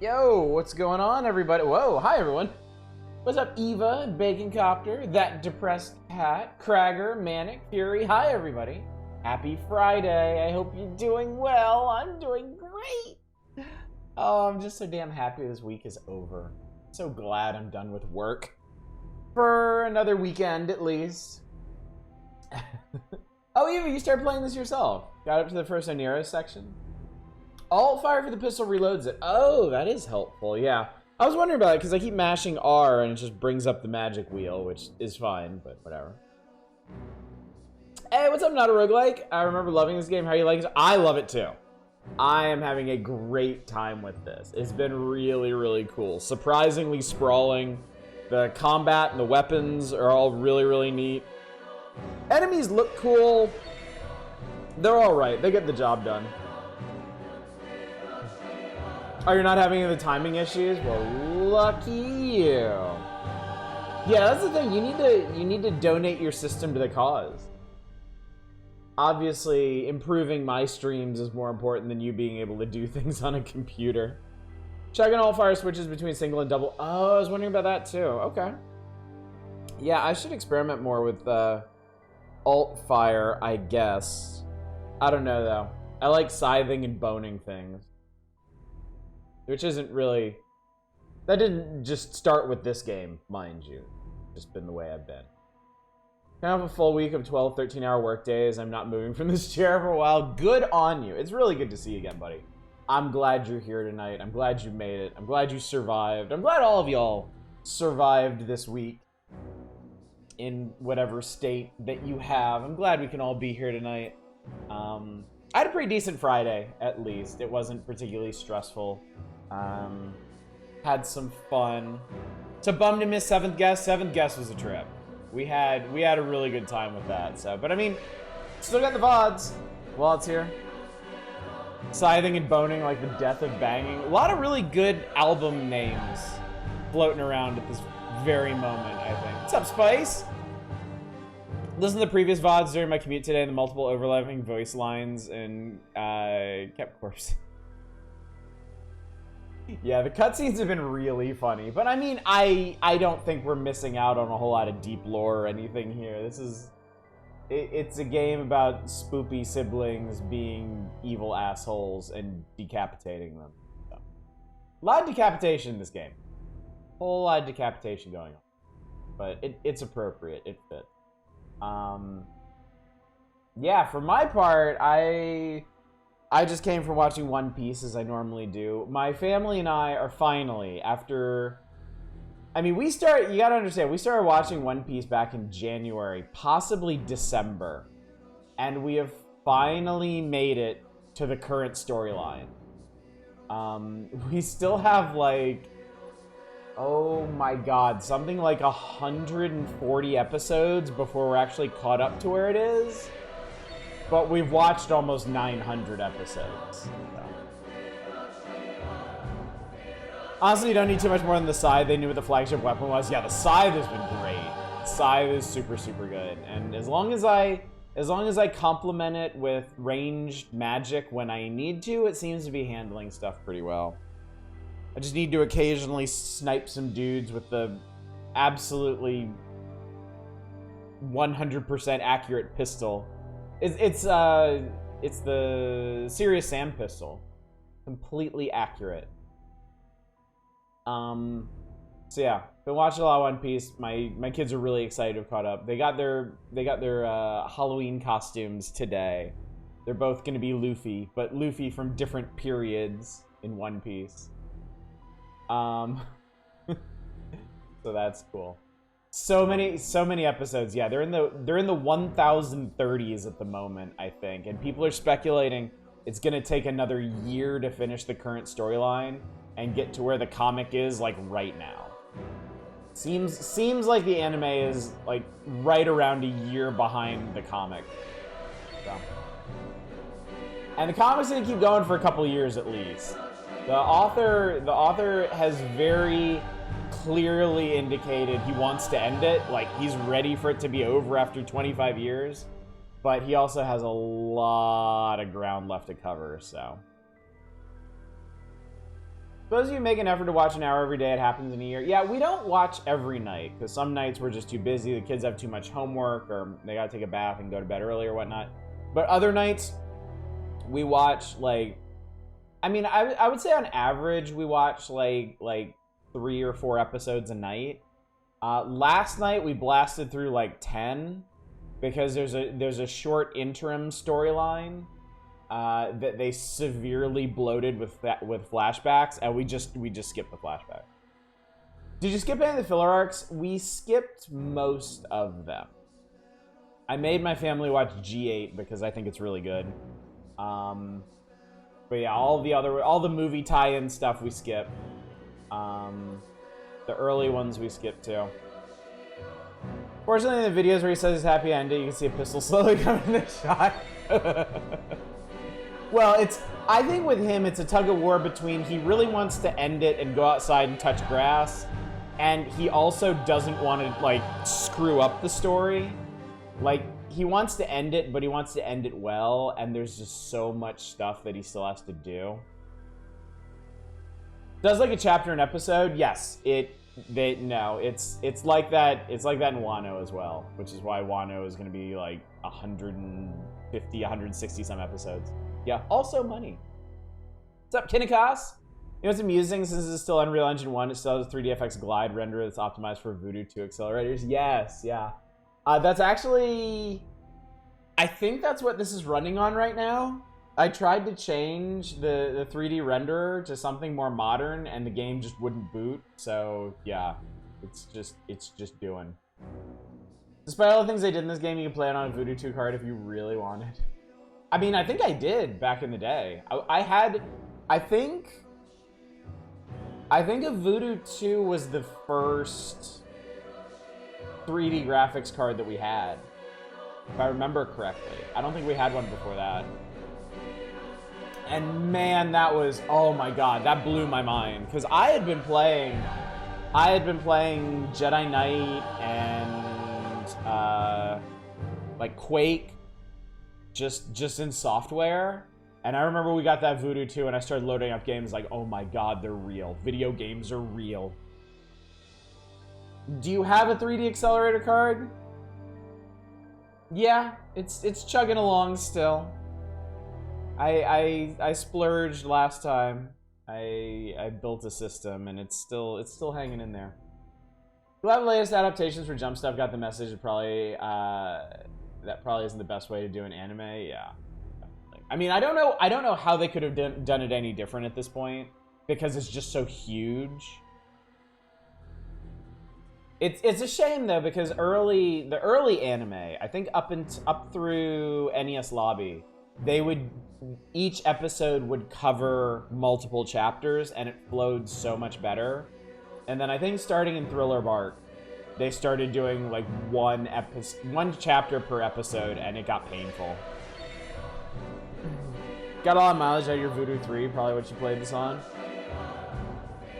Yo, what's going on, everybody? Whoa, hi, everyone. What's up, Eva, Bacon Copter, That Depressed Pat, Cragger, Manic, Fury? Hi, everybody. Happy Friday. I hope you're doing well. I'm doing great. Oh, I'm just so damn happy this week is over. So glad I'm done with work. For another weekend, at least. Oh, Eva, you started playing this yourself. Got up to the first Onero section. Alt fire for the pistol reloads it. Oh, that is helpful, yeah. I was wondering about it because I keep mashing R and it just brings up the magic wheel, which is fine, but whatever. Hey, what's up, Not a Roguelike? I remember loving this game. How you like it? I love it too. I am having a great time with this. It's been really, really cool. Surprisingly sprawling. The combat and the weapons are all really, really neat. Enemies look cool. They're alright. They get the job done. Oh, you're not having any of the timing issues? Well, lucky you. Yeah, that's the thing. You need to donate your system to the cause. Obviously, improving my streams is more important than you being able to do things on a computer. Checking all fire switches between single and double. Oh, I was wondering about that too. Okay. Yeah, I should experiment more with alt fire, I guess. I don't know though. I like scything and boning things. Which isn't really... That didn't just start with this game, mind you. Just been the way I've been. Kind of a full week of 12, 13-hour work days. I'm not moving from this chair for a while. Good on you. It's really good to see you again, buddy. I'm glad you're here tonight. I'm glad you made it. I'm glad you survived. I'm glad all of y'all survived this week. In whatever state that you have. I'm glad we can all be here tonight. I had a pretty decent Friday, at least. It wasn't particularly stressful. Had some fun. It's a bum to miss Seventh Guest. Seventh Guest was a trip. We had a really good time with that. So, but I mean, still got the VODs while it's here. Scything and boning like the death of banging. A lot of really good album names floating around at this very moment, I think. What's up, Spice? Listen to the previous VODs during my commute today and the multiple overlapping voice lines and kept corpse. Yeah, the cutscenes have been really funny, but I mean, I don't think we're missing out on a whole lot of deep lore or anything here. This is, it's a game about spoopy siblings being evil assholes and decapitating them. So, a lot of decapitation in this game. Whole lot of decapitation going on, but it's appropriate. It fits. Yeah, for my part, I just came from watching One Piece, as I normally do. My family and I are finally, after... I mean, you gotta understand, we started watching One Piece back in January, possibly December. And we have finally made it to the current storyline. We still have, like... Oh my god, something like 140 episodes before we're actually caught up to where it is. But we've watched almost 900 episodes. So. Honestly, you don't need too much more than the scythe. They knew what the flagship weapon was. Yeah, the scythe has been great. Scythe is super, super good. And as long as I complement it with ranged magic when I need to, it seems to be handling stuff pretty well. I just need to occasionally snipe some dudes with the absolutely 100% accurate pistol. It's the Serious Sam pistol. Completely accurate. So yeah, been watching a lot of One Piece. My kids are really excited to have caught up. They got their Halloween costumes today. They're both going to be Luffy, but Luffy from different periods in One Piece. So that's cool. So many episodes. Yeah, they're in the 1030s at the moment, I think. And people are speculating it's going to take another year to finish the current storyline and get to where the comic is like right now. Seems like the anime is like right around a year behind the comic. So. And the comic's going to keep going for a couple years at least. The author has very clearly indicated he wants to end it. Like, he's ready for it to be over after 25 years. But he also has a lot of ground left to cover, so. Suppose you make an effort to watch an hour every day. It happens in a year. Yeah, we don't watch every night because some nights we're just too busy. The kids have too much homework or they got to take a bath and go to bed early or whatnot. But other nights we watch like, I mean, I would say on average we watch like 3 or 4 episodes a night. Last night we blasted through like 10 because there's a short interim storyline that they severely bloated with flashbacks, and we just skipped the flashback. Did you skip any of the filler arcs? We skipped most of them. I made my family watch G8 because I think it's really good. But yeah, all the movie tie-in stuff we skipped. The early ones we skipped too. Fortunately, in the videos where he says his happy ending, you can see a pistol slowly coming in the shot. Well, I think with him, it's a tug of war between he really wants to end it and go outside and touch grass, and he also doesn't want to, like, screw up the story. Like, he wants to end it, but he wants to end it well, and there's just so much stuff that he still has to do. Does like a chapter an episode? Yes. It's like that. It's like that in Wano as well, which is why Wano is going to be like 150, 160 some episodes. Yeah. Also money. What's up, Kinnikas? You know what's amusing? Since this is still Unreal Engine 1, it still has a 3DFX glide render that's optimized for Voodoo 2 accelerators. Yes. Yeah. That's actually, I think that's what this is running on right now. I tried to change the 3D renderer to something more modern, and the game just wouldn't boot. So yeah, it's just doing. Despite all the things they did in this game, you can play it on a Voodoo 2 card if you really wanted. I mean, I think I did back in the day. I think a Voodoo 2 was the first 3D graphics card that we had, if I remember correctly. I don't think we had one before that. And man, that was, oh my god, that blew my mind. Because I had been playing Jedi Knight and like Quake just in software. And I remember we got that Voodoo 2 and I started loading up games like, oh my god, they're real. Video games are real. Do you have a 3D accelerator card? Yeah, it's chugging along still. I splurged last time. I built a system and it's still hanging in there. Glad the latest adaptations for Jump Stuff got the message. That probably isn't the best way to do an anime. Yeah, definitely. I mean, I don't know how they could have done it any different at this point because it's just so huge. It's a shame though because the early anime, I think up through NES Lobby, each episode would cover multiple chapters and it flowed so much better. And then I think starting in Thriller Bark, they started doing like one chapter per episode and it got painful. Got a lot of mileage out of your Voodoo 3, probably what you played this on.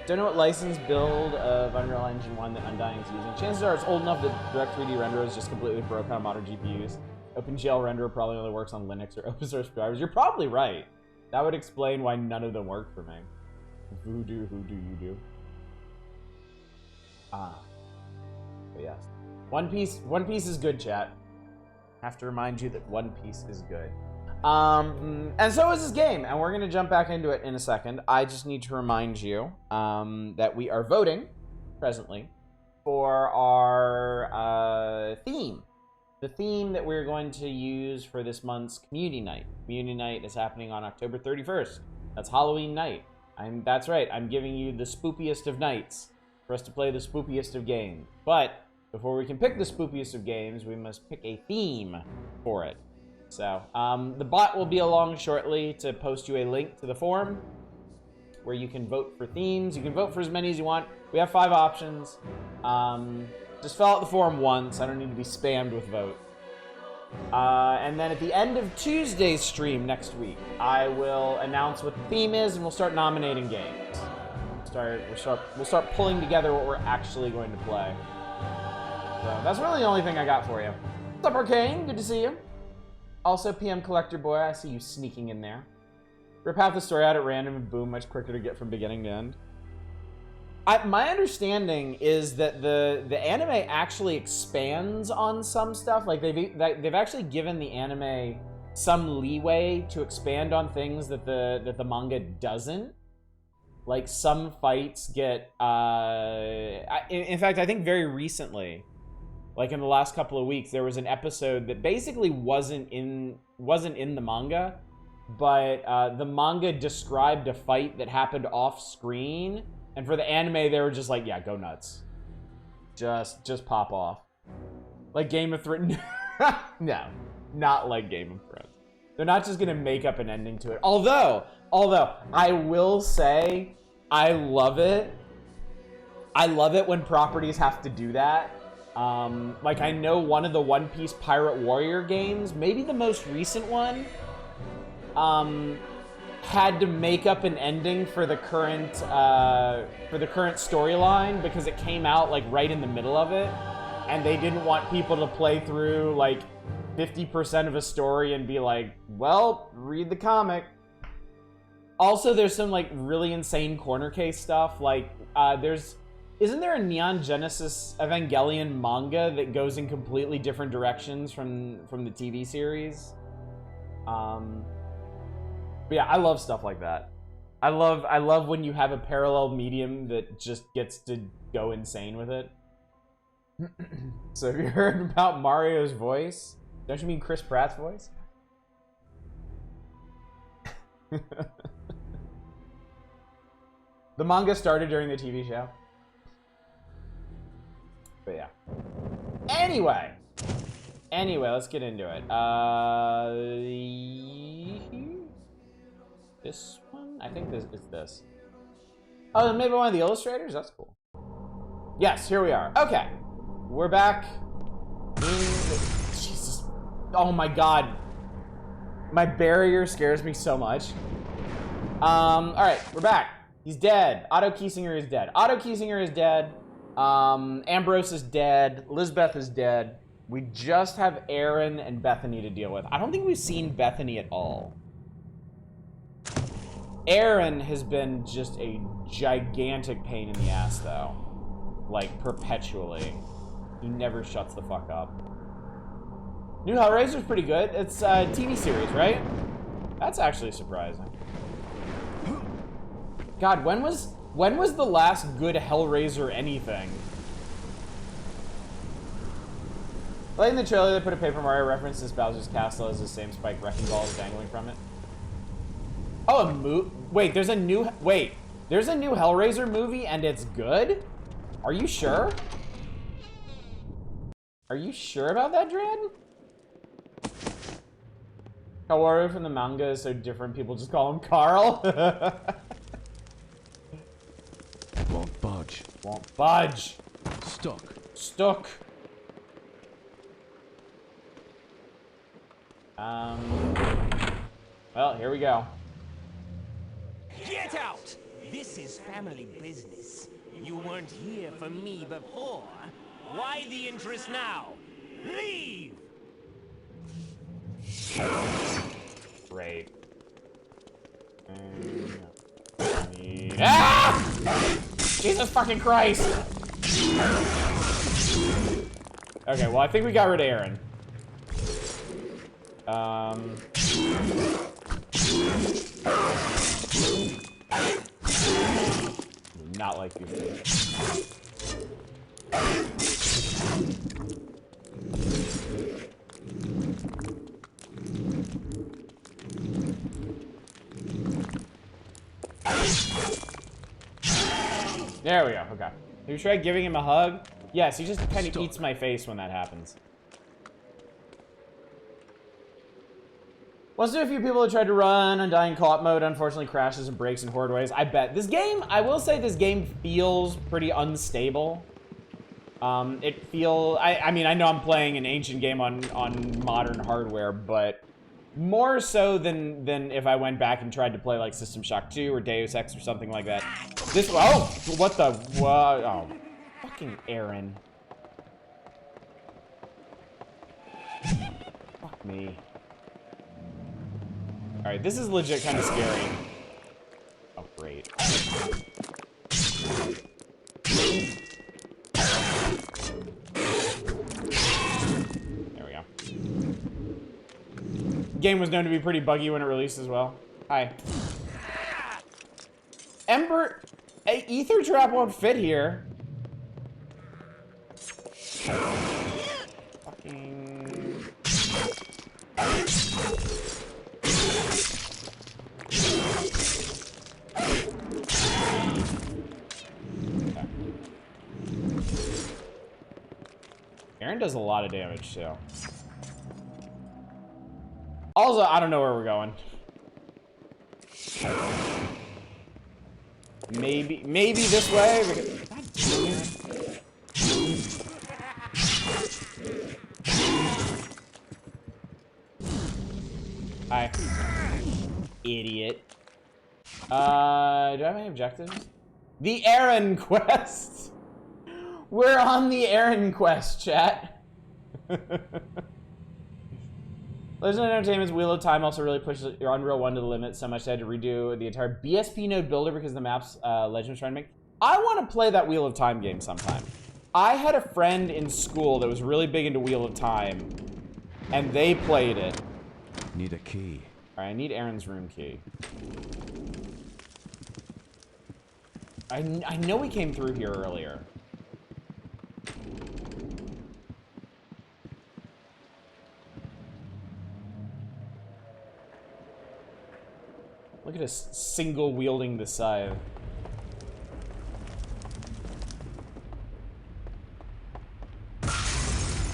Don't know what licensed build of Unreal Engine 1 that Undying is using. Chances are it's old enough that Direct 3D renderer is just completely broken on modern GPUs. OpenGL renderer probably only works on Linux or open source drivers. You're probably right. That would explain why none of them work for me. Voodoo, who do you do? But yes. One Piece is good, chat. Have to remind you that One Piece is good. And so is this game, and we're gonna jump back into it in a second. I just need to remind you that we are voting presently for our theme. The theme that we're going to use for this month's Community Night. Community Night is happening on October 31st. That's Halloween night. That's right, I'm giving you the spookiest of nights for us to play the spookiest of games. But before we can pick the spookiest of games, we must pick a theme for it. So, the bot will be along shortly to post you a link to the forum where you can vote for themes. You can vote for as many as you want. We have 5 options. Just fill out the form once. I don't need to be spammed with vote. And then at the end of Tuesday's stream next week, I will announce what the theme is, and we'll start nominating games. We'll start pulling together what we're actually going to play. So that's really the only thing I got for you. What's up, Arcane? Good to see you. Also, PM Collector Boy, I see you sneaking in there. Rip half the story out at random and boom, much quicker to get from beginning to end. My understanding is that the anime actually expands on some stuff. Like they've actually given the anime some leeway to expand on things that the manga doesn't. Like some fights get in fact, I think very recently, like in the last couple of weeks, there was an episode that basically wasn't in the manga, but the manga described a fight that happened off screen, and for the anime they were just like, yeah, go nuts, just pop off, like Game of Thrones. No, not like Game of Thrones. They're not just gonna make up an ending to it. Although I will say, I love it when properties have to do that. Like I know one of the One Piece Pirate Warrior games, maybe the most recent one, had to make up an ending for the current storyline because it came out like right in the middle of it, and they didn't want people to play through like 50% of a story and be like, well, read the comic. Also, there's some like really insane corner case stuff. Like, isn't there a Neon Genesis Evangelion manga that goes in completely different directions from the TV series? But yeah, I love stuff like that. I love when you have a parallel medium that just gets to go insane with it. So have you heard about Mario's voice? Don't you mean Chris Pratt's voice? The manga started during the TV show. But yeah. Anyway, let's get into it. This one? I think it's this. Oh, maybe one of the illustrators? That's cool. Yes, here we are. Okay. We're back in... Jesus. Oh my god. My barrier scares me so much. Alright, we're back. He's dead. Otto Kiesinger is dead. Otto Kiesinger is dead. Ambrose is dead. Lisbeth is dead. We just have Aaron and Bethany to deal with. I don't think we've seen Bethany at all. Aaron has been just a gigantic pain in the ass, though. Like, perpetually. He never shuts the fuck up. New Hellraiser's pretty good. It's a TV series, right? That's actually surprising. God, when was the last good Hellraiser anything? Like in the trailer, they put a Paper Mario reference as Bowser's Castle as the same spike wrecking balls dangling from it. Oh, wait, there's a new Hellraiser movie and it's good? Are you sure? Are you sure about that, Dread? Kaworu from the manga is so different, people just call him Carl. Won't budge. Won't budge. Stuck. Stuck. Well, here we go. Get out! This is family business. You weren't here for me before. Why the interest now? Leave! Great. Ah! Jesus fucking Christ! Okay, well, I think we got rid of Aaron. Not like you. There we go, okay. Have you tried giving him a hug? Yes, he just kind of eats my face when that happens. Was there a few people that tried to run Undying co-op mode, unfortunately crashes and breaks in horrid ways? I bet. This game, I will say this game feels pretty unstable. I mean, I know I'm playing an ancient game on modern hardware, but more so than if I went back and tried to play like System Shock 2 or Deus Ex or something like that. This, oh, what the, oh, fucking Aaron. Fuck me. Alright, this is legit kind of scary. Oh, great. There we go. Game was known to be pretty buggy when it released as well. Hi. Ember... A ether trap won't fit here. Fucking... Okay. Aaron does a lot of damage, too. Also, I don't know where we're going. Maybe this way? God damn it. Hi. Idiot. Do I have any objectives? The Aaron quest! We're on the Aaron quest, chat. Legend of Entertainment's Wheel of Time also really pushes your Unreal 1 to the limit so much I had to redo the entire BSP node builder because the maps Legend was trying to make. I want to play that Wheel of Time game sometime. I had a friend in school that was really big into Wheel of Time, and they played it. Need a key. Alright, I need Aaron's room key. I know we came through here earlier. Look at us single wielding the scythe.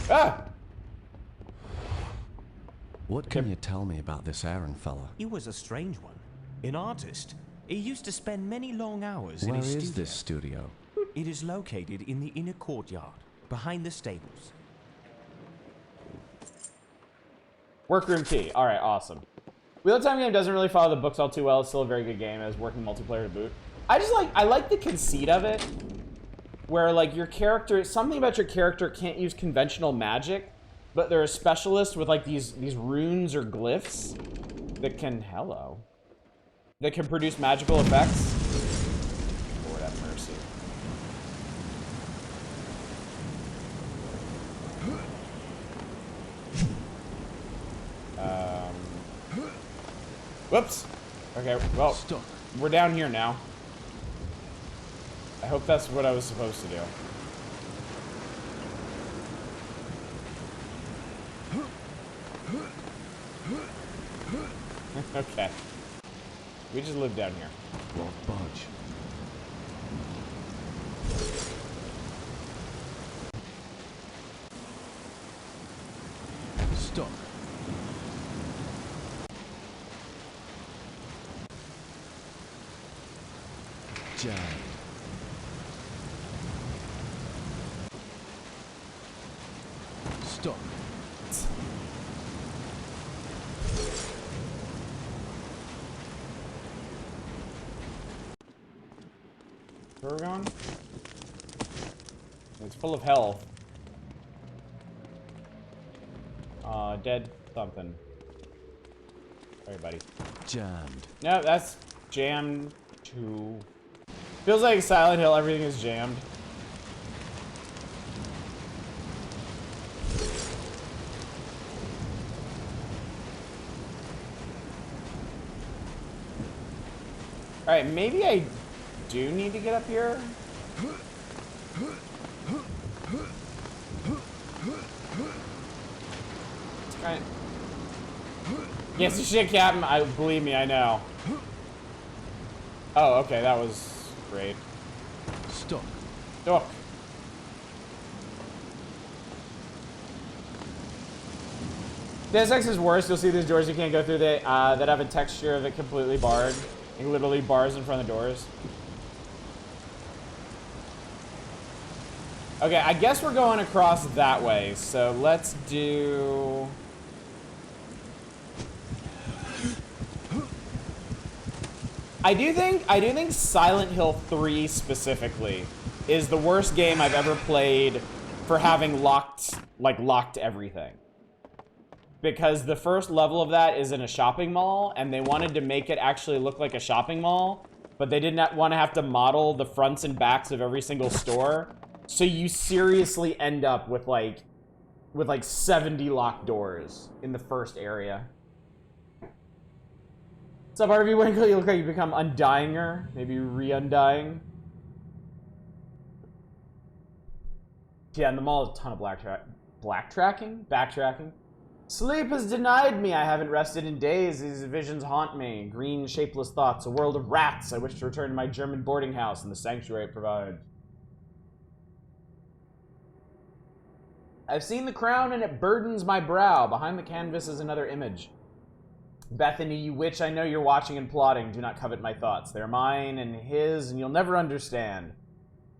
Ah! What can you tell me about this Aaron fella? He was a strange one. An artist. He used to spend many long hours in Where his is studio. this studio? It is located in the inner courtyard, behind the stables. Workroom key. Alright, awesome. Wheel of Time game doesn't really follow the books all too well. It's still a very good game as working multiplayer to boot. I like the conceit of it. Where, like, your character, something about your character can't use conventional magic, but they're a specialist with, like, these runes or glyphs that can, that can produce magical effects. Lord have mercy. Whoops. Okay, well, Stuck. we're down here now. I hope that's what I was supposed to do. Okay. We just live down here. Won't budge. Stuck. Jammed. Stuck. Where are we going? It's full of health. Dead something. Sorry, buddy. Jammed. No, that's jammed too. Feels like Silent Hill, everything is jammed. Alright, maybe I do need to get up here. It's kind of... Yes, shit, Captain. Believe me, I know. Oh, okay, that was great. Stuck. Look. Deus Ex is worse. You'll see these doors you can't go through that have a texture that completely barred. Like literally bars in front of the doors. Okay, I guess we're going across that way. So let's do... I do think Silent Hill 3 specifically is the worst game I've ever played for having locked everything. because the first level of that is in a shopping mall, and they wanted to make it actually look like a shopping mall, but they did not want to have to model the fronts and backs of every single store. So you seriously end up with like 70 locked doors in the first area. What's up, Harvey Winkle? You look like you become Undying-er. Maybe re-Undying. Yeah, in the mall is a ton of backtracking. Sleep has denied me. I haven't rested in days. These visions haunt me. Green, shapeless thoughts. A world of rats. I wish to return to my German boarding house and the sanctuary it provides. I've seen the crown and it burdens my brow. Behind the canvas is another image. Bethany, you witch, I know you're watching and plotting. Do not covet my thoughts. They're mine and his, and you'll never understand.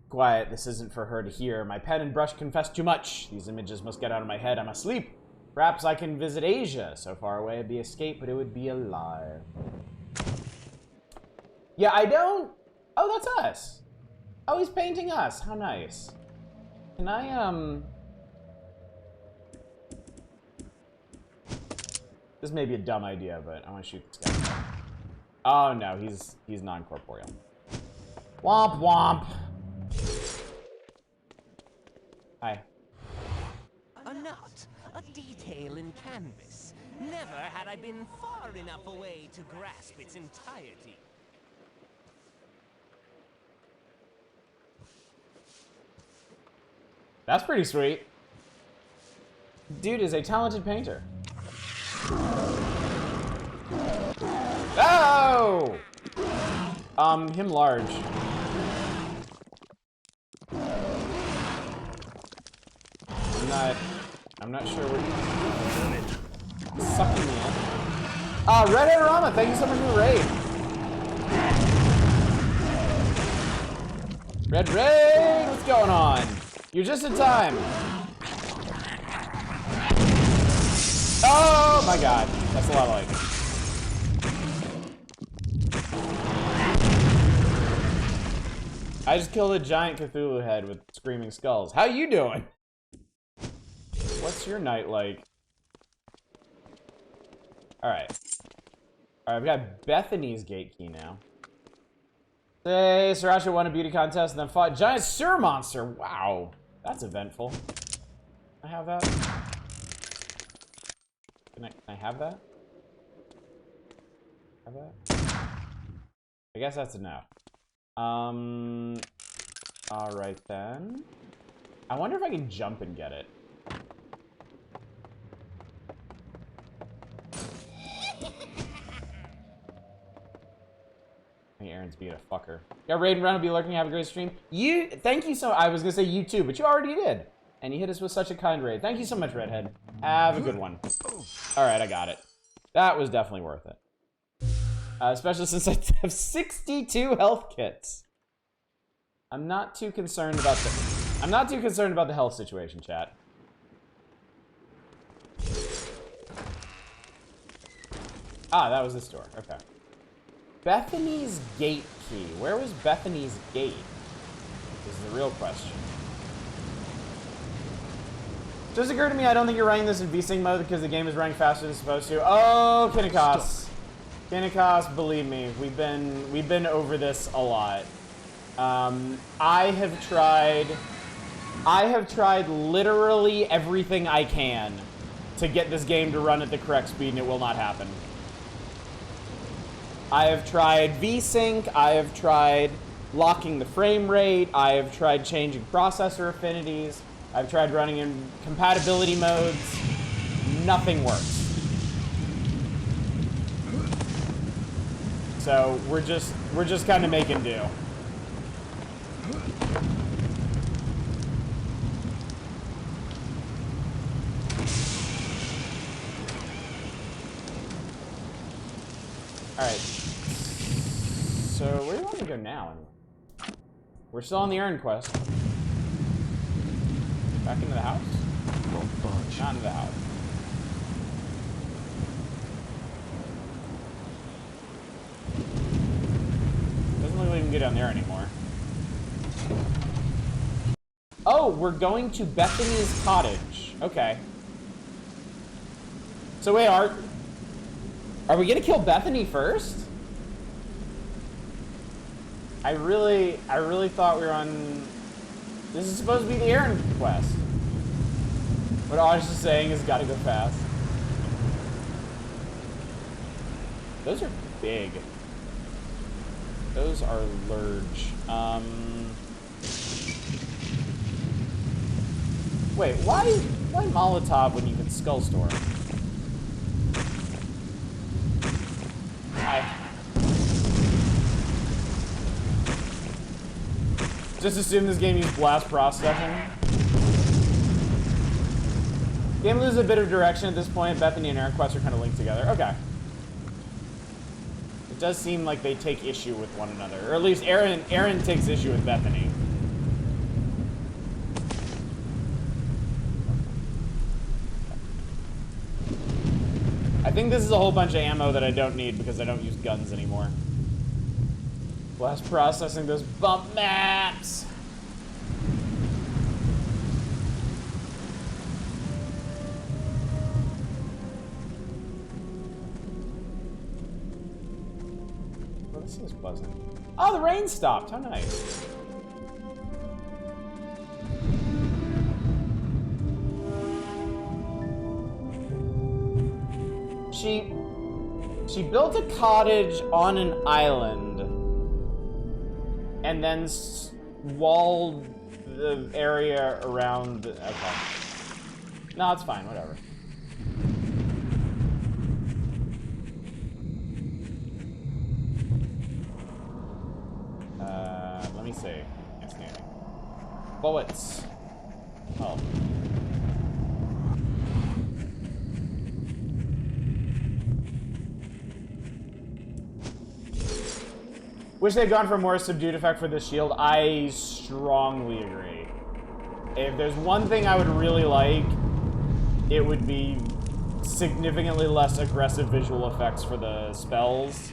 Quiet, this isn't for her to hear. My pen and brush confess too much. These images must get out of my head. I'm asleep. Perhaps I can visit Asia. So far away it'd be escape, but it would be a lie. Yeah, I don't... Oh, that's us. Oh, he's painting us. How nice. Can I, This may be a dumb idea, but I want to shoot this guy. Oh no, he's non-corporeal. Womp womp. Hi. A nut, a detail in canvas. Never had I been far enough away to grasp its entirety. That's pretty sweet. Dude is a talented painter. Oh! Him large. I'm not sure what he's sucking me in. Redhead Rama, thank you so much for the raid. Red Raid, what's going on? You're just in time. Oh my god, that's a lot of like. I just killed a giant Cthulhu head with screaming skulls. How you doing? What's your night like? Alright. Alright, we got Bethany's gate key now. Say, Sriracha won a beauty contest and then fought giant sewer monster. Wow, that's eventful. Can I have that? Can I have that? Have that? I guess that's enough. Alright then. I wonder if I can jump and get it. Hey, Aaron's being a fucker. Yeah, Raiden Run will be lurking. Have a great stream. Thank you so. I was gonna say you too, but you already did, and you hit us with such a kind raid. Thank you so much, Redhead. Have a good one. All right, I got it. That was definitely worth it. Especially since I have 62 health kits. I'm not too concerned about the health situation, chat. Ah, that was this door. Okay. Bethany's gate key. Where was Bethany's gate? Is the real question. Just occurred to me, I don't think you're running this in VSync mode because the game is running faster than it's supposed to. Oh, Kinnikos. Kinnikos, believe me, we've been over this a lot. I have tried literally everything I can to get this game to run at the correct speed, and it will not happen. I have tried VSync, I have tried locking the frame rate, I have tried changing processor affinities, I've tried running in compatibility modes. Nothing works. So we're just kind of making do. Alright. So where do you want to go now? We're still on the Urn quest. Back into the house? Not into the house. Doesn't look like we can get down there anymore. Oh, we're going to Bethany's cottage. Okay. So wait, are we gonna kill Bethany first? I really thought we were on. This is supposed to be the Aaron quest. What I was just saying is gotta go fast. Those are big. Those are large. Wait, why Molotov when you can Skull Storm? Hi. Just assume this game uses blast processing. Game loses a bit of direction at this point. Bethany and Aaron quests are kind of linked together. Okay. It does seem like they take issue with one another, or at least Aaron takes issue with Bethany. I think this is a whole bunch of ammo that I don't need because I don't use guns anymore. Blast processing those bump maps. Well, this is buzzing. Oh, the rain stopped. How nice. She built a cottage on an island and then walled the area around. Okay. No, it's fine. Whatever. Let me see. Yes, bullets. Oh. Wish they'd gone for a more subdued effect for this shield. I strongly agree. If there's one thing I would really like, it would be significantly less aggressive visual effects for the spells.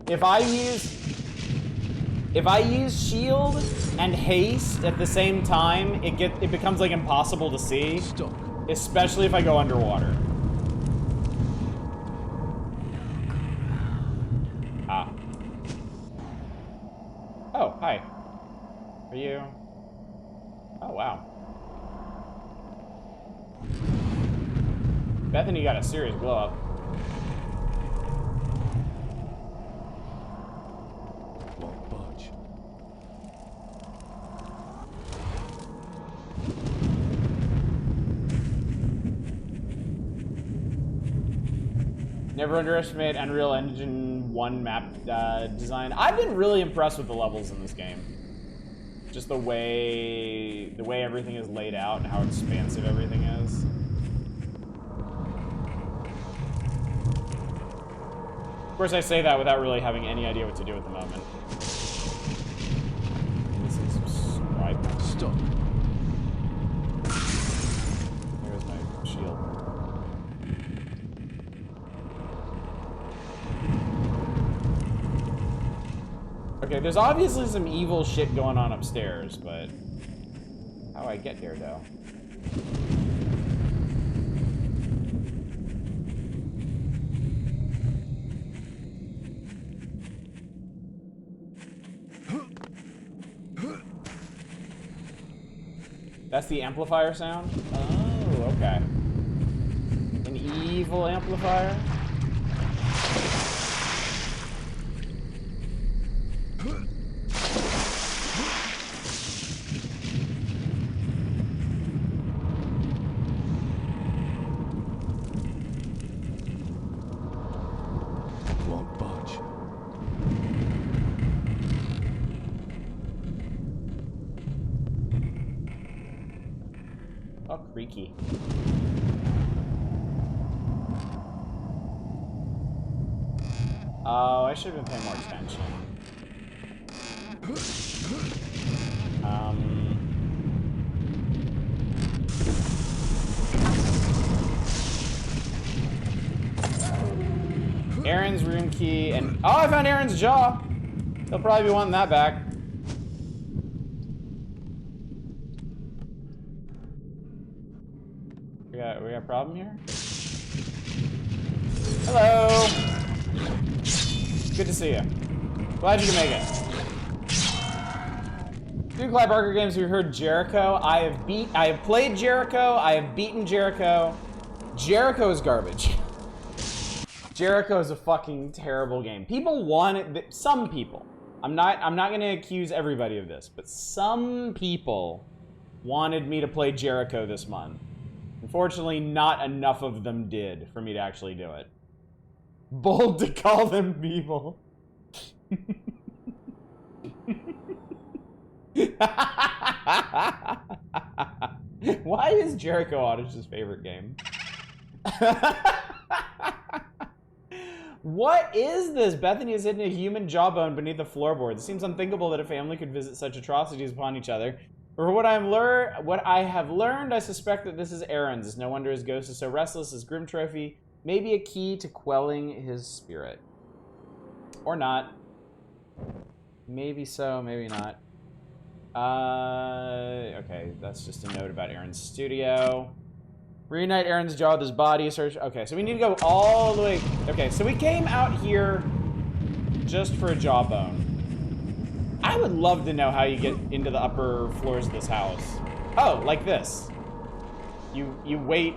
If I use shield and haste at the same time, it becomes like impossible to see. Stop. Especially if I go underwater. Ah. Oh, hi. Are you? Oh, wow. Bethany got a serious glow up. Won't budge. Never underestimate Unreal Engine 1 map design. I've been really impressed with the levels in this game. Just the way everything is laid out and how expansive everything is. Of course, I say that without really having any idea what to do at the moment. Missing subscribe. Stop. There's my shield. Okay, there's obviously some evil shit going on upstairs, but how do I get here, though? That's the amplifier sound? Oh, okay. An evil amplifier? Won't budge. Oh, creaky. Oh, I should have been paying more attention. Aaron's room key and oh, I found Aaron's jaw. He'll probably be wanting that back. We got a problem here? Hello. Good to see you. Glad you can make it. Through Clive Barker games, we heard Jericho. I have played Jericho. I have beaten Jericho. Jericho is garbage. Jericho is a fucking terrible game. People want it. Some people. I'm not going to accuse everybody of this, but some people wanted me to play Jericho this month. Unfortunately, not enough of them did for me to actually do it. Bold to call them people. Why is Jericho Ottage's favorite game? What is this? Bethany has hidden a human jawbone beneath the floorboard. It seems unthinkable that a family could visit such atrocities upon each other. For what I have learned, I suspect that this is Aaron's. No wonder his ghost is so restless. His grim trophy may be a key to quelling his spirit. Or not. Maybe so, maybe not. Okay, that's just a note about Aaron's studio. Reunite Aaron's jaw with his body. Search. Okay, so we need to go all the way. Okay, so we came out here just for a jawbone. I would love to know how you get into the upper floors of this house. Oh, like this. You wait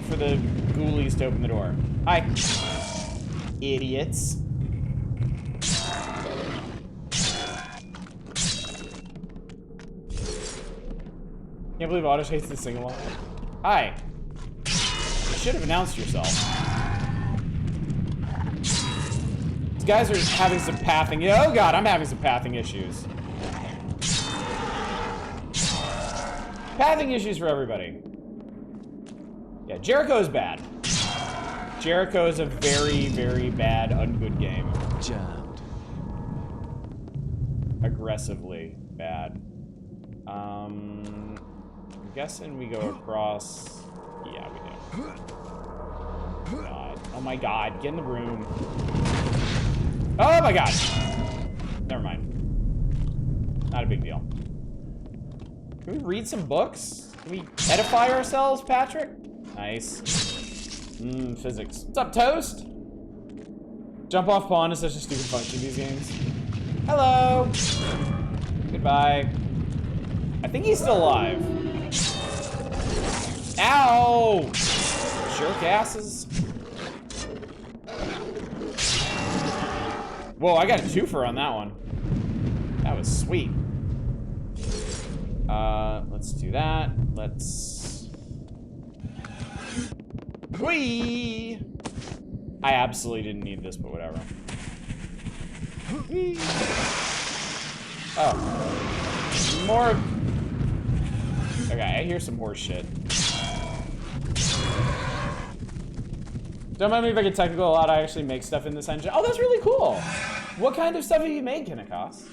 for the ghoulies to open the door. Hi. Idiots. Can't believe Otto hates this sing-along. Hi. You should have announced yourself. These guys are having some pathing. Oh god, I'm having some pathing issues. Pathing issues for everybody. Yeah, Jericho is bad. Jericho is a very, very bad, ungood game. Jammed. Aggressively bad. I'm guessing we go across. Yeah, we do. God. Oh my god, get in the room. Oh my god! Never mind. Not a big deal. Can we read some books? Can we edify ourselves, Patrick? Nice. Physics. What's up, Toast? Jump off pawn is such a stupid function in these games. Hello! Goodbye. I think he's still alive. Ow! Jerk asses. Whoa, I got a twofer on that one. That was sweet. Let's do that. Let's... Whee! I absolutely didn't need this, but whatever. Whee! Oh. More... Okay, I hear some horse shit. Don't mind me if I get technical a lot. I actually make stuff in this engine. Oh, that's really cool. What kind of stuff have you made, Kinnikos?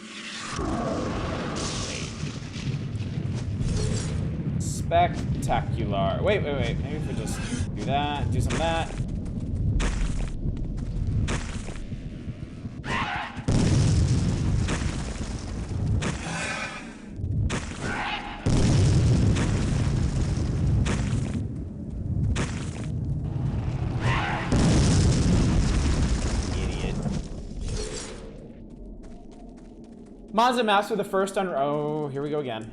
Spectacular. Wait. Maybe if we just do that, do some of that. Mazda Master the first on... Oh, here we go again.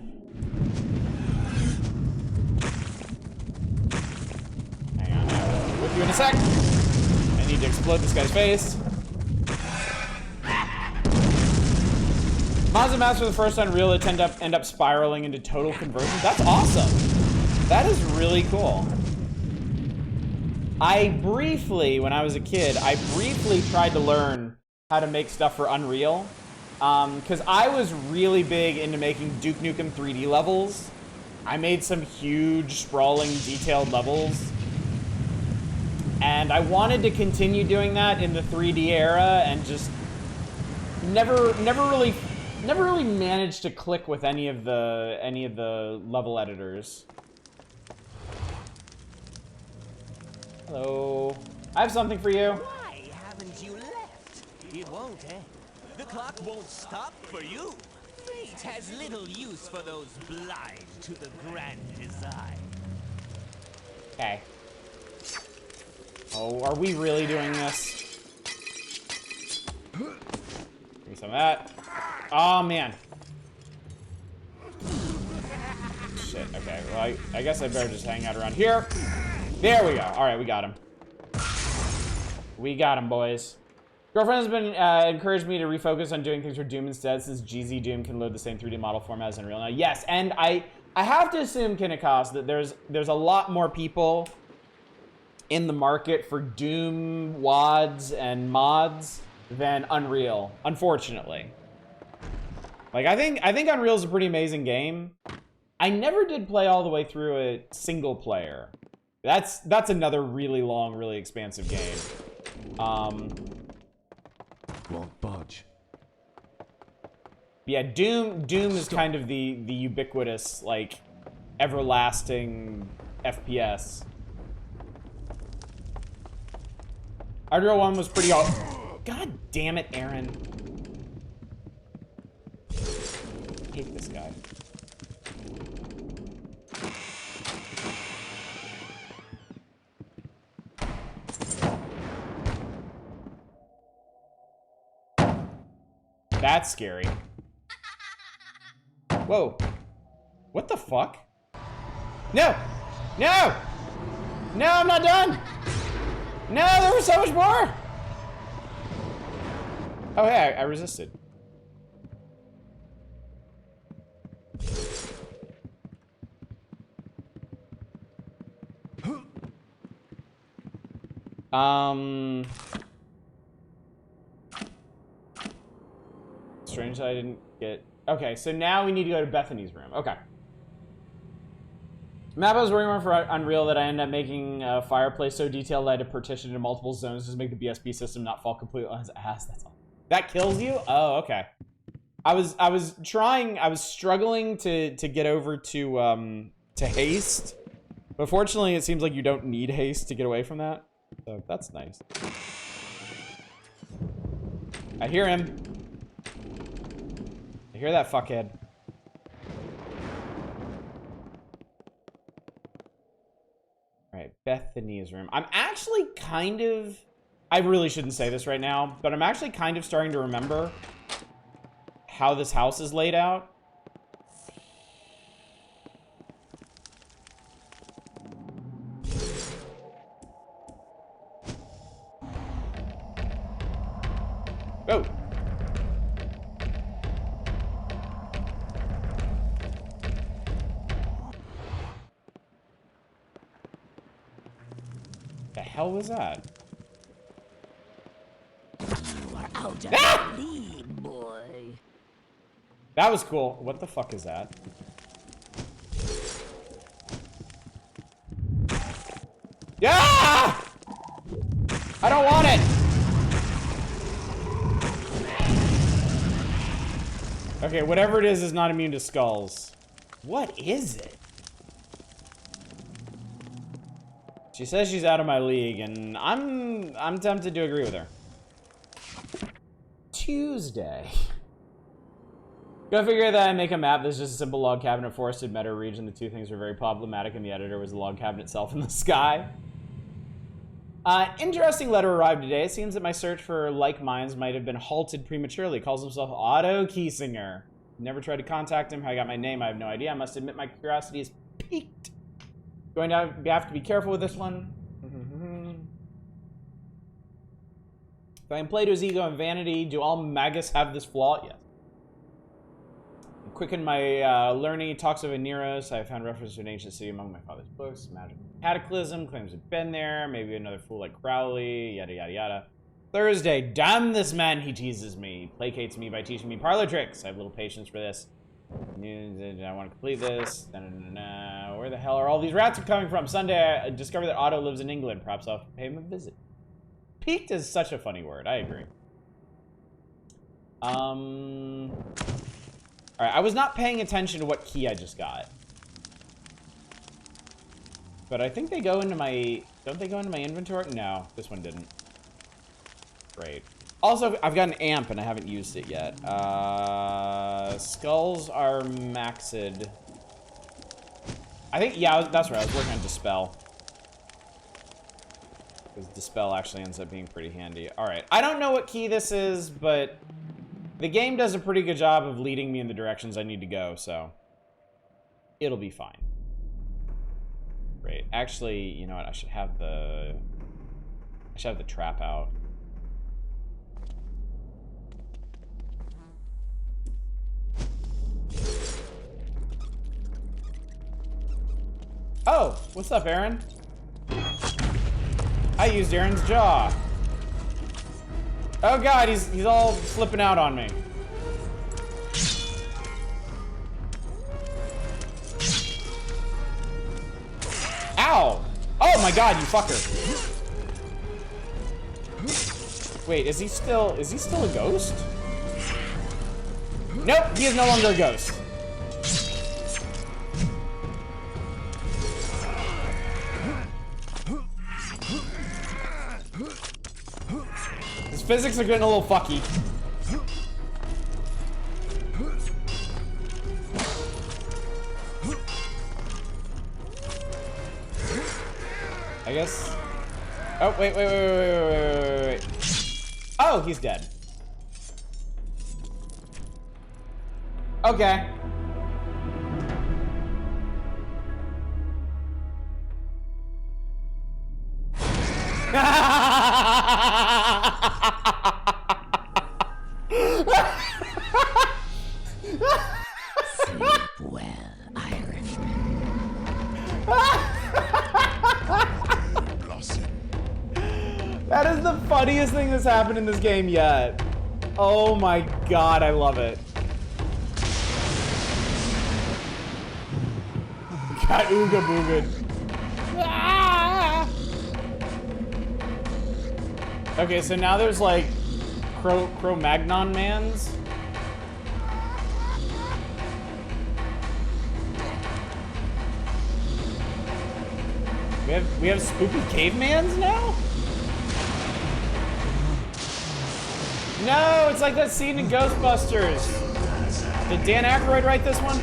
Hang on, I'll whip you in a sec. I need to explode this guy's face. Mazda Master the first Unreal, it end up spiraling into total conversion. That's awesome. That is really cool. I briefly, when I was a kid, I briefly tried to learn how to make stuff for Unreal. Because I was really big into making Duke Nukem 3D levels. I made some huge, sprawling, detailed levels. And I wanted to continue doing that in the 3D era, and just never really managed to click with any of the level editors. Hello. I have something for you. Why haven't you left? It won't, eh? The clock won't stop for you. Fate has little use for those blind to the grand design. Okay. Oh, are we really doing this? Give me some of that. Oh, man. Shit, okay. Well, I guess I better just hang out around here. There we go. All right, we got him. We got him, boys. Girlfriend has been encouraged me to refocus on doing things for Doom instead, since GZ Doom can load the same 3D model format as Unreal now. Yes, and I have to assume, Kinnikos, that there's a lot more people in the market for Doom WODs and mods than Unreal, unfortunately. Like, I think Unreal's a pretty amazing game. I never did play all the way through it single player. That's another really long, really expansive game. Won't budge. Yeah, Doom is kind of the ubiquitous, like, everlasting FPS. Unreal 1 was pretty all. God damn it, Aaron. I hate this guy. That's scary. Whoa. What the fuck? No! No! No, I'm not done! No, there was so much more! Oh, hey, I resisted. Strange that I didn't get... Okay, so now we need to go to Bethany's room. Okay. Map I was working on for Unreal that I ended up making a fireplace so detailed that I had to partition into multiple zones just to make the BSP system not fall completely on his ass. That's all. That kills you? Oh, okay. I was struggling to get over to haste. But fortunately, it seems like you don't need haste to get away from that. So that's nice. I hear him. I hear that fuckhead. Alright, Bethany's room. I'm actually kind of... I really shouldn't say this right now, but I'm actually kind of starting to remember how this house is laid out. Oh! The hell was that? You are out of Ah! the lead, boy. That was cool. What the fuck is that? Yeah! I don't want it! Okay, whatever it is not immune to skulls. What is it? She says she's out of my league, and I'm tempted to agree with her. Tuesday. Go figure that I make a map that's just a simple log cabin of forested meadow region. The two things were very problematic, and the editor was the log cabin itself in the sky. Interesting letter arrived today. It seems that my search for like minds might have been halted prematurely. Calls himself Otto Kiesinger. Never tried to contact him. How I got my name, I have no idea. I must admit my curiosity is piqued. Going to have to be careful with this one. If I can play to his ego and vanity, do all magus have this flaw? Yes. Quicken my learning. He talks of Aneros. I found reference to an ancient city among my father's books. Magic Cataclysm. Claims have been there. Maybe another fool like Crowley. Yada, yada, yada. Thursday. Damn this man. He teases me. He placates me by teaching me parlor tricks. I have little patience for this. I want to complete this. Where the hell are all these rats coming from? Sunday, I discovered that Otto lives in England. Perhaps I'll pay him a visit. Peaked is such a funny word. I agree. Alright, I was not paying attention to what key I just got. But I think they go into my... Don't they go into my inventory? No, this one didn't. Great. Also, I've got an amp and I haven't used it yet. Skulls are maxed. I think, yeah, that's right. I was working on Dispel. Because Dispel actually ends up being pretty handy. Alright, I don't know what key this is, but the game does a pretty good job of leading me in the directions I need to go, so it'll be fine. Great. Actually, you know what? I should have the trap out. Oh, what's up, Aaron? I used Aaron's jaw. Oh god, he's all flipping out on me. Ow! Oh my god, you fucker. Wait, is he still a ghost? Nope, he is no longer a ghost. His physics are getting a little fucky. I guess. Oh, wait. Oh, he's dead. Okay. Sleep well, Irishman. That is the funniest thing that's happened in this game yet. Oh my god, I love it. Got ooga booged. Ah! Okay, so now there's like Cro-Magnon mans. We have spooky cavemans now? No, it's like that scene in Ghostbusters. Did Dan Aykroyd write this one?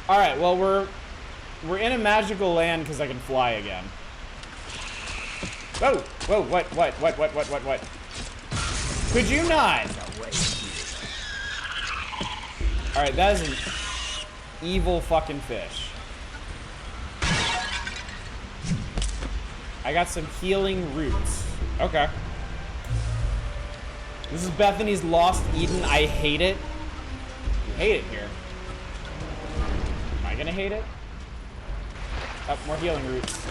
All right, well we're in a magical land because I can fly again. Whoa, what? Could you not? All right, that is an evil fucking fish. I got some healing roots. Okay. This is Bethany's Lost Eden. I hate it. You hate it here. Am I gonna hate it? Oh, more healing roots.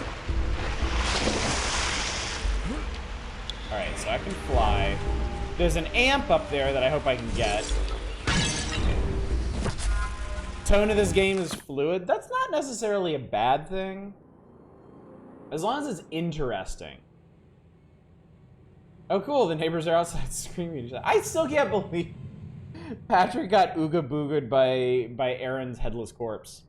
Alright, so I can fly. There's an amp up there that I hope I can get. Tone of this game is fluid. That's not necessarily a bad thing. As long as it's interesting. Oh cool, the neighbors are outside screaming. I still can't believe Patrick got ooga booged by Aaron's headless corpse.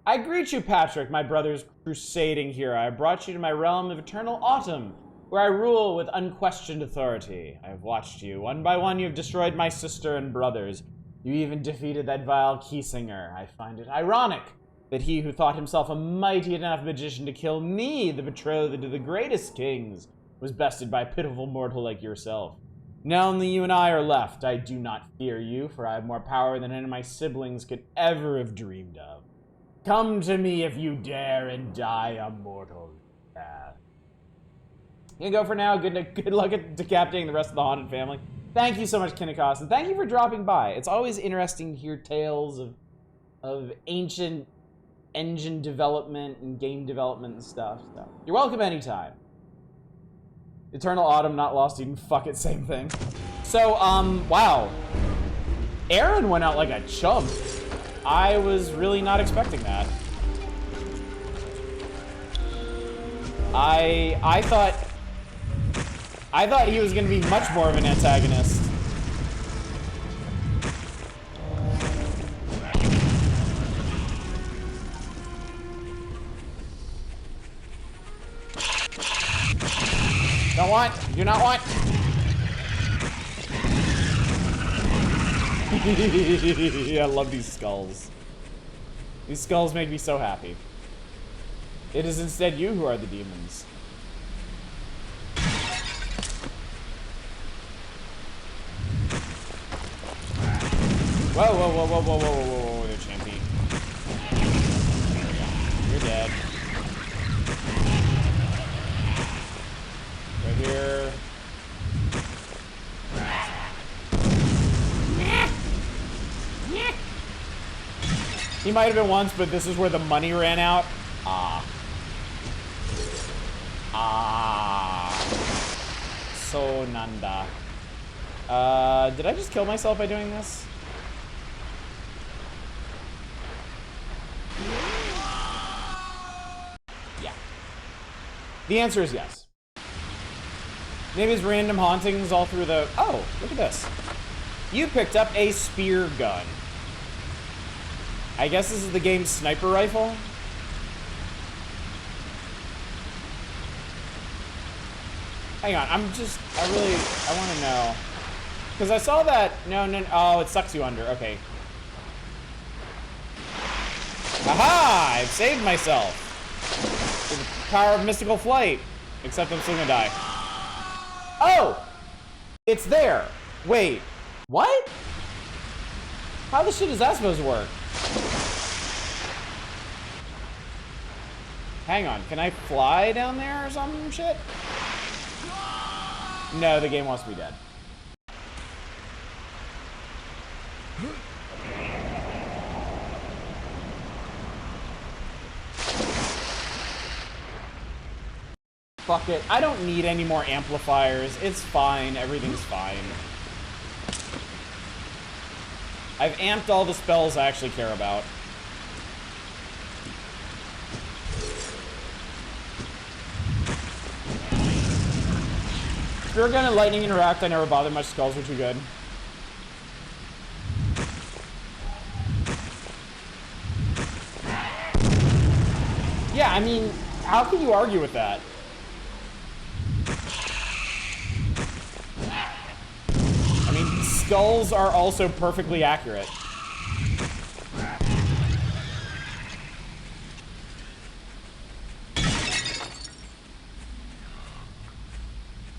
I greet you, Patrick, my brother's crusading hero. I brought you to my realm of eternal autumn, where I rule with unquestioned authority. I have watched you. One by one you have destroyed my sister and brothers. You even defeated that vile Keysinger. I find it ironic that he who thought himself a mighty enough magician to kill me, the betrothed of the greatest kings, was bested by a pitiful mortal like yourself. Now only you and I are left. I do not fear you, for I have more power than any of my siblings could ever have dreamed of. Come to me if you dare and die a mortal death. You can go for now. Good luck at decapitating the rest of the haunted family. Thank you so much, Kinnikos, and thank you for dropping by. It's always interesting to hear tales of ancient engine development and game development and stuff. So you're welcome anytime. Eternal Autumn, not Lost Eden. Fuck it, same thing. So, wow. Aaron went out like a chump. I was really not expecting that. I thought he was gonna be much more of an antagonist. Don't want. Do not want. I love these skulls. These skulls make me so happy. It is instead you who are the demons. Whoa, whoa, whoa, whoa, whoa, whoa, whoa, whoa, they're champion. You're dead. Right here. He might have been once, but this is where the money ran out. Ah. Ah. So Nanda. Did I just kill myself by doing this? Yeah. The answer is yes. Maybe it's random hauntings all through the... Oh, look at this. You picked up a spear gun. I guess this is the game's sniper rifle. Hang on, I want to know. Because I saw that, oh, it sucks you under, okay. Aha, I've saved myself. With the power of mystical flight. Except I'm still gonna die. Oh, it's there. Wait, what? How the shit is that supposed to work? Hang on, can I fly down there or some shit? No, the game wants me dead. Fuck it. I don't need any more amplifiers. It's fine. Everything's fine. I've amped all the spells I actually care about. Spear gun and lightning interact. I never bothered much. Skulls are too good. Yeah, I mean, how can you argue with that? I mean, skulls are also perfectly accurate.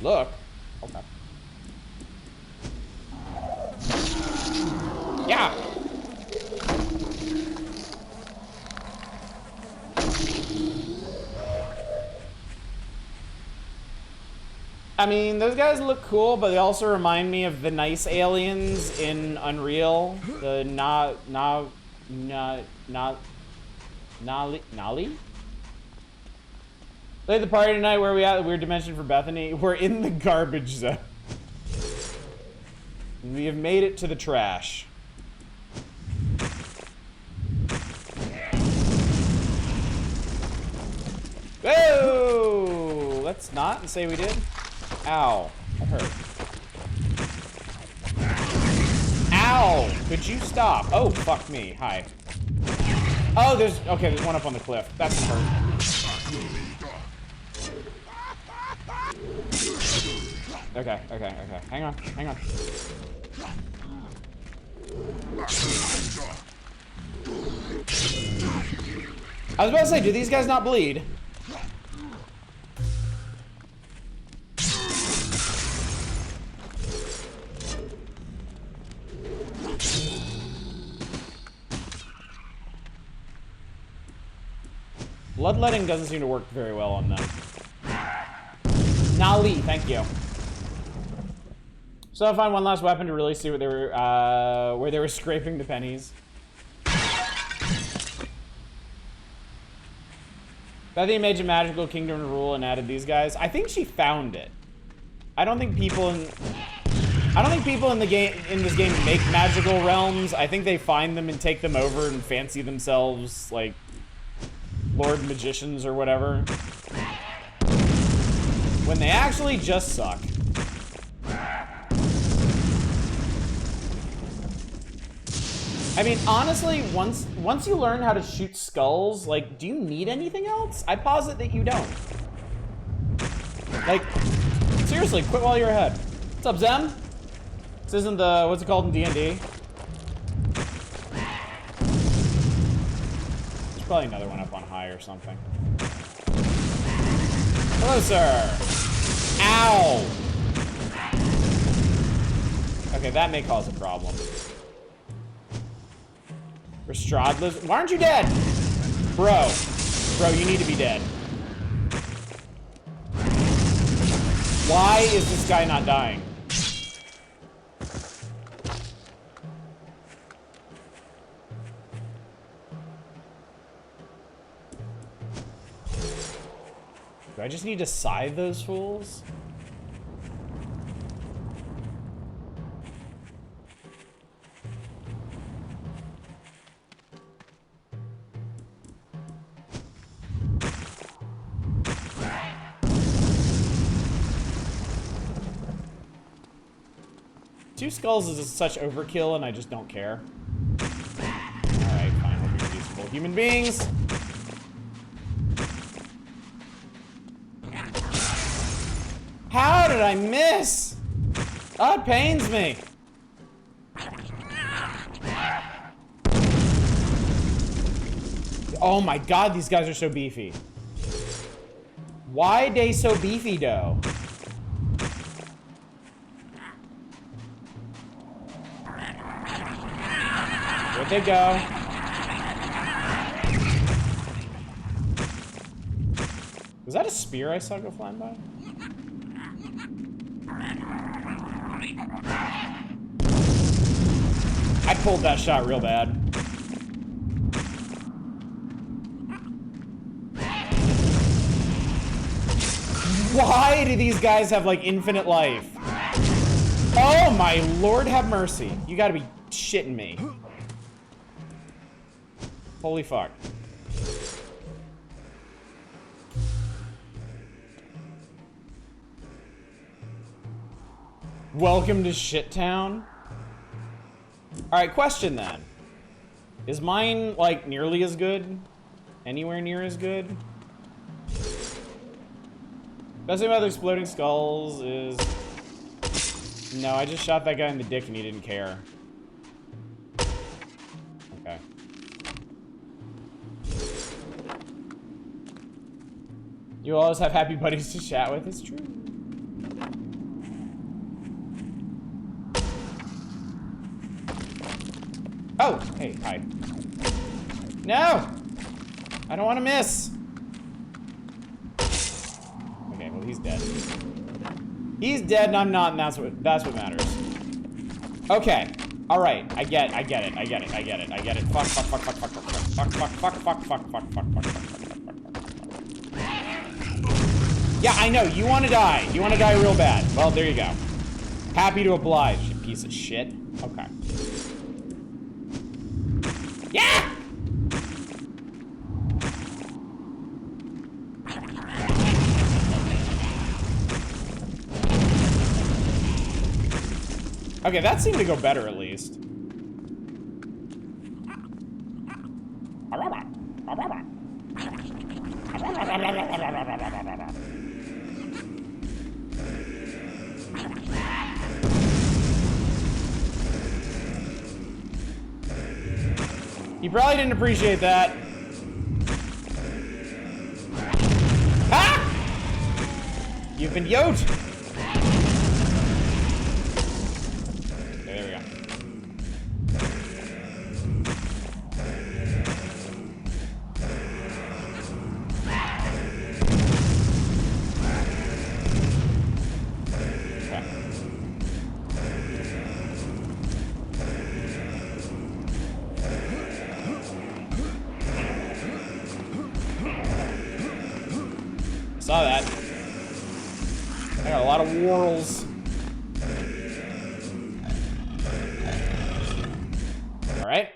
Look. Okay. Yeah. I mean, those guys look cool, but they also remind me of the nice aliens in Unreal. The Nali? Play the party tonight. Where are we at? The weird dimension for Bethany. We're in the garbage zone. We have made it to the trash. Whoa! Let's not say we did. Ow. That hurt. Ow! Could you stop? Oh, fuck me. Hi. Oh, there's one up on the cliff. That's hurt. Okay. Hang on. I was about to say, do these guys not bleed? Bloodletting doesn't seem to work very well on them. Nali, thank you. So I find one last weapon to really see what they were, where they were scraping the pennies. Bethany made a magical kingdom to rule and added these guys. I think she found it. I don't think people in the game this game make magical realms. I think they find them and take them over and fancy themselves like Lord Magicians or whatever. When they actually just suck. I mean, honestly, once you learn how to shoot skulls, like, do you need anything else? I posit that you don't. Like, seriously, quit while you're ahead. What's up, Zem? This isn't the, what's it called in D&D? probably another one up on high or something. Hello, sir. Ow! Okay, that may cause a problem. Restradlas. Why aren't you dead? Bro. Bro, you need to be dead. Why is this guy not dying? Do I just need to scythe those fools? Two skulls is such overkill, and I just don't care. Alright, fine, we'll be useful human beings. How did I miss? Oh, it pains me. Oh my god, these guys are so beefy. Why they so beefy, though? Where'd they go? Was that a spear I saw go flying by? I pulled that shot real bad. Why do these guys have like infinite life? Oh my lord, have mercy. You gotta be shitting me. Holy fuck. Welcome to Shit Town. Alright, question then. Is mine, like, nearly as good? Anywhere near as good? Best thing about the exploding skulls is... No, I just shot that guy in the dick and he didn't care. Okay. You always have happy buddies to chat with, it's true. Oh, hey, hi. No! I don't want to miss. Okay, well, he's dead. He's dead and I'm not, and that's what matters. Okay. All right. I get it. Fuck. Yeah, I know. You want to die. You want to die real bad. Well, there you go. Happy to oblige, you piece of shit. Okay. Yeah! Okay, that seemed to go better at least. You probably didn't appreciate that. Ah! You've been yoked. Okay, there we go. Okay. Saw that. I got a lot of whorls. All right.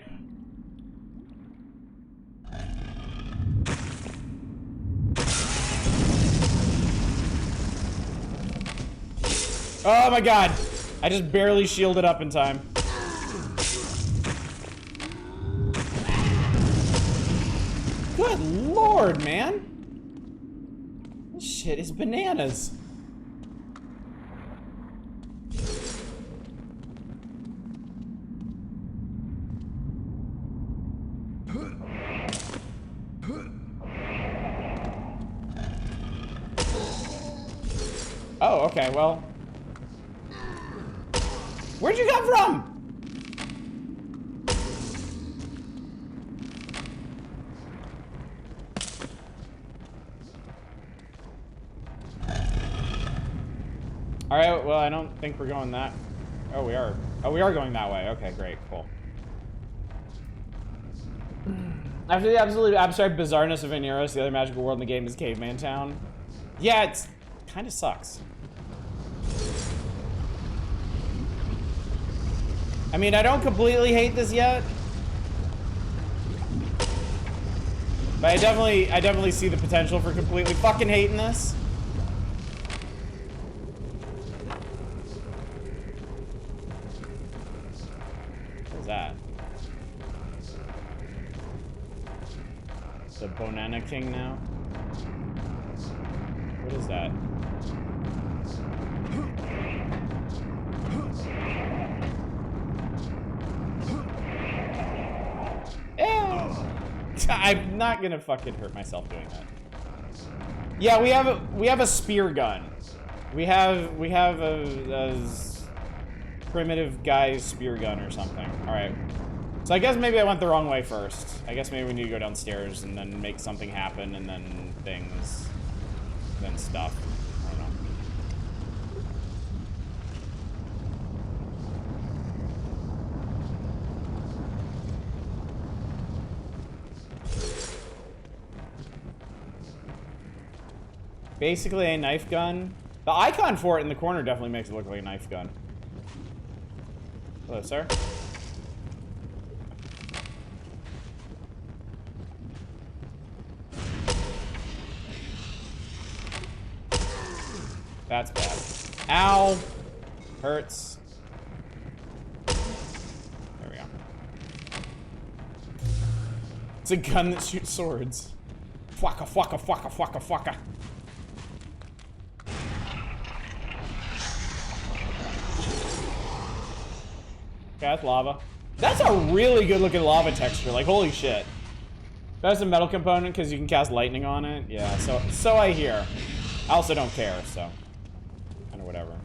Oh my god. I just barely shielded up in time. Good lord, man. This shit is bananas. okay, well. Where'd you come from? Alright, well, I don't think we're going that... Oh, we are. Oh, we are going that way. Okay, great, cool. After the absolute abstract bizarreness of Veneros, the other magical world in the game is Caveman Town. Yeah, it's... kind of sucks. I mean, I don't completely hate this yet. But I definitely see the potential for completely fucking hating this. What's that? The Banana King now? What is that? I'm not gonna fucking hurt myself doing that. Yeah, we have a spear gun. We have a primitive guy's spear gun or something. All right. So I guess maybe I went the wrong way first. I guess maybe we need to go downstairs and then make something happen and then things, then stuff. I don't know. Basically a knife gun. The icon for it in the corner definitely makes it look like a knife gun. Hello, sir. That's bad. Ow! Hurts. There we go. It's a gun that shoots swords. Fwaka, fwaka, fwaka, fwaka, fwaka. Okay, that's lava. That's a really good looking lava texture. Like, holy shit. That's a metal component because you can cast lightning on it. Yeah, so I hear. I also don't care, so. Kind of whatever.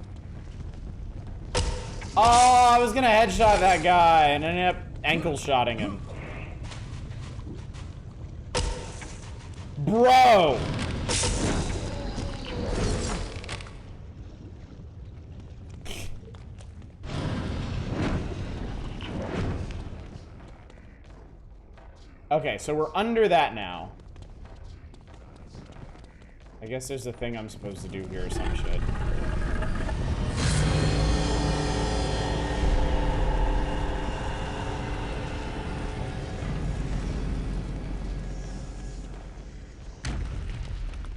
Oh, I was gonna headshot that guy and ended up ankle shotting him. Bro! Okay, so we're under that now. I guess there's a thing I'm supposed to do here or some shit.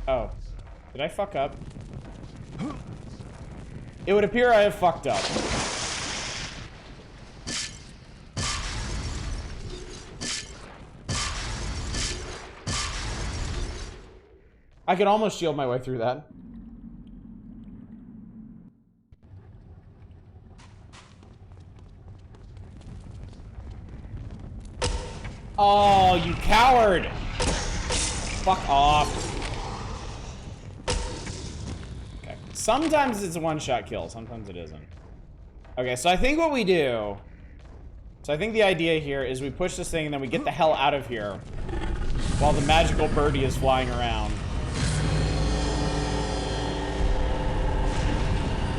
Oh. Did I fuck up? It would appear I have fucked up. I could almost shield my way through that. Oh, you coward! Fuck off. Okay. Sometimes it's a one-shot kill, sometimes it isn't. Okay, so I think what we do... So I think the idea here is we push this thing and then we get the hell out of here while the magical birdie is flying around.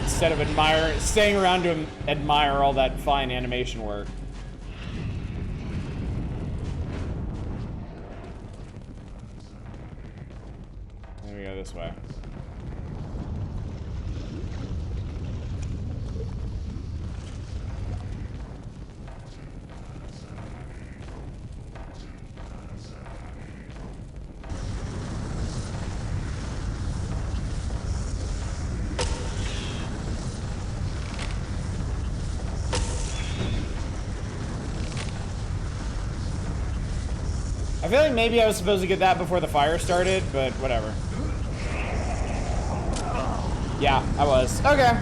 Instead of staying around to admire all that fine animation work. There we go this way. I feel like maybe I was supposed to get that before the fire started, but whatever. Yeah, I was. Okay.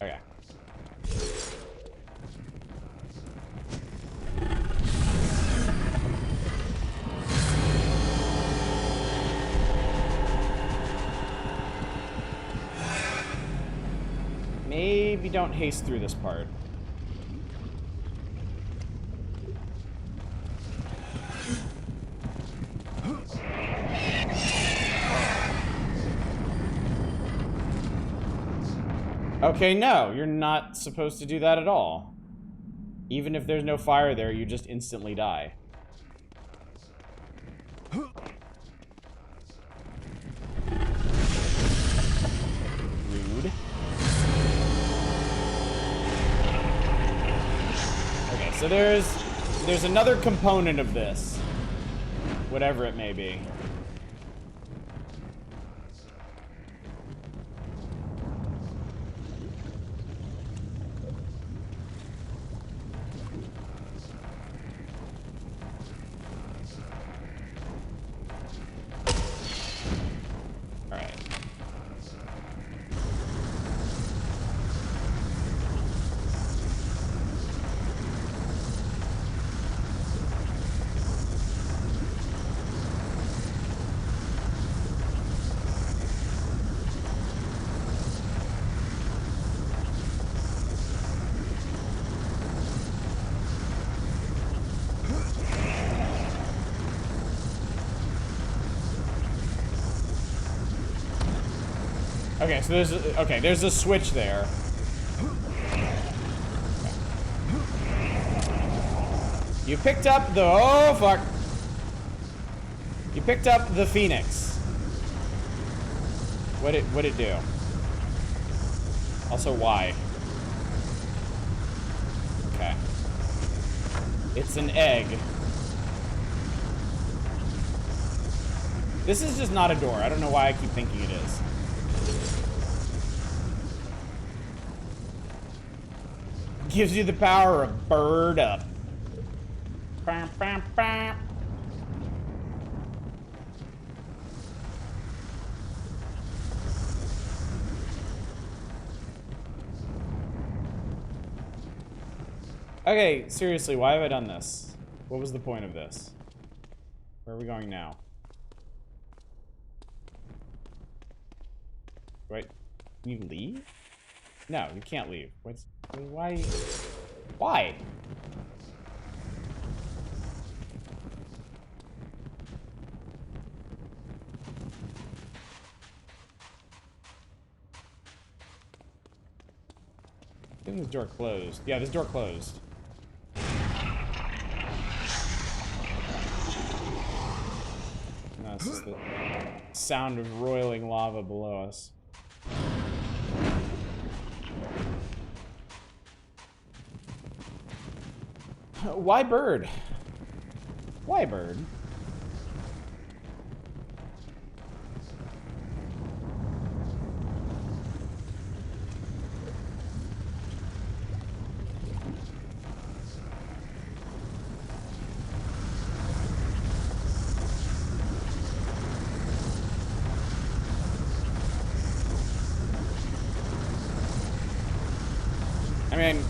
Okay. maybe don't haste through this part. Okay, no, you're not supposed to do that at all. Even if there's no fire there, you just instantly die. Rude. Okay, so there's another component of this. Whatever it may be. Okay, so there's a switch there. You picked up the oh fuck. You picked up the Phoenix. What'd it do? Also, why? Okay. It's an egg. This is just not a door. I don't know why I keep thinking it is. Gives you the power of bird up. Bam, bam, bam. Okay, seriously, why have I done this? What was the point of this? Where are we going now? Wait, can you leave? No, you can't leave. Why? Why? I think this door closed. Yeah, this door closed. No, it's just the sound of roiling lava below us. Why bird? Why bird? I mean,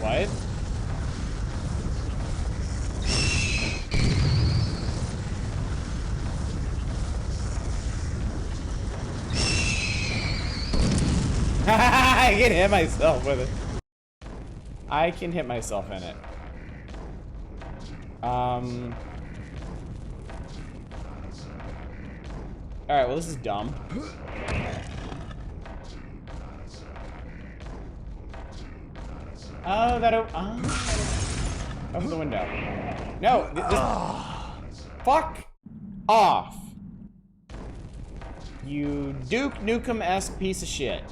what? I can hit myself with it. I can hit myself in it. Alright, well, this is dumb. Oh, open the window. No, fuck off. You Duke Nukem-esque piece of shit.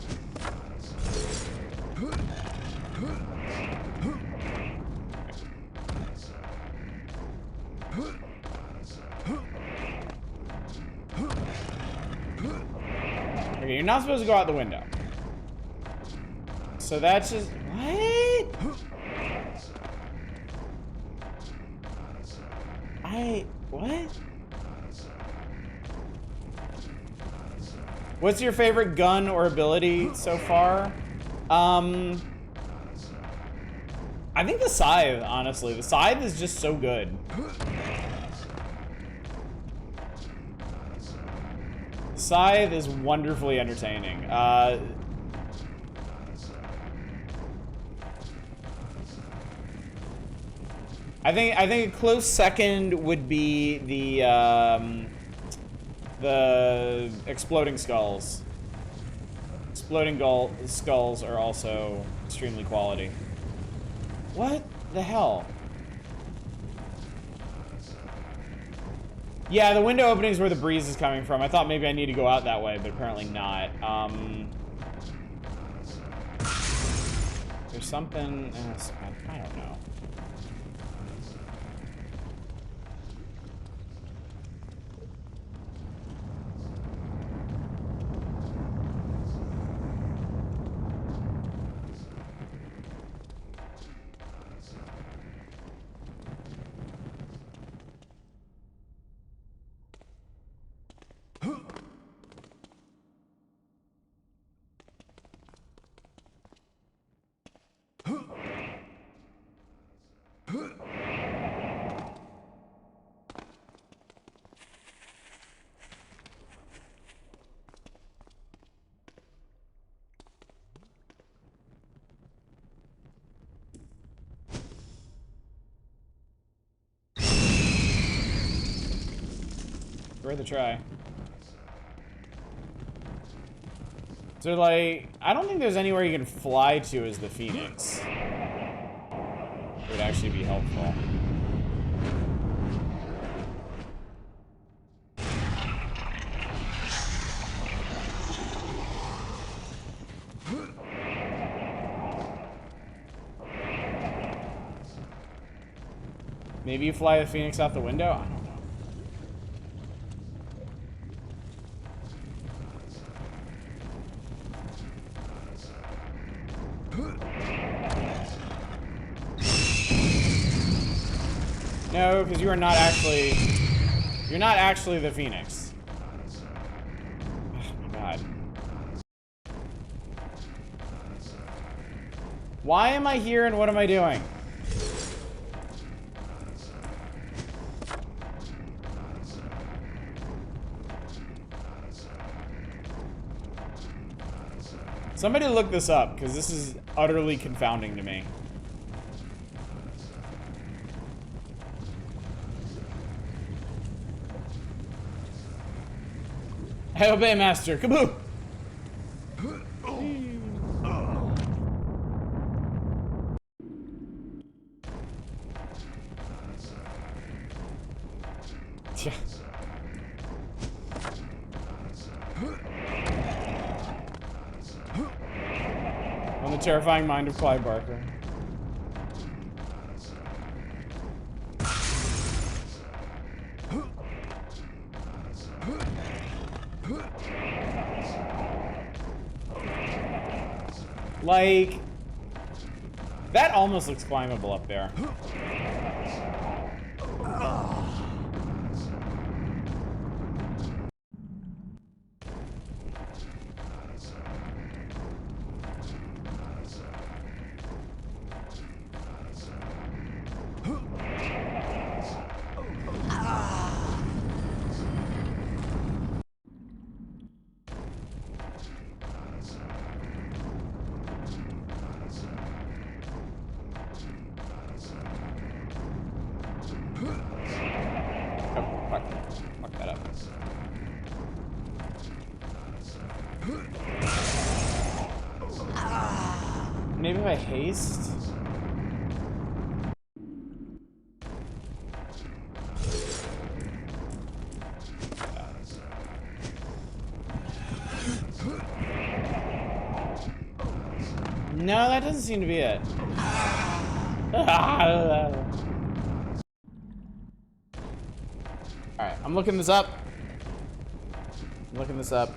Okay, you're not supposed to go out the window. So that's just... What? What? What's your favorite gun or ability so far? I think the scythe, honestly. The scythe is just so good. The scythe is wonderfully entertaining. I think a close second would be the exploding skulls. Exploding skulls are also extremely quality. What the hell? Yeah, the window opening is where the breeze is coming from. I thought maybe I need to go out that way, but apparently not. There's something... I don't know. Worth a try. So, like, I don't think there's anywhere you can fly to as the Phoenix. It would actually be helpful. Maybe you fly the Phoenix out the window? I don't know. No, because you are not actually... You're not actually the Phoenix. Oh my god. Why am I here and what am I doing? Somebody look this up, because this is utterly confounding to me. I obey, master. Kaboo! On the terrifying mind of Clive Barker. Like, that almost looks climbable up there. Fuck that up. Maybe if I haste? No, that doesn't seem to be it. Alright, I'm looking this up. I'm looking this up.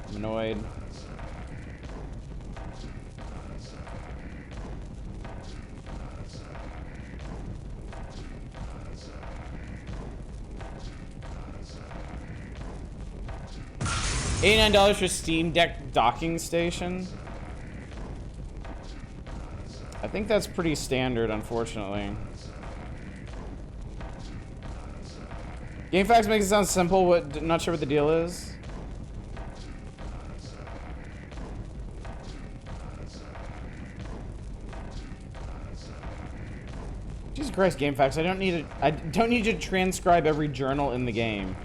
I'm annoyed. $89 for Steam Deck docking station. I think that's pretty standard, unfortunately. GameFAQs makes it sound simple. What? Not sure what the deal is. Jesus Christ, GameFAQs! I don't need you to transcribe every journal in the game.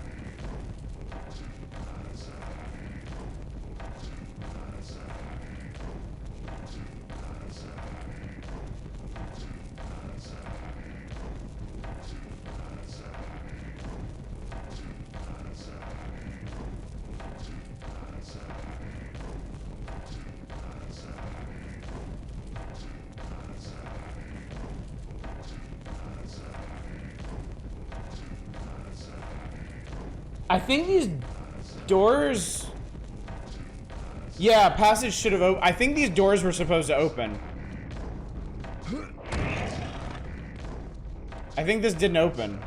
I think these doors... Yeah, passage should have opened. I think these doors were supposed to open. I think this didn't open.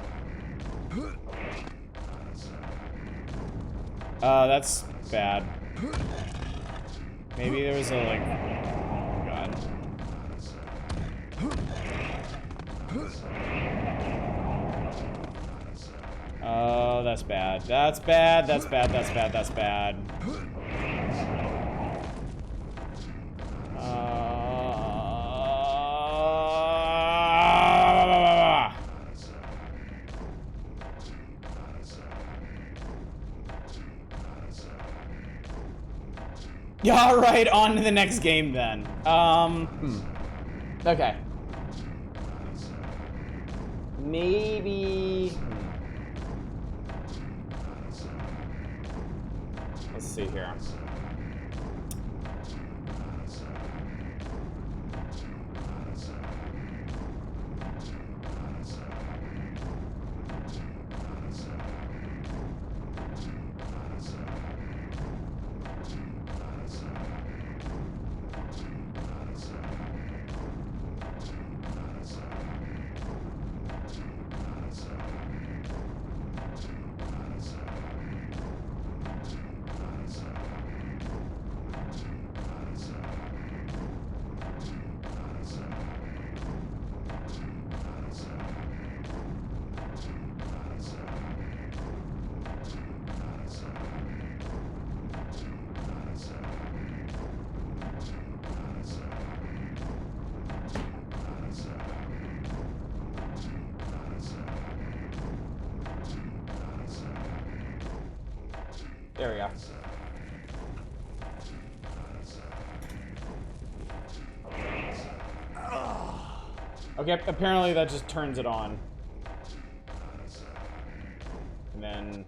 That's bad. Maybe there was a, like... Oh, God. Oh, that's bad. That's bad. That's bad. That's bad. That's bad. Yeah, all right, on to the next game then. Okay. Maybe... Let's see here. There we go. Okay, apparently that just turns it on. And then...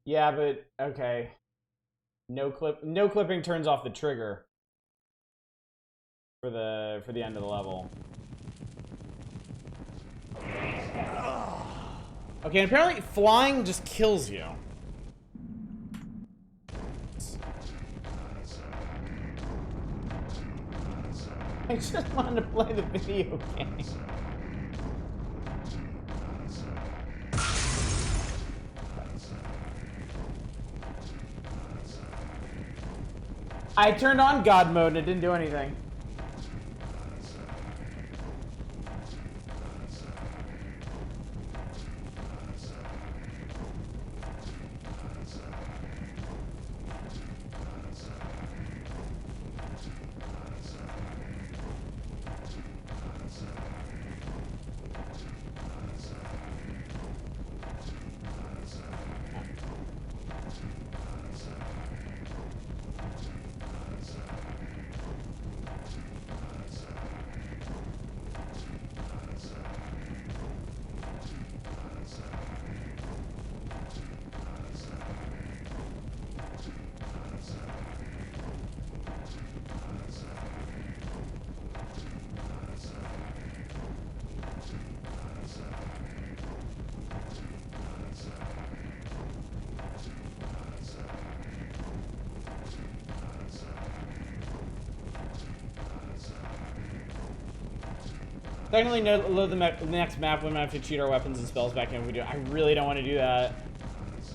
Yeah, but okay. No clipping turns off the trigger for the end of the level. Okay, and apparently flying just kills you. I just wanted to play the video game. I turned on God mode and it didn't do anything. Technically, load the next map. We might have to cheat our weapons and spells back in if we do. I really don't want to do that.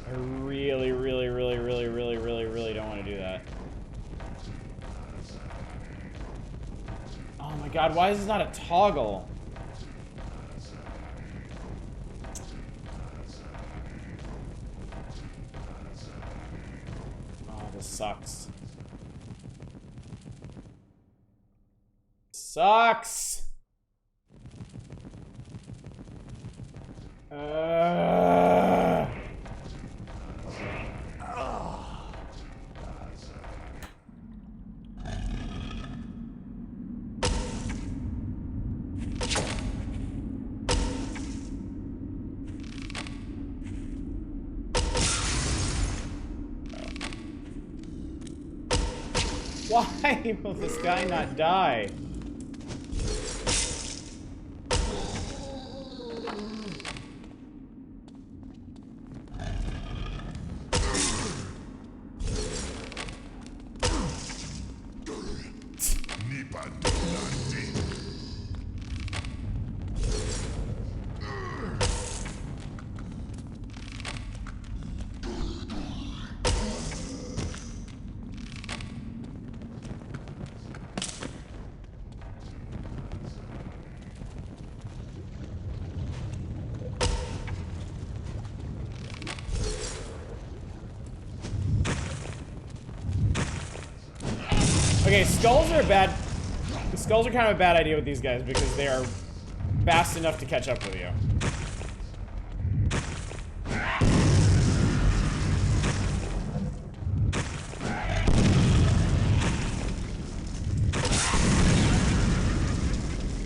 I really don't want to do that. Oh my god, why is this not a toggle? Oh, this sucks. Sucks! Why will this guy not die? Okay, skulls are bad. Skulls are kind of a bad idea with these guys because they are fast enough to catch up with you.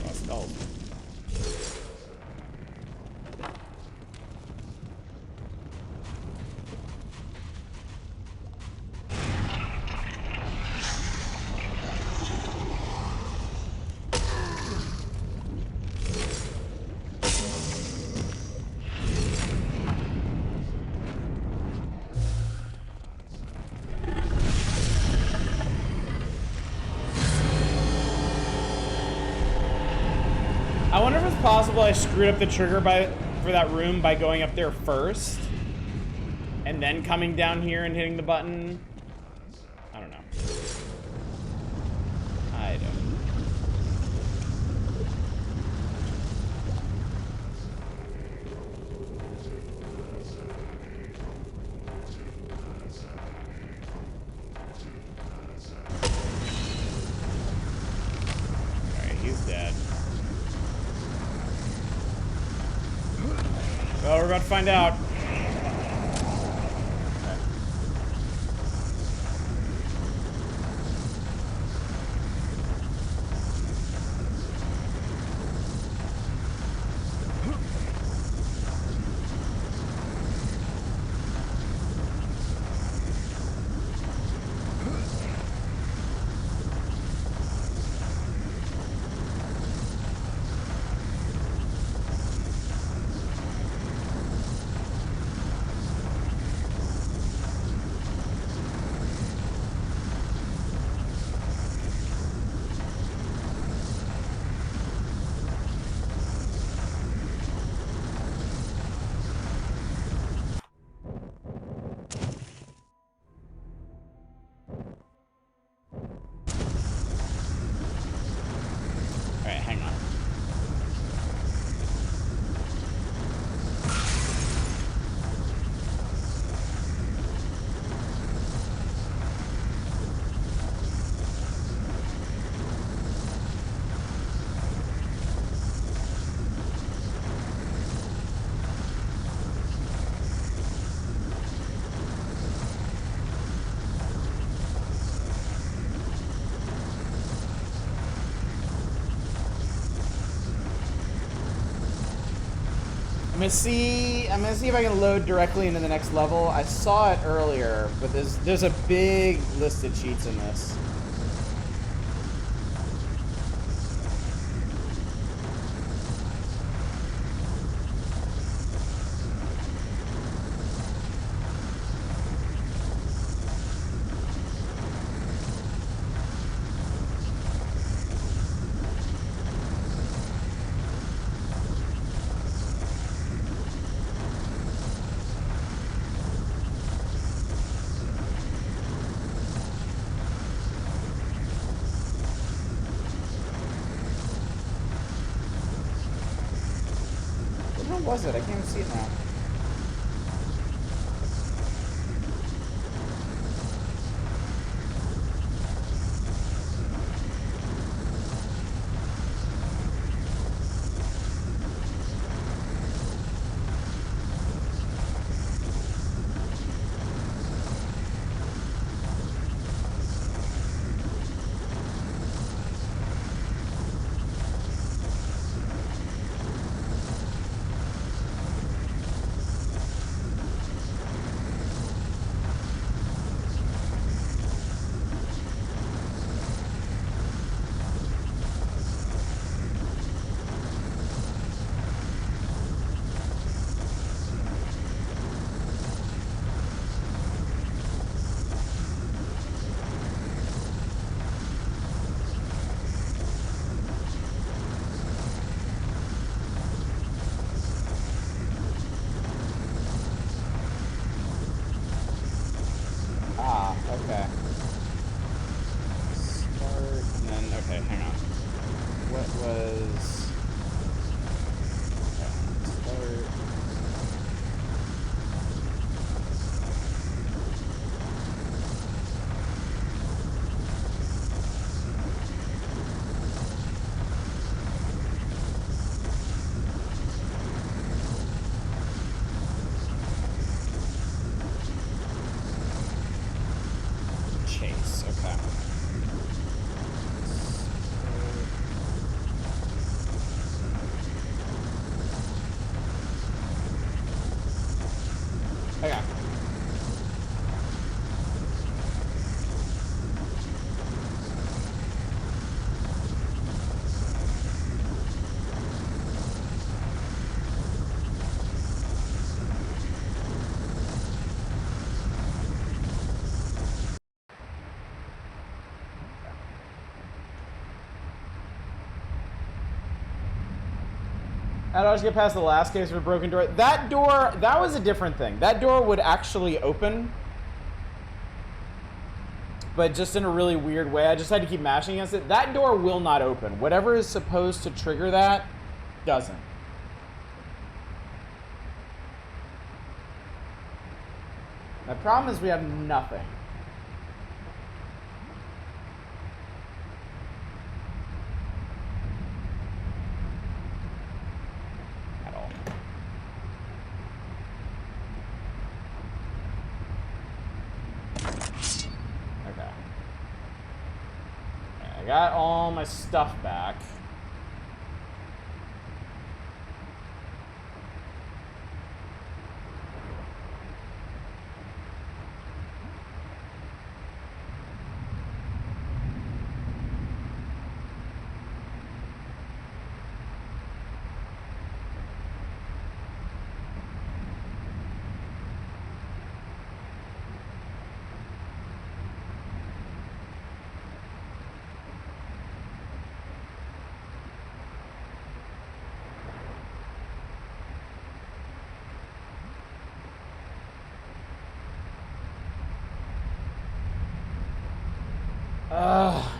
Oh, skulls. I wonder if it's possible I screwed up the trigger for that room by going up there first and then coming down here and hitting the button. I don't know. I don't know. Alright, he's dead. Well, we're about to find out. Alright, hang on. I'm gonna see if I can load directly into the next level. I saw it earlier, but there's a big list of cheats in this. was it? I can't even see it now. Okay. Start, and then, okay, hang on. What was... Okay, start... Chase, okay. Okay. How do I just get past the last case of a broken door? That door, that was a different thing. That door would actually open, but just in a really weird way. I just had to keep mashing against it. That door will not open. Whatever is supposed to trigger that doesn't. The problem is we have nothing. At all. Okay. I got all my stuff back.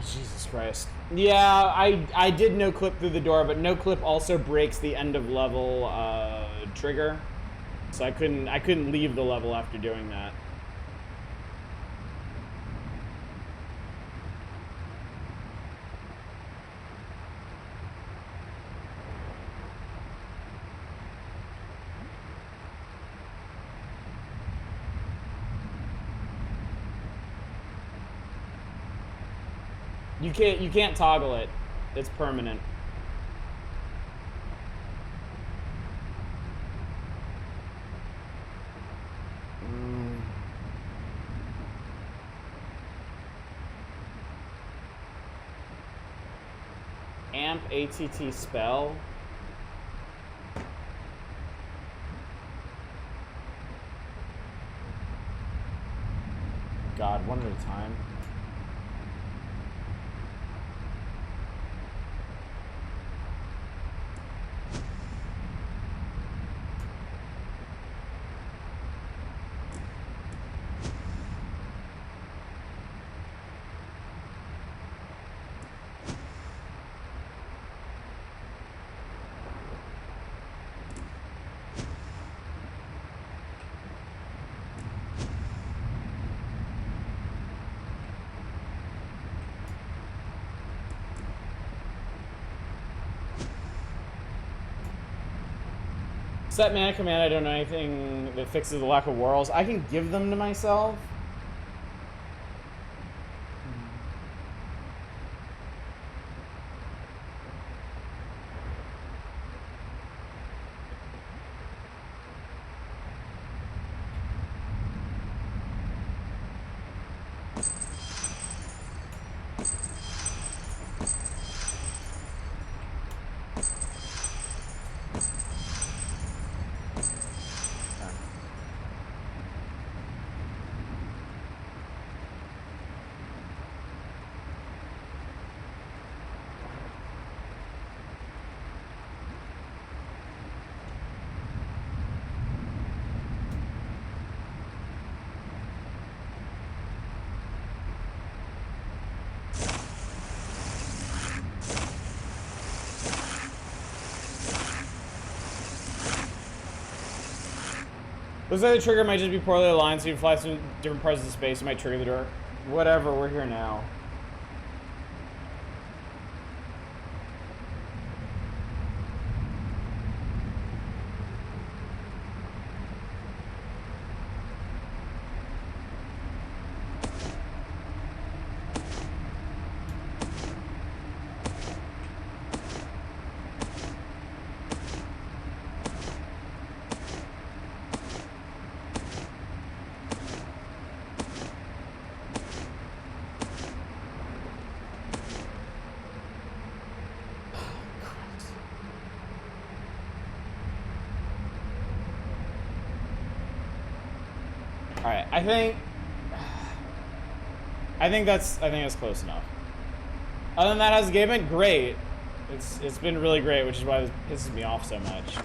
Jesus Christ. Yeah, I did no clip through the door, but no clip also breaks the end of level trigger. So I couldn't leave the level after doing that. You can't toggle it. It's permanent. Amp ATT spell. God, one at a time. Set mana command, I don't know anything that fixes the lack of whorls. I can give them to myself. Looks like the trigger might just be poorly aligned, so you fly through different parts of the space, you might trigger the door. Whatever, we're here now. Alright, I think that's close enough. Other than that, how's the game been? Great. It's been really great, which is why this pisses me off so much.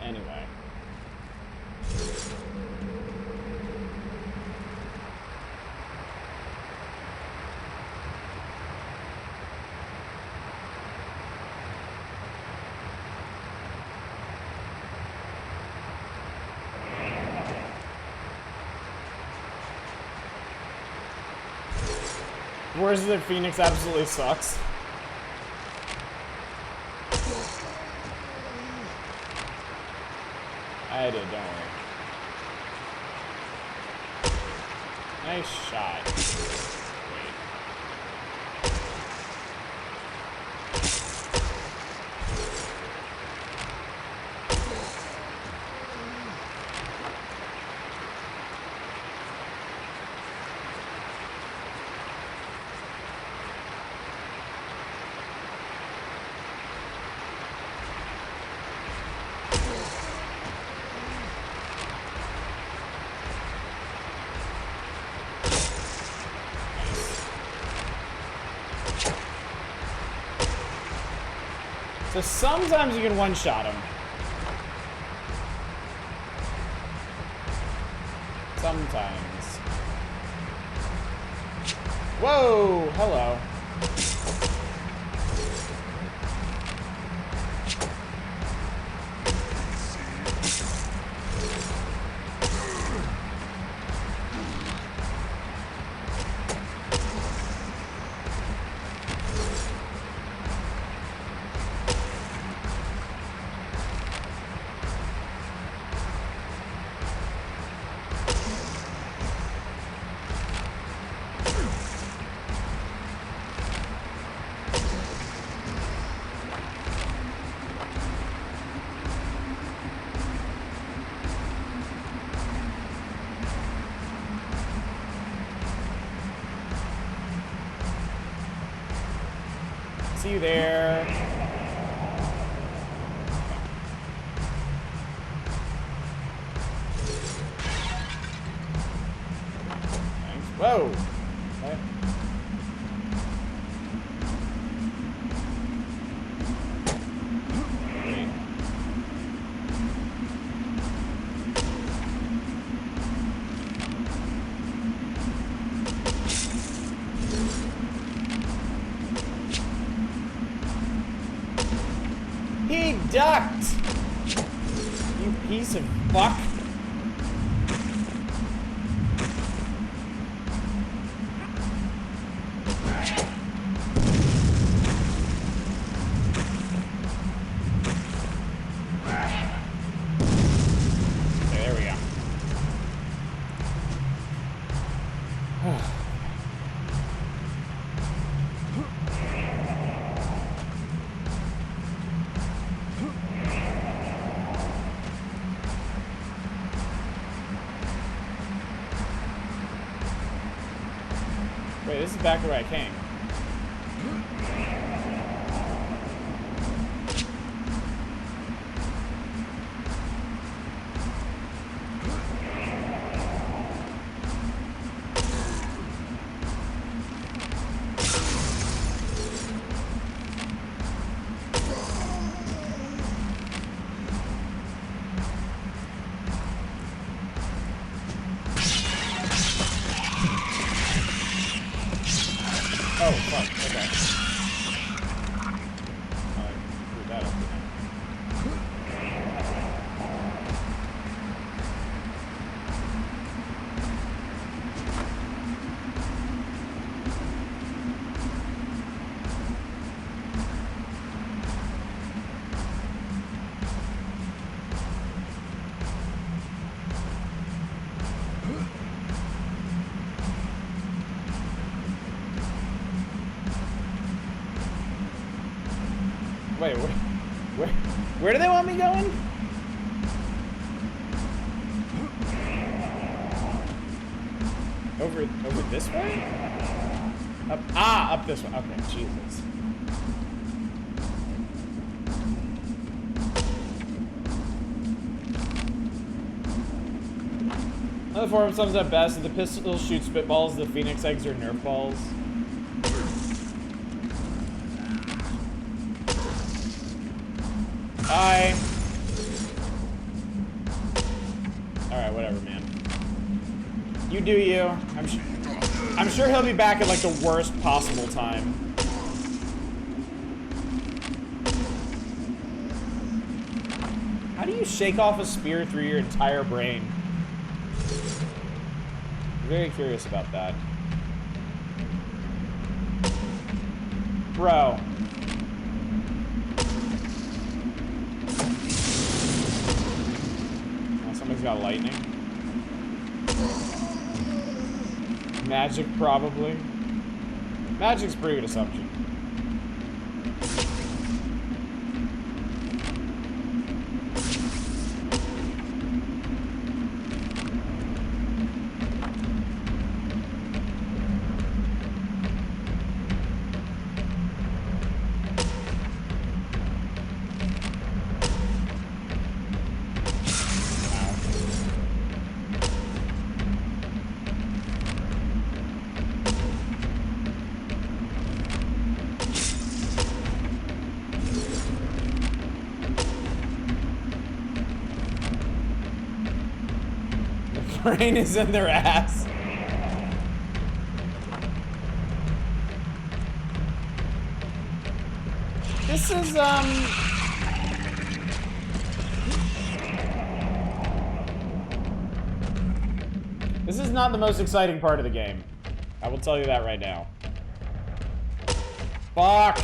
Anyway. Where's the Phoenix absolutely sucks. I did, don't worry. Nice shot. So sometimes you can one-shot him. Sometimes. Whoa! Hello. See you there. Thanks. Whoa. Okay. Wait. He ducked! You piece of fuck. Wait, this is back to where I came. Oh, fuck, okay. Screw that up. Wait, where do they want me going? Over this way? Up this way. Okay, Jesus. Another form sums up best. The pistol shoots spitballs, the phoenix eggs are nerf balls. Bye. Alright, whatever, man. You do you. I'm sure he'll be back at like the worst possible time. How do you shake off a spear through your entire brain? I'm very curious about that. Bro. Somebody's got lightning. Magic, probably. Magic's a pretty good assumption. Brain is in their ass. This is, this is not the most exciting part of the game. I will tell you that right now. Fuck!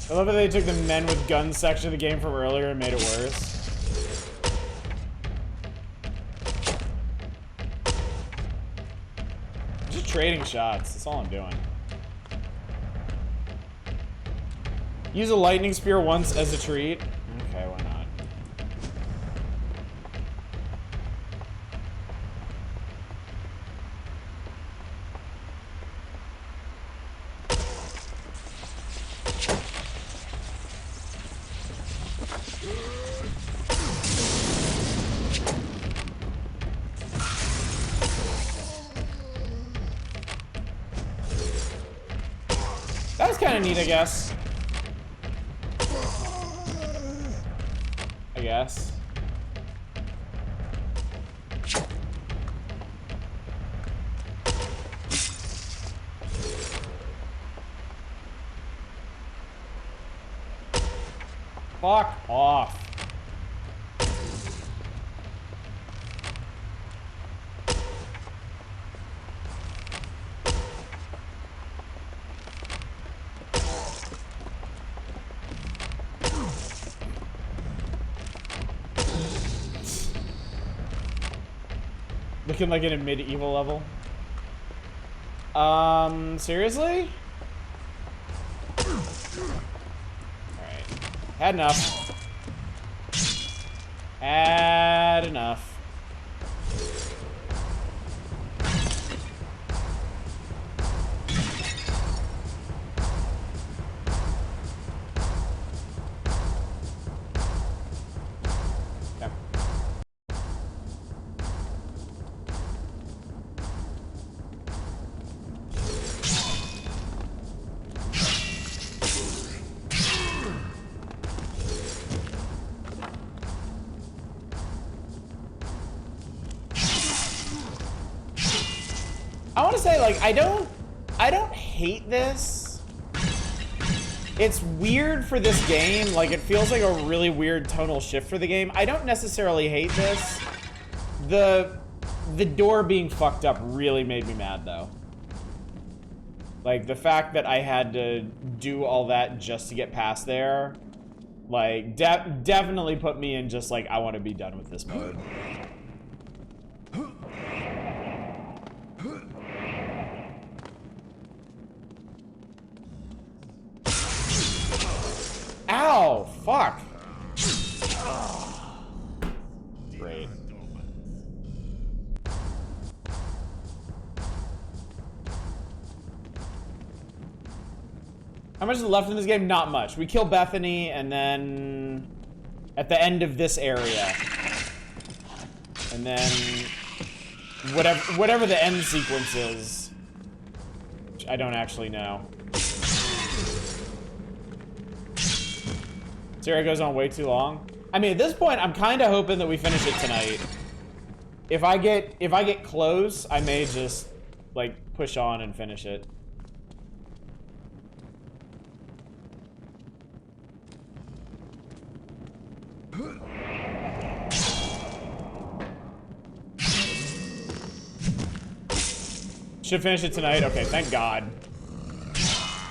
I love that they took the men with guns section of the game from earlier and made it worse. I'm just trading shots. That's all I'm doing. Use a lightning spear once as a treat. Okay, why not? That was kind of neat, I guess. Fuck off. Looking like in a medieval level. Seriously? Alright. Had enough. Had enough. I want to say, like, I don't hate this. It's weird for this game. Like, it feels like a really weird tonal shift for the game. I don't necessarily hate this. The door being fucked up really made me mad, though. Like, the fact that I had to do all that just to get past there, like, definitely put me in just, like, I want to be done with this mode. Ow! Fuck! Great. How much is left in this game? Not much. We kill Bethany, and then at the end of this area, and then whatever the end sequence is, which I don't actually know. Sarah goes on way too long. I mean, at this point, I'm kind of hoping that we finish it tonight. If I get close, I may just like push on and finish it. Should finish it tonight. Okay, thank God.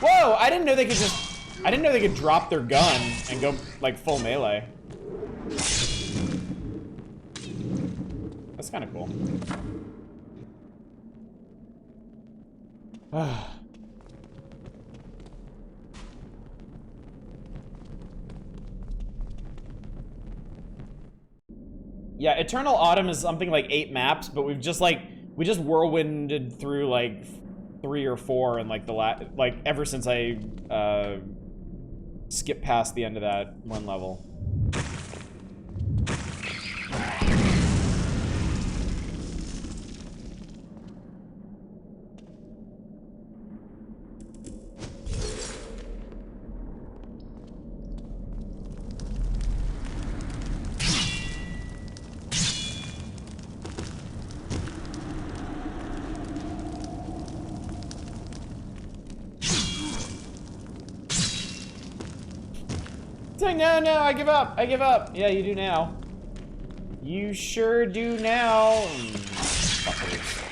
Whoa! I didn't know they could just. I didn't know they could drop their gun and go, like, full melee. That's kind of cool. Yeah, Eternal Autumn is something like 8 maps, but we just whirlwinded through, like, 3 or 4 and, like, ever since I, skip past the end of that one level. It's like, no, I give up. I give up. Yeah, you do now. You sure do now. Fuckers.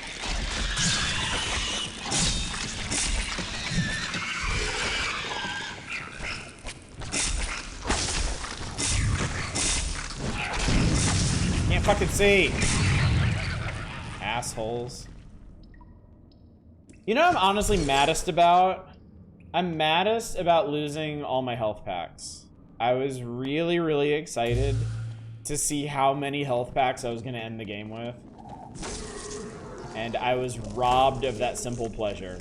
Can't fucking see. Assholes. You know what I'm honestly maddest about? I'm maddest about losing all my health packs. I was really, really excited to see how many health packs I was going to end the game with. And I was robbed of that simple pleasure.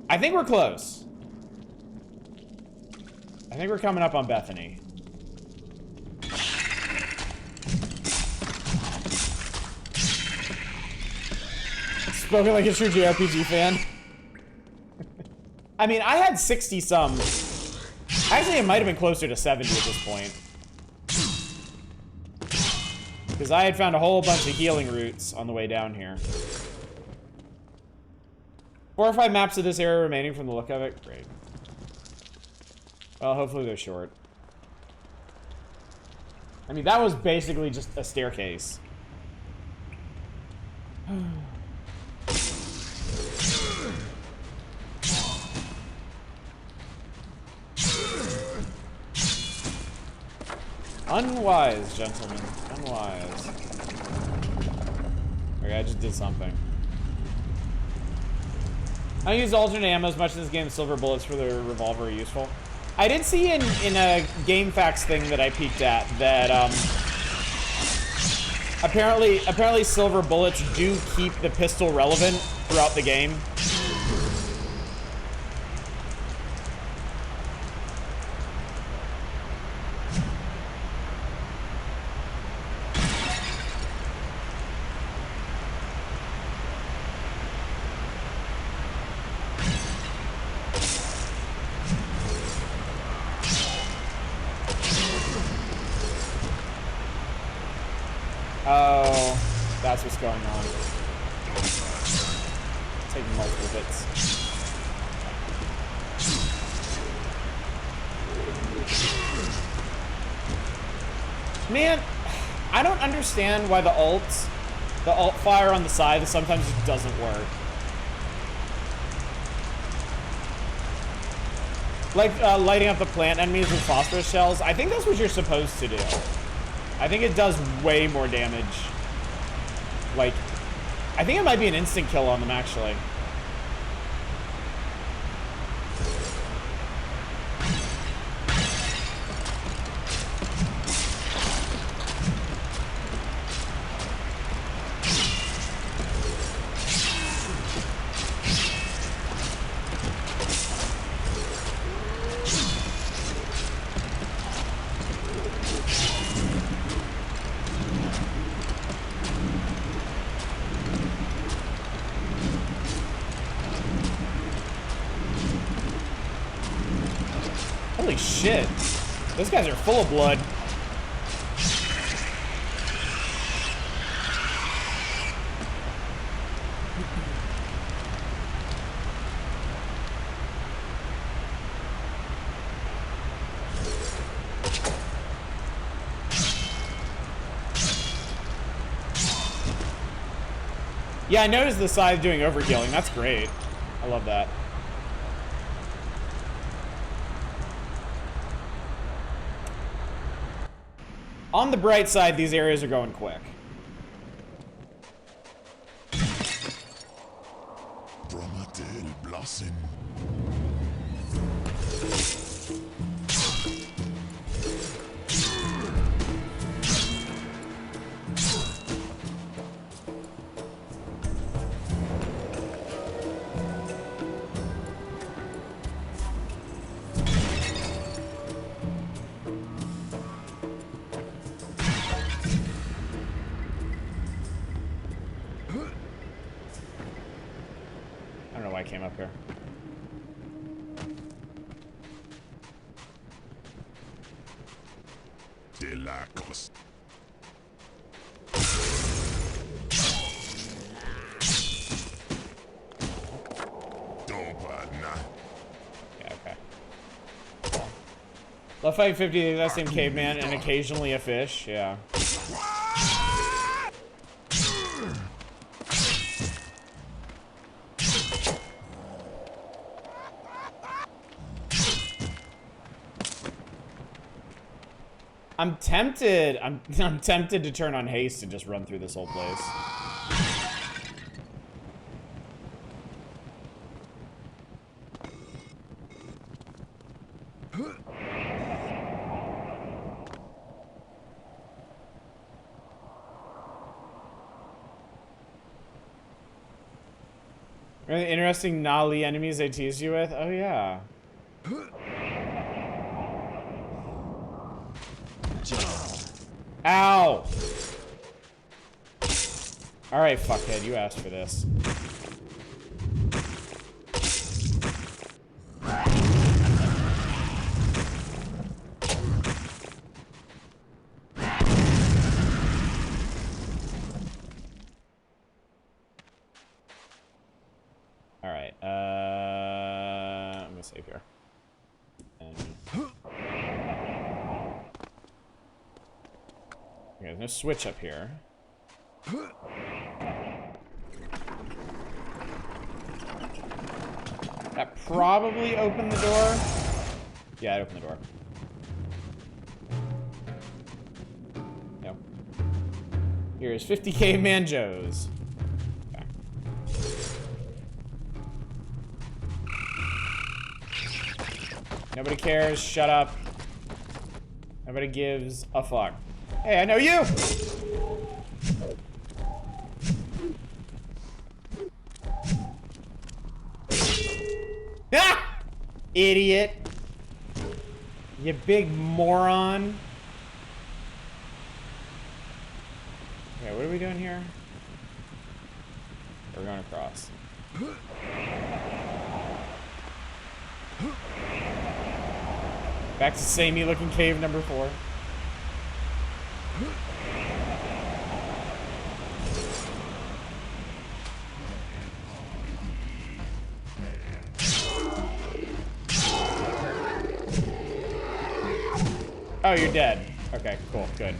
I think we're close. I think we're coming up on Bethany. Spoken like a true JRPG fan. I mean, I had 60-some. Actually, it might have been closer to 70 at this point. Because I had found a whole bunch of healing roots on the way down here. 4 or 5 maps of this area remaining from the look of it. Great. Well, hopefully they're short. I mean, that was basically just a staircase. Unwise, gentlemen. Unwise. Okay, I just did something. I use alternate ammo as much as this game. Silver bullets for the revolver are useful. I did see in a GameFAQs thing that I peeked at that apparently silver bullets do keep the pistol relevant throughout the game. Oh, that's what's going on. Taking multiple hits. Man, I don't understand why the alt fire on the side sometimes just doesn't work. Like lighting up the plant enemies with phosphorus shells. I think that's what you're supposed to do. I think it does way more damage. Like, I think it might be an instant kill on them, actually. Holy shit. Those guys are full of blood. Yeah, I noticed the side doing overhealing. That's great. I love that. On the bright side, these areas are going quick. Bromatel blossom. I don't know why I came up here. De la Costa. Yeah, okay. Left 550, that same caveman, and occasionally a fish, yeah. I'm tempted. I'm tempted to turn on haste and just run through this whole place. Really interesting Nali enemies they tease you with? Oh yeah. Ow! Alright, fuckhead, you asked for this. Alright, I'm gonna save here. And... Okay, there's no switch up here. That probably opened the door. Yeah, it opened the door. Here's 50 caveman Joes. Okay. Nobody cares. Shut up. Nobody gives a fuck. Hey, I know you! Ah! Idiot. You big moron. Okay, what are we doing here? We're going across. Back to samey looking cave number 4. Oh, you're dead. Okay, cool, good.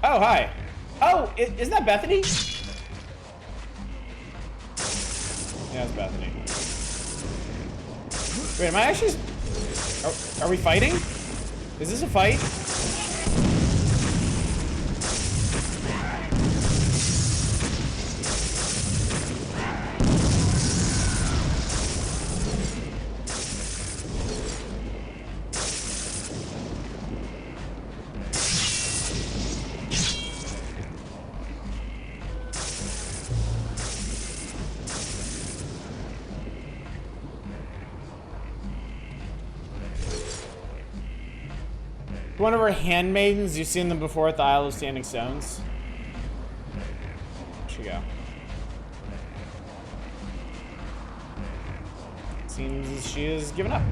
Oh, hi. Oh, isn't that Bethany? Yeah, it's Bethany. Wait, am I actually... Are we fighting? Is this a fight? One of our handmaidens, you've seen them before at the Isle of Standing Stones. Where'd she go? Seems she has given up.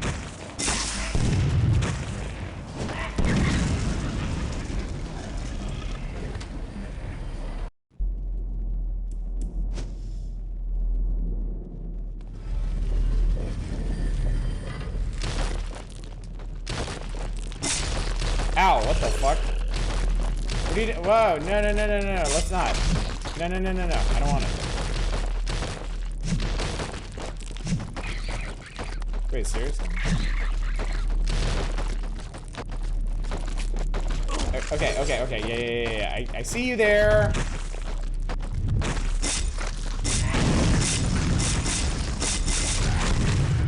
Ow, what the fuck? What are you doing? Whoa, no, no, no, no, no, let's not. No, no, no, no, no, I don't want it. Wait, seriously? Okay, okay, okay, yeah. I see you there.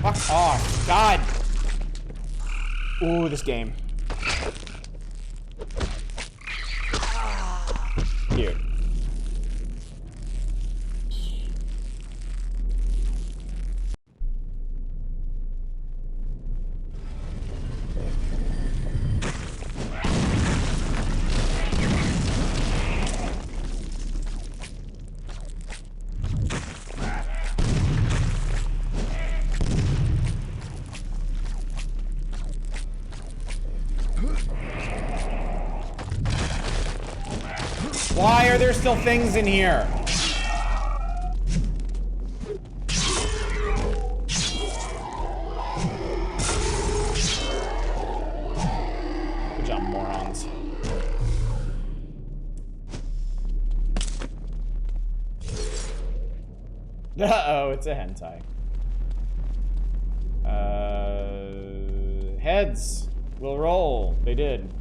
Fuck off, God. Ooh, this game. Cute. Why are there still things in here? Good job, morons. Uh-oh, it's a hentai. Heads will roll. They did.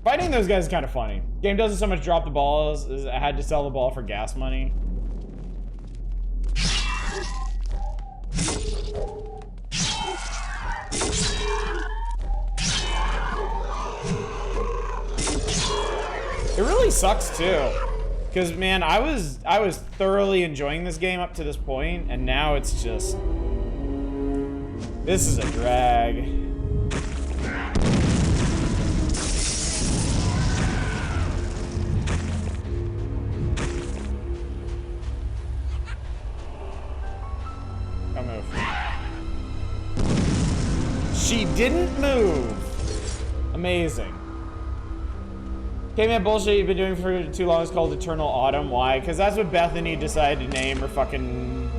Fighting those guys is kind of funny. Game doesn't so much drop the balls as I had to sell the ball for gas money. It really sucks too. Because man, I was thoroughly enjoying this game up to this point, and now it's just... This is a drag. Don't move. She didn't move. Amazing. Caveman bullshit you've been doing for too long is called Eternal Autumn. Why? Because that's what Bethany decided to name her fucking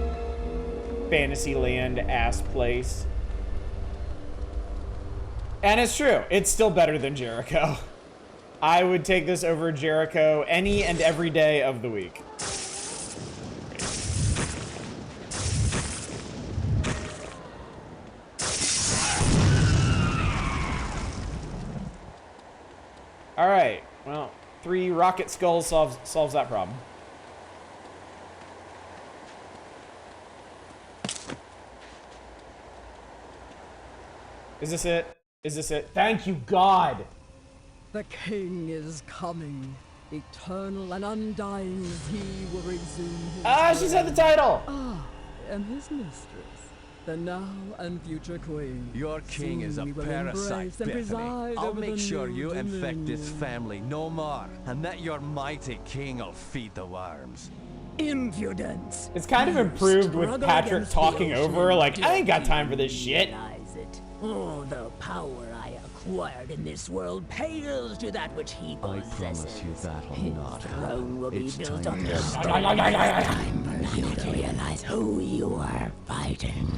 Fantasyland ass place. And it's true. It's still better than Jericho. I would take this over Jericho any and every day of the week. All right. Well, 3 rocket skulls solves that problem. Is this it? Is this it? Thank you, God. The king is coming. Eternal and undying, he will resume his Ah, she said the title. and his mistress, the now and future queen. Your king is a Soon we will parasite, embrace and Bethany. preside I'll over make the sure new you infect this dominion. family no more, and that your mighty king will feed the worms. Impudence! It's kind of You improved with struggle Patrick against the talking ocean. over. Like, I ain't got Don't time for this shit. Realize it. All the power I acquired in this world pales to that which he I possesses. promise you that'll His not throne will happen. be It's built time on to your stop. story. It's time for you to realize who you are fighting.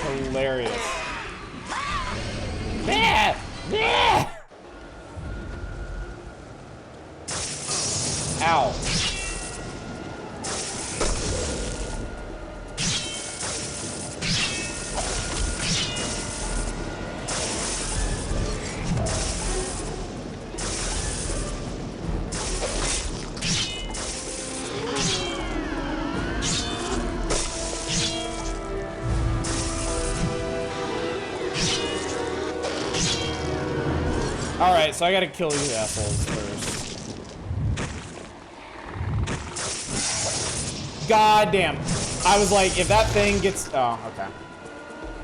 Hilarious. Yeah! Yeah! Ow. Alright, so I gotta kill these assholes first. God damn. I was like, if that thing gets... Oh, okay.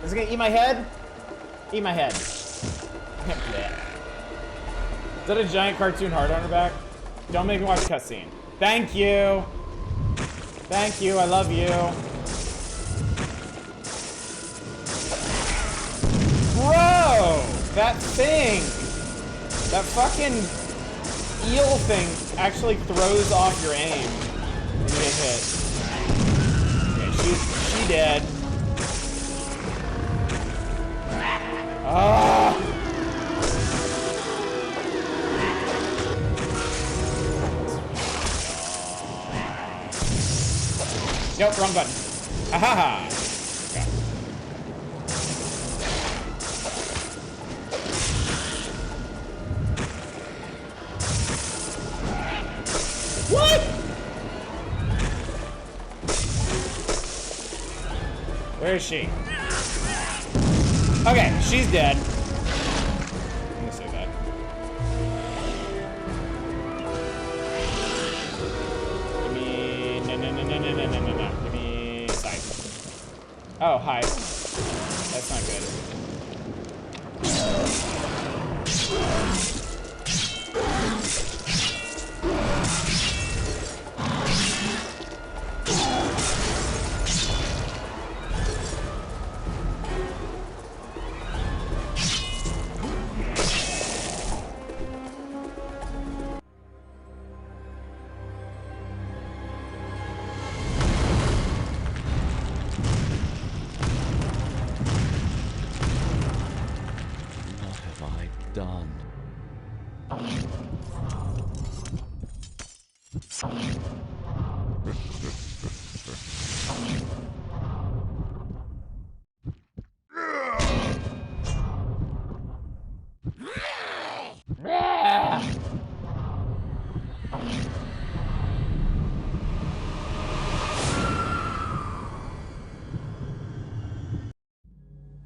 Is it gonna eat my head? Eat my head. Is that a giant cartoon heart on her back? Don't make me watch the cutscene. Thank you. Thank you, I love you. Bro! That thing! That fucking eel thing actually throws off your aim when you get hit. Okay, she dead. Ah! Nope, wrong button. Ahaha! Okay. What? Where is she? Okay, she's dead. I'm gonna say that. Give me... No. Give me... Sight. Oh, hi. That's not good. What have I done?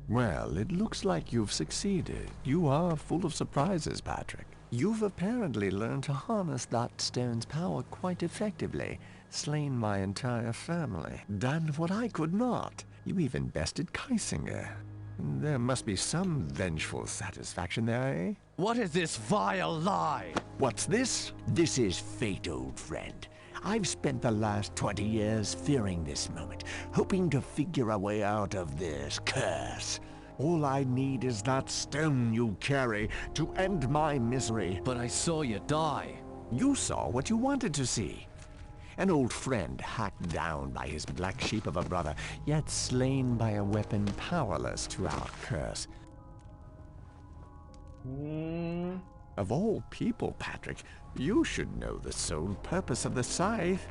Well, it looks like you've succeeded. You are full of surprises, Patrick. You've apparently learned to harness that stone's power quite effectively, slain my entire family, done what I could not. You even bested Kaisinger. There must be some vengeful satisfaction there, eh? What is this vile lie? What's this? This is fate, old friend. I've spent the last 20 years fearing this moment, hoping to figure a way out of this curse. All I need is that stone you carry to end my misery. But I saw you die. You saw what you wanted to see. An old friend hacked down by his black sheep of a brother, yet slain by a weapon powerless to our curse. Of all people, Patrick, you should know the sole purpose of the scythe.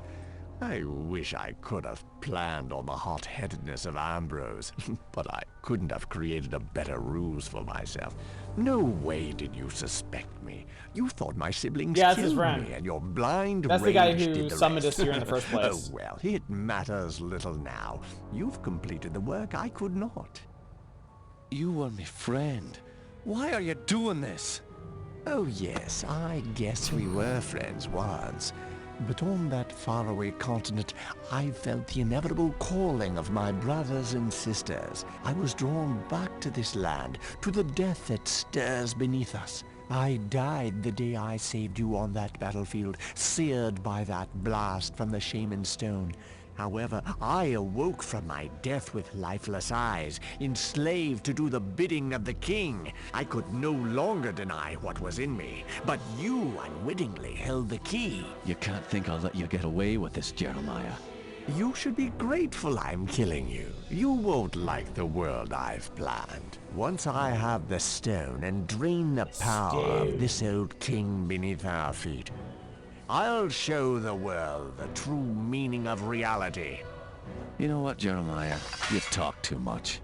I wish I could have planned on the hot-headedness of Ambrose, but I couldn't have created a better ruse for myself. No way did you suspect me. You thought my siblings Yeah, that's his killed friend. me, and your blind That's the rage guy did who the summoned rest. us here in the first place. Oh well, it matters little now. You've completed the work I could not. You were my friend. Why are you doing this? Oh yes, I guess we were friends once. But on that faraway continent, I felt the inevitable calling of my brothers and sisters. I was drawn back to this land, to the death that stirs beneath us. I died the day I saved you on that battlefield, seared by that blast from the shaman stone. However, I awoke from my death with lifeless eyes, enslaved to do the bidding of the king. I could no longer deny what was in me, but you unwittingly held the key. You can't think I'll let you get away with this, Jeremiah. You should be grateful I'm killing you. You won't like the world I've planned. Once I have the stone and drain the power of this old king beneath our feet, I'll show the world the true meaning of reality. You know what, Jeremiah? You talk too much.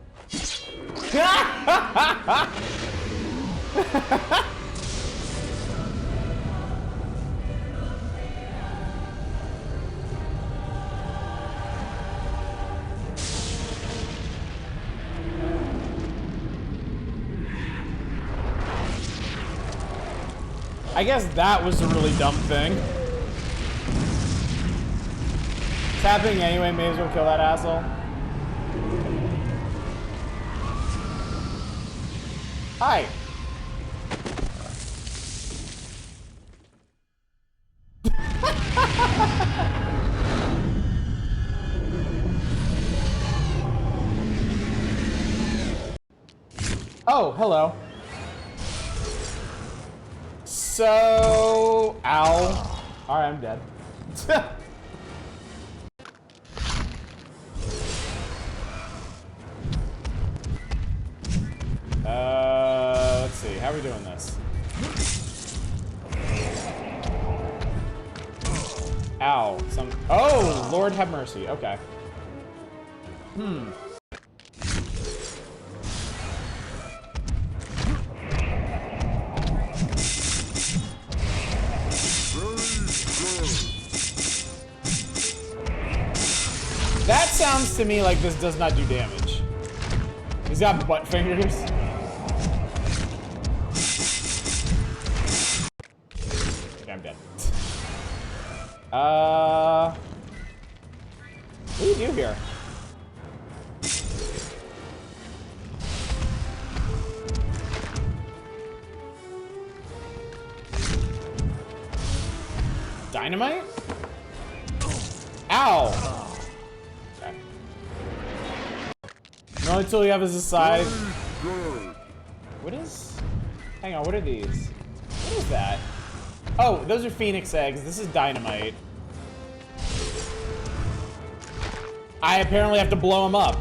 I guess that was a really dumb thing. It's happening anyway, may as well kill that asshole. Hi. Oh, hello. So, ow. Alright, I'm dead. Let's see. How are we doing this? Ow. Oh, Lord have mercy. Okay. That sounds to me like this does not do damage. He's got butt fingers. Okay, I'm dead. What do you do here? Dynamite? Ow! Okay. The only tool you have is a scythe. What is... Hang on, what are these? What is that? Oh, those are phoenix eggs. This is dynamite. I apparently have to blow them up.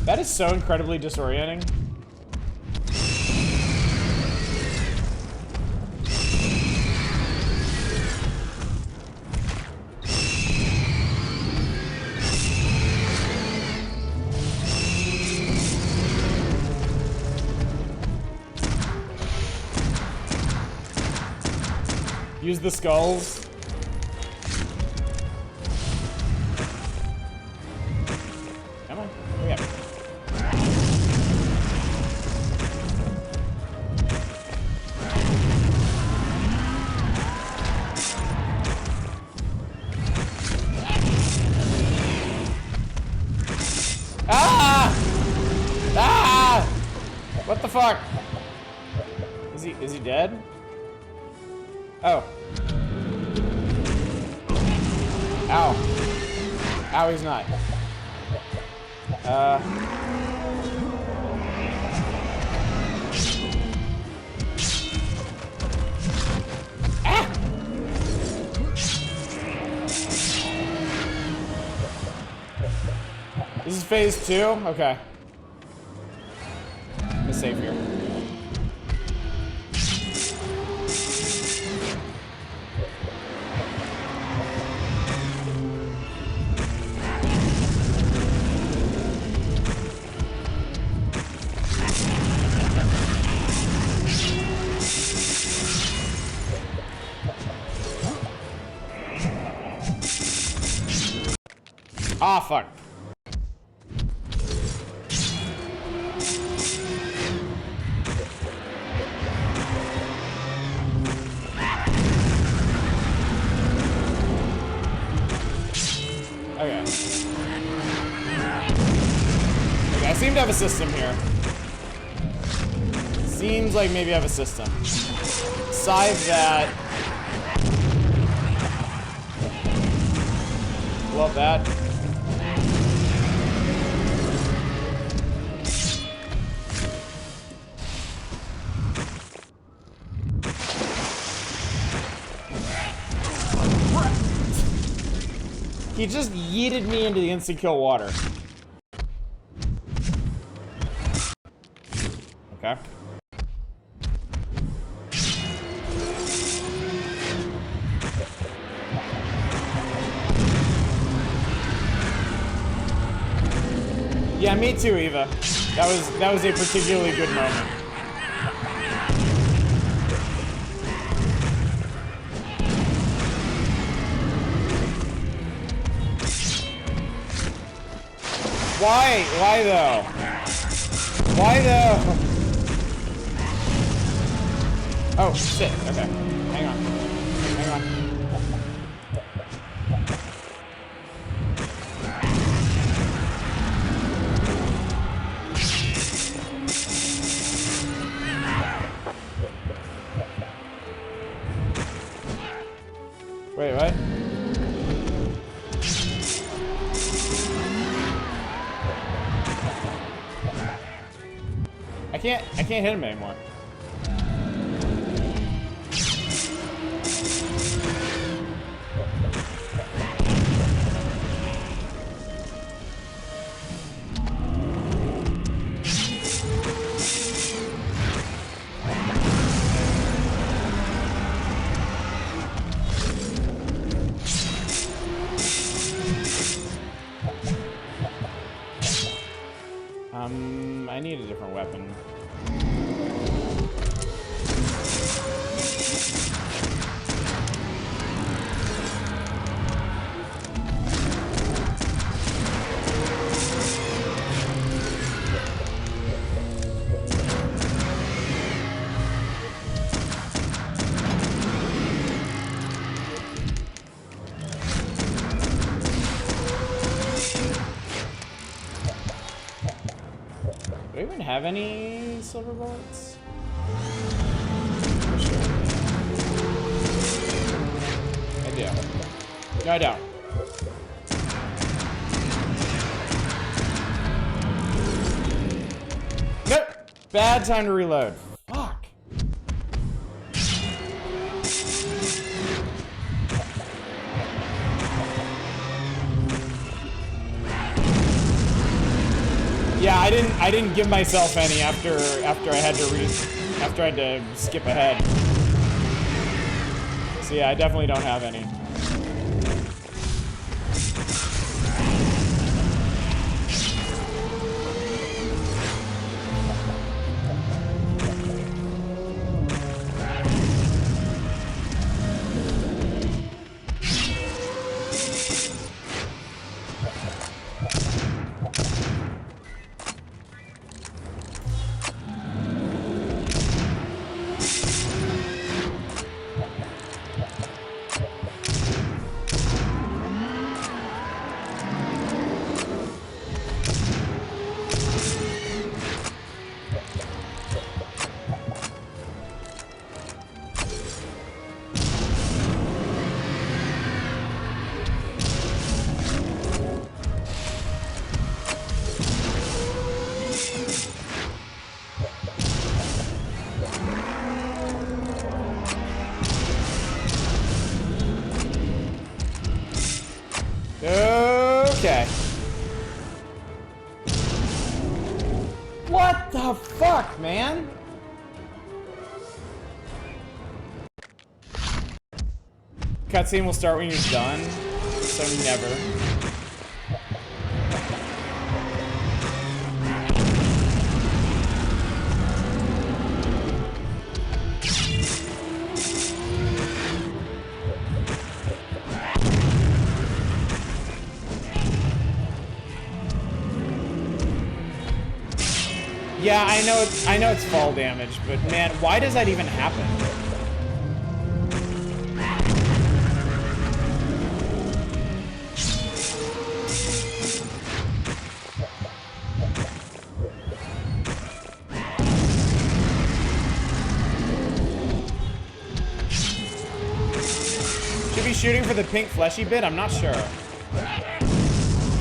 That is so incredibly disorienting. Use the skulls. Come on, hurry up. fuck? Is he dead? Oh. Ow. Ow, he's not. This is phase 2? Okay. I'm gonna save here. Ah, fuck. Okay. Okay, I seem to have a system here. Seems like maybe I have a system. Scythe that. Love that. He just yeeted me into the instant kill water. Okay. Yeah, me too, Eva. That was a particularly good moment. Why? Why though? Why though? Oh, shit. Okay. Hang on. Hang on. Wait, what? I can't hit him anymore. I need a different weapon. Do I even have any silver bullets? Sure. I do. No, I don't. Nope! Bad time to reload. Fuck. Yeah, I didn't give myself any after I had to skip ahead. So yeah, I definitely don't have any. Okay. What the fuck, man? Cutscene will start when you're done, so never. Yeah, I know it's fall damage, but man, why does that even happen? Should be shooting for the pink fleshy bit? I'm not sure.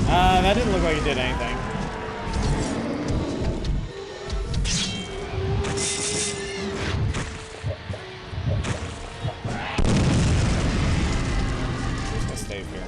That didn't look like it did anything. Save here.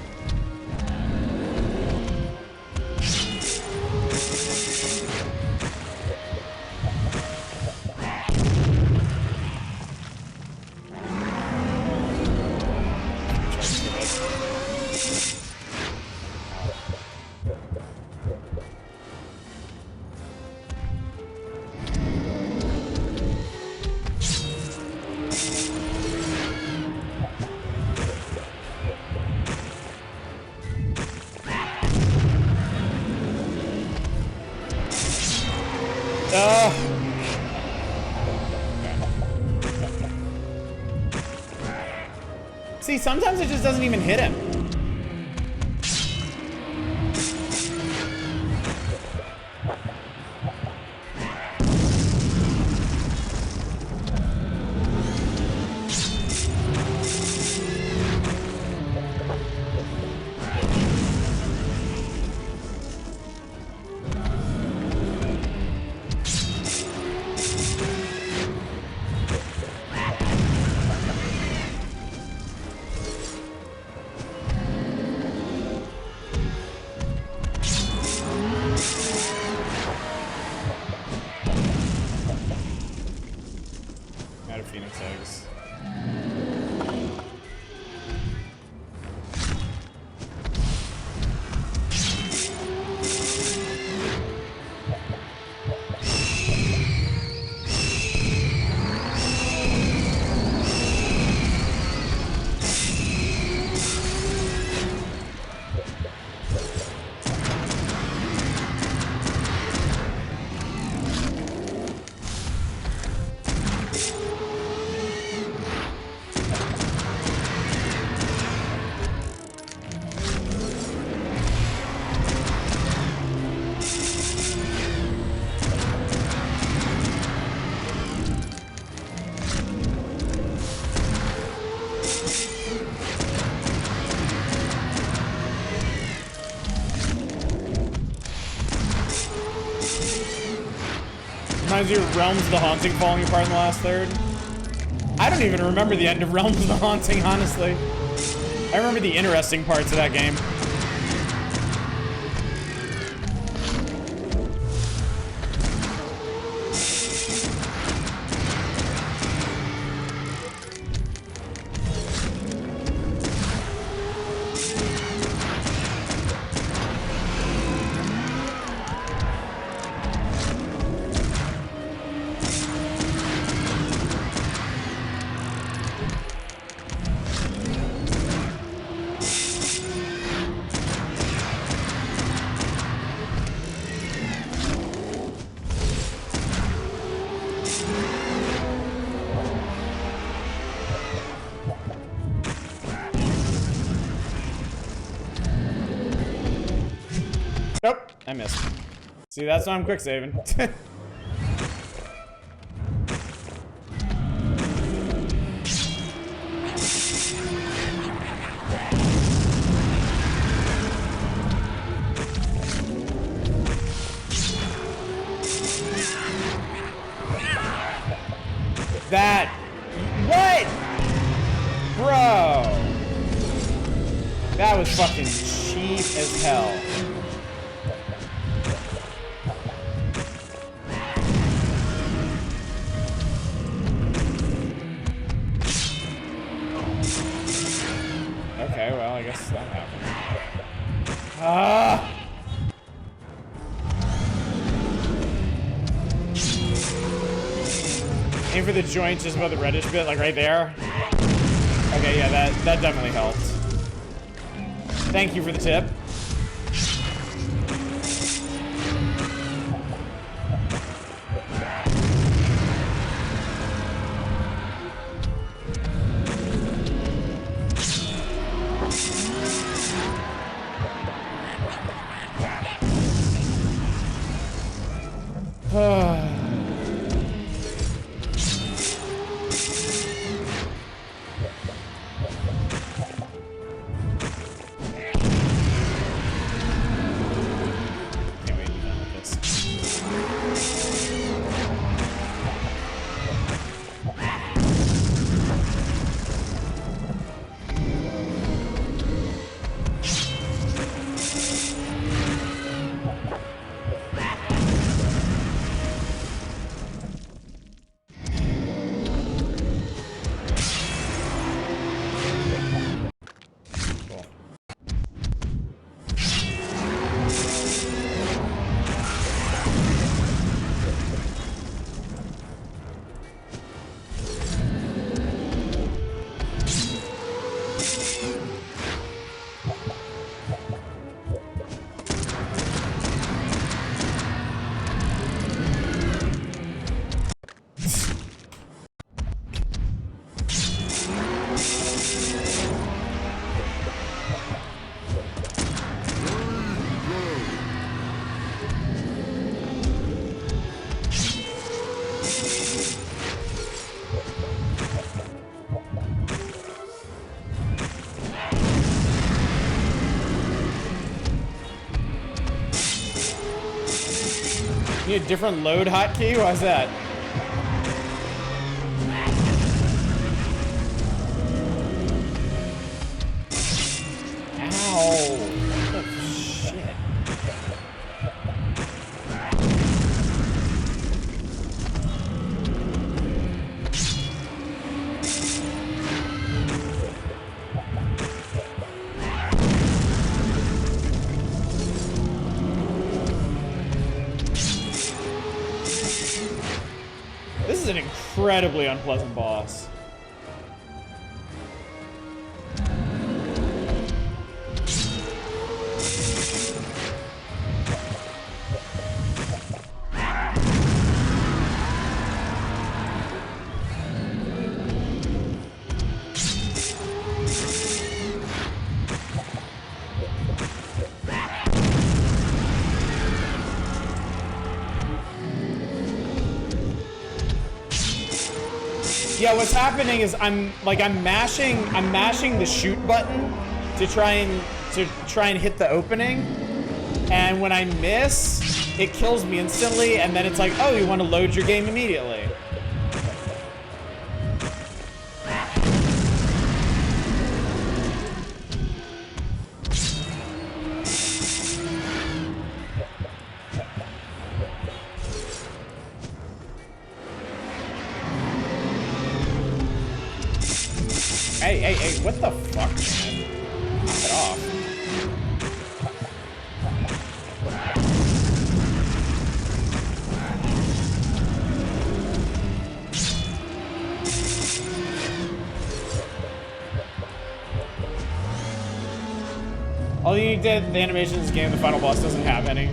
See, sometimes it just doesn't even hit him. Out of Phoenix eggs. Reminds you of Realms of the Haunting falling apart in the last third. I don't even remember the end of Realms of the Haunting, honestly. I remember the interesting parts of that game. Nope, I missed. See, that's why I'm quick saving. That... What? Bro. That was fucking cheap as hell. Okay, well, I guess that happened. Ah! Aim for the joint just above the reddish bit, like right there. Okay, yeah, that definitely helped. Thank you for the tip. Can't wait to be done with this. Cool. You need a different load hotkey? Why's that? Ow. What the shit? This is an incredibly unpleasant boss. Yeah, what's happening is I'm mashing the shoot button to try and hit the opening, and when I miss, it kills me instantly, and then it's like, oh, you want to load your game immediately. Hey, what the fuck, man? Knock it off. All you need to the animation in this game, the final boss doesn't have any.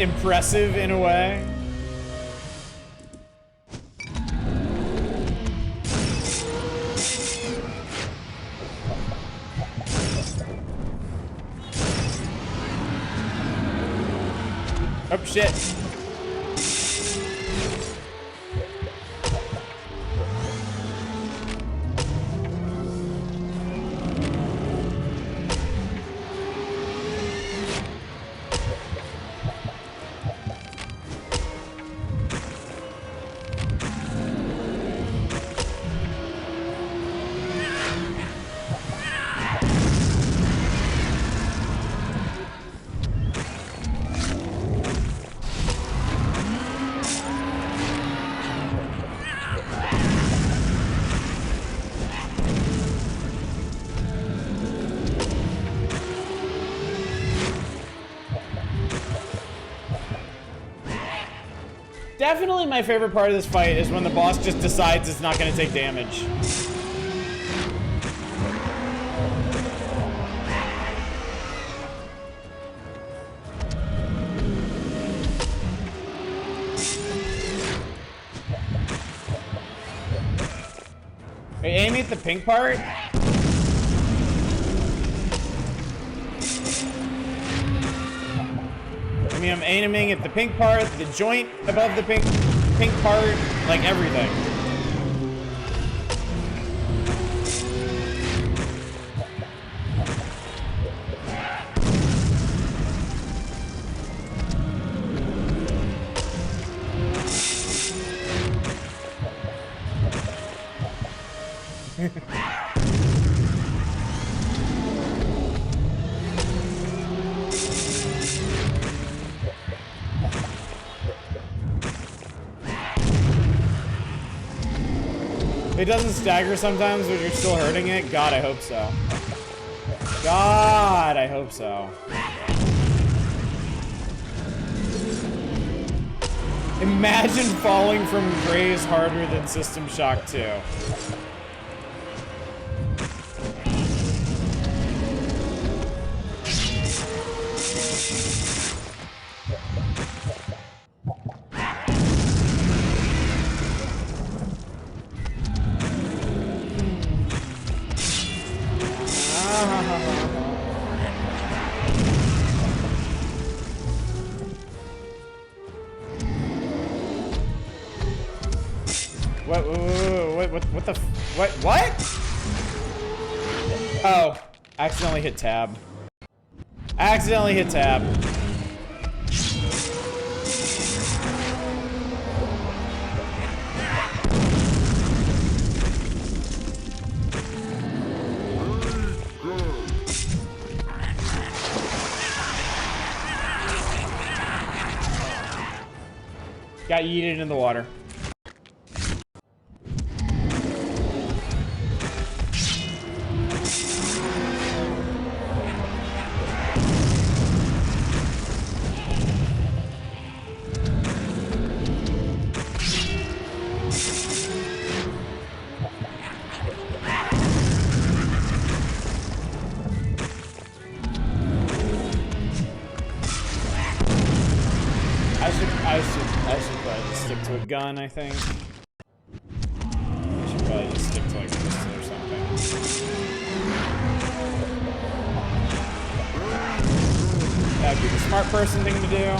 impressive in a way. Oh, shit. Definitely my favorite part of this fight is when the boss just decides it's not going to take damage. Are you aiming at the pink part? I mean, I'm aiming at the pink part, the joint above the pink part, like everything. It doesn't stagger sometimes when you're still hurting it? God, I hope so. God, I hope so. Imagine falling from graze harder than System Shock 2. What? Oh, accidentally hit tab. Accidentally hit tab. Got yeeted in the water. I should probably just stick to a gun, I think. I should probably just stick to like a pistol or something. That'd be the smart person thing to do.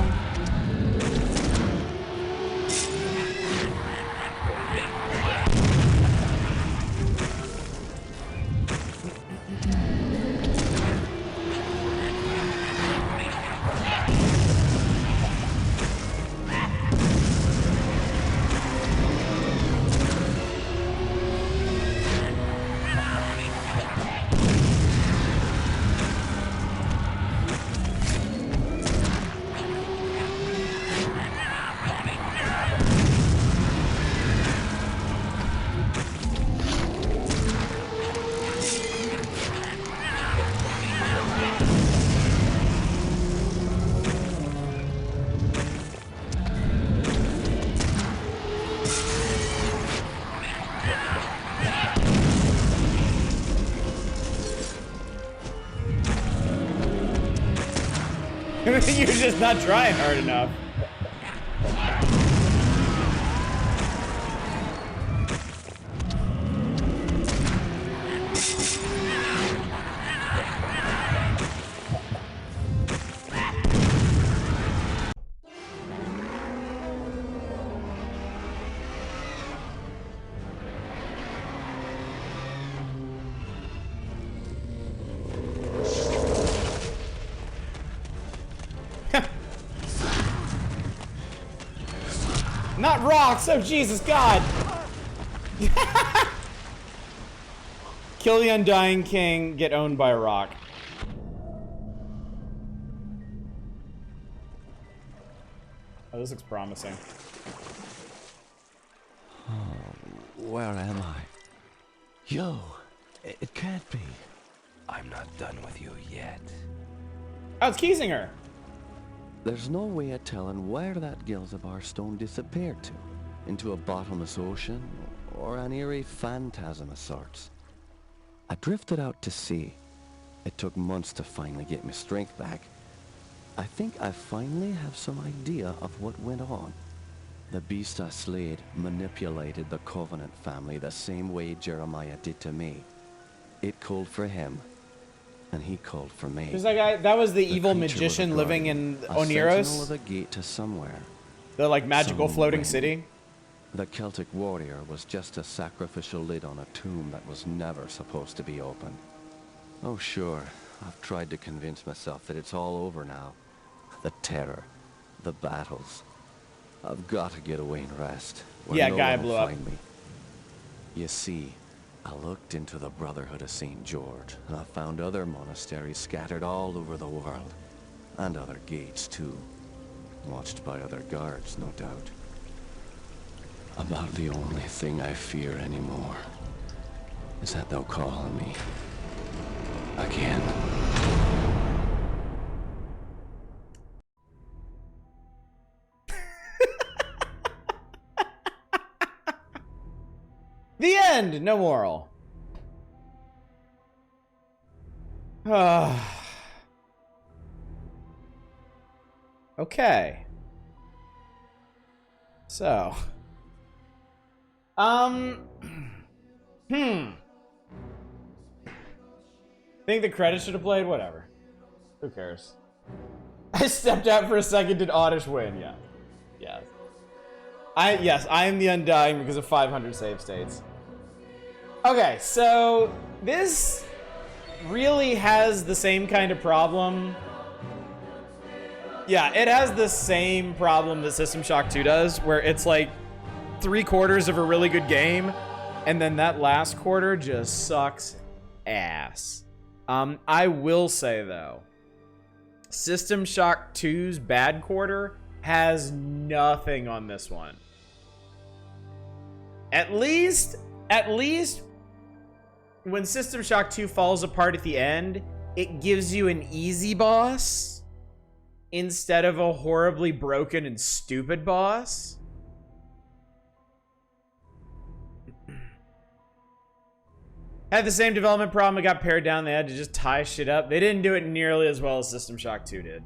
You're just not trying hard enough. Not rocks! Oh, Jesus, God! Kill the Undying King, get owned by a rock. Oh, this looks promising. Where am I? Yo, it can't be. I'm not done with you yet. Oh, it's Kiesinger! There's no way of telling where that Gilzabar stone disappeared to. Into a bottomless ocean, or an eerie phantasm of sorts. I drifted out to sea. It took months to finally get my strength back. I think I finally have some idea of what went on. The beast I slayed manipulated the Covenant family the same way Jeremiah did to me. It called for him, and he called for me. Who's that guy? That was the evil creature magician was a living guardian, in a sentinel Oneros? of a gate to somewhere. The, like, magical floating Somewhere. city? The Celtic warrior was just a sacrificial lid on a tomb that was never supposed to be opened. Oh sure, I've tried to convince myself that it's all over now. The terror, the battles. I've got to get away and rest. Where Yeah, no guy one will blew up. find me. You see, I looked into the Brotherhood of St. George, and I found other monasteries scattered all over the world. And other gates, too. Watched by other guards, no doubt. About the only thing I fear anymore is that they'll call on me. Again. The end! No moral. Okay. So. Think the credits should have played? Whatever. Who cares? I stepped out for a second. Did Oddish win? Yeah. Yes. Yes, I am the Undying because of 500 save states. Okay, so this really has the same kind of problem. Yeah, it has the same problem that System Shock 2 does, where it's like 3/4 of a really good game, and then that last quarter just sucks ass. I will say though, System Shock 2's bad quarter has nothing on this one. At least when System Shock 2 falls apart at the end, it gives you an easy boss instead of a horribly broken and stupid boss. Had the same development problem. It got pared down. They had to just tie shit up. They didn't do it nearly as well as System Shock 2 did.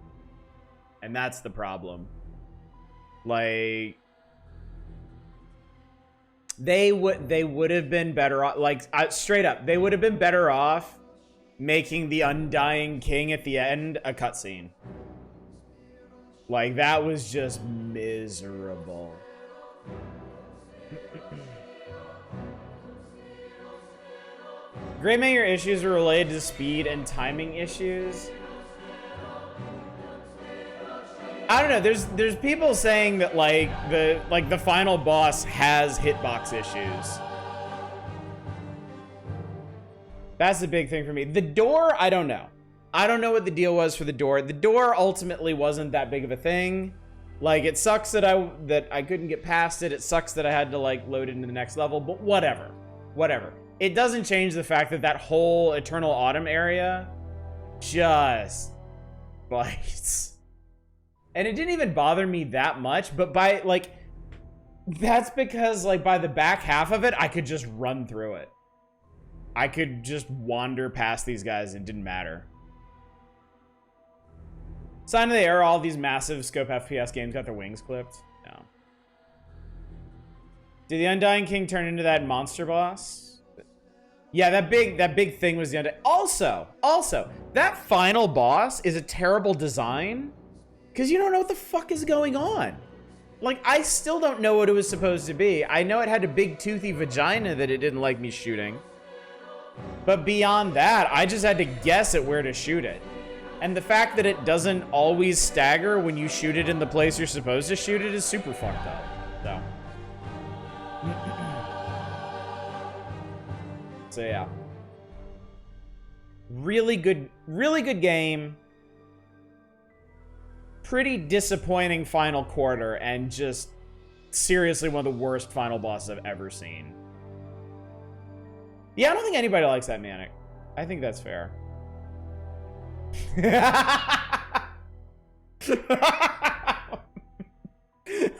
And that's the problem. Like, they would have been better off, like, straight up, they would have been better off making the Undying King at the end a cutscene. Like, that was just miserable. Great many of your issues are related to speed and timing issues. I don't know. There's people saying that the final boss has hitbox issues. That's the big thing for me. The door, I don't know. I don't know what the deal was for the door. The door ultimately wasn't that big of a thing. Like, it sucks that I couldn't get past it. It sucks that I had to like load it into the next level, but whatever. Whatever. It doesn't change the fact that that whole Eternal Autumn area just bites. And it didn't even bother me that much, but by, like, that's because, like, by the back half of it, I could just run through it. I could just wander past these guys and it didn't matter. Sign of the era, all these massive scope FPS games got their wings clipped. No. Did the Undying King turn into that monster boss? Yeah, that big thing was the Undying. Also, that final boss is a terrible design because you don't know what the fuck is going on. Like, I still don't know what it was supposed to be. I know it had a big toothy vagina that it didn't like me shooting. But beyond that, I just had to guess at where to shoot it. And the fact that it doesn't always stagger when you shoot it in the place you're supposed to shoot it is super fucked up. So. So yeah. Really good game. Pretty disappointing final quarter, and just seriously one of the worst final bosses I've ever seen. Yeah, I don't think anybody likes that Manic. I think that's fair.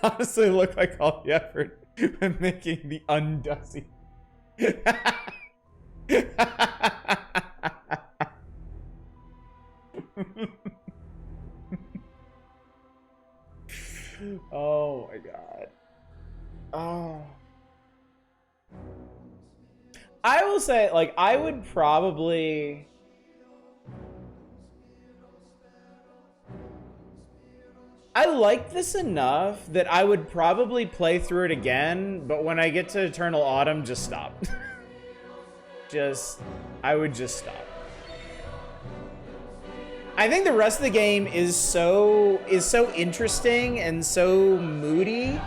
Honestly, look like all the effort when making the Undussy. Oh my god. Oh. I will say, like, I would probably... I like this enough that I would probably play through it again, but when I get to Eternal Autumn, just stop. I would just stop. I think the rest of the game is so interesting and so moody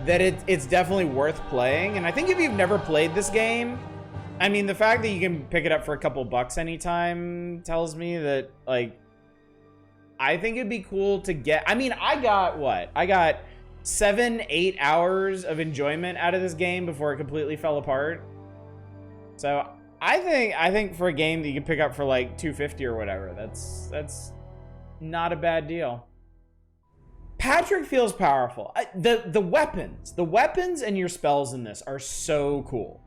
that it's definitely worth playing. And I think if you've never played this game, I mean, the fact that you can pick it up for a couple bucks anytime tells me that, like, I think it'd be cool to get... I mean, I got, what? I got 7-8 hours of enjoyment out of this game before it completely fell apart. So I think for a game that you can pick up for like $250 or whatever, that's not a bad deal. Patrick feels powerful. The weapons and your spells in this are so cool.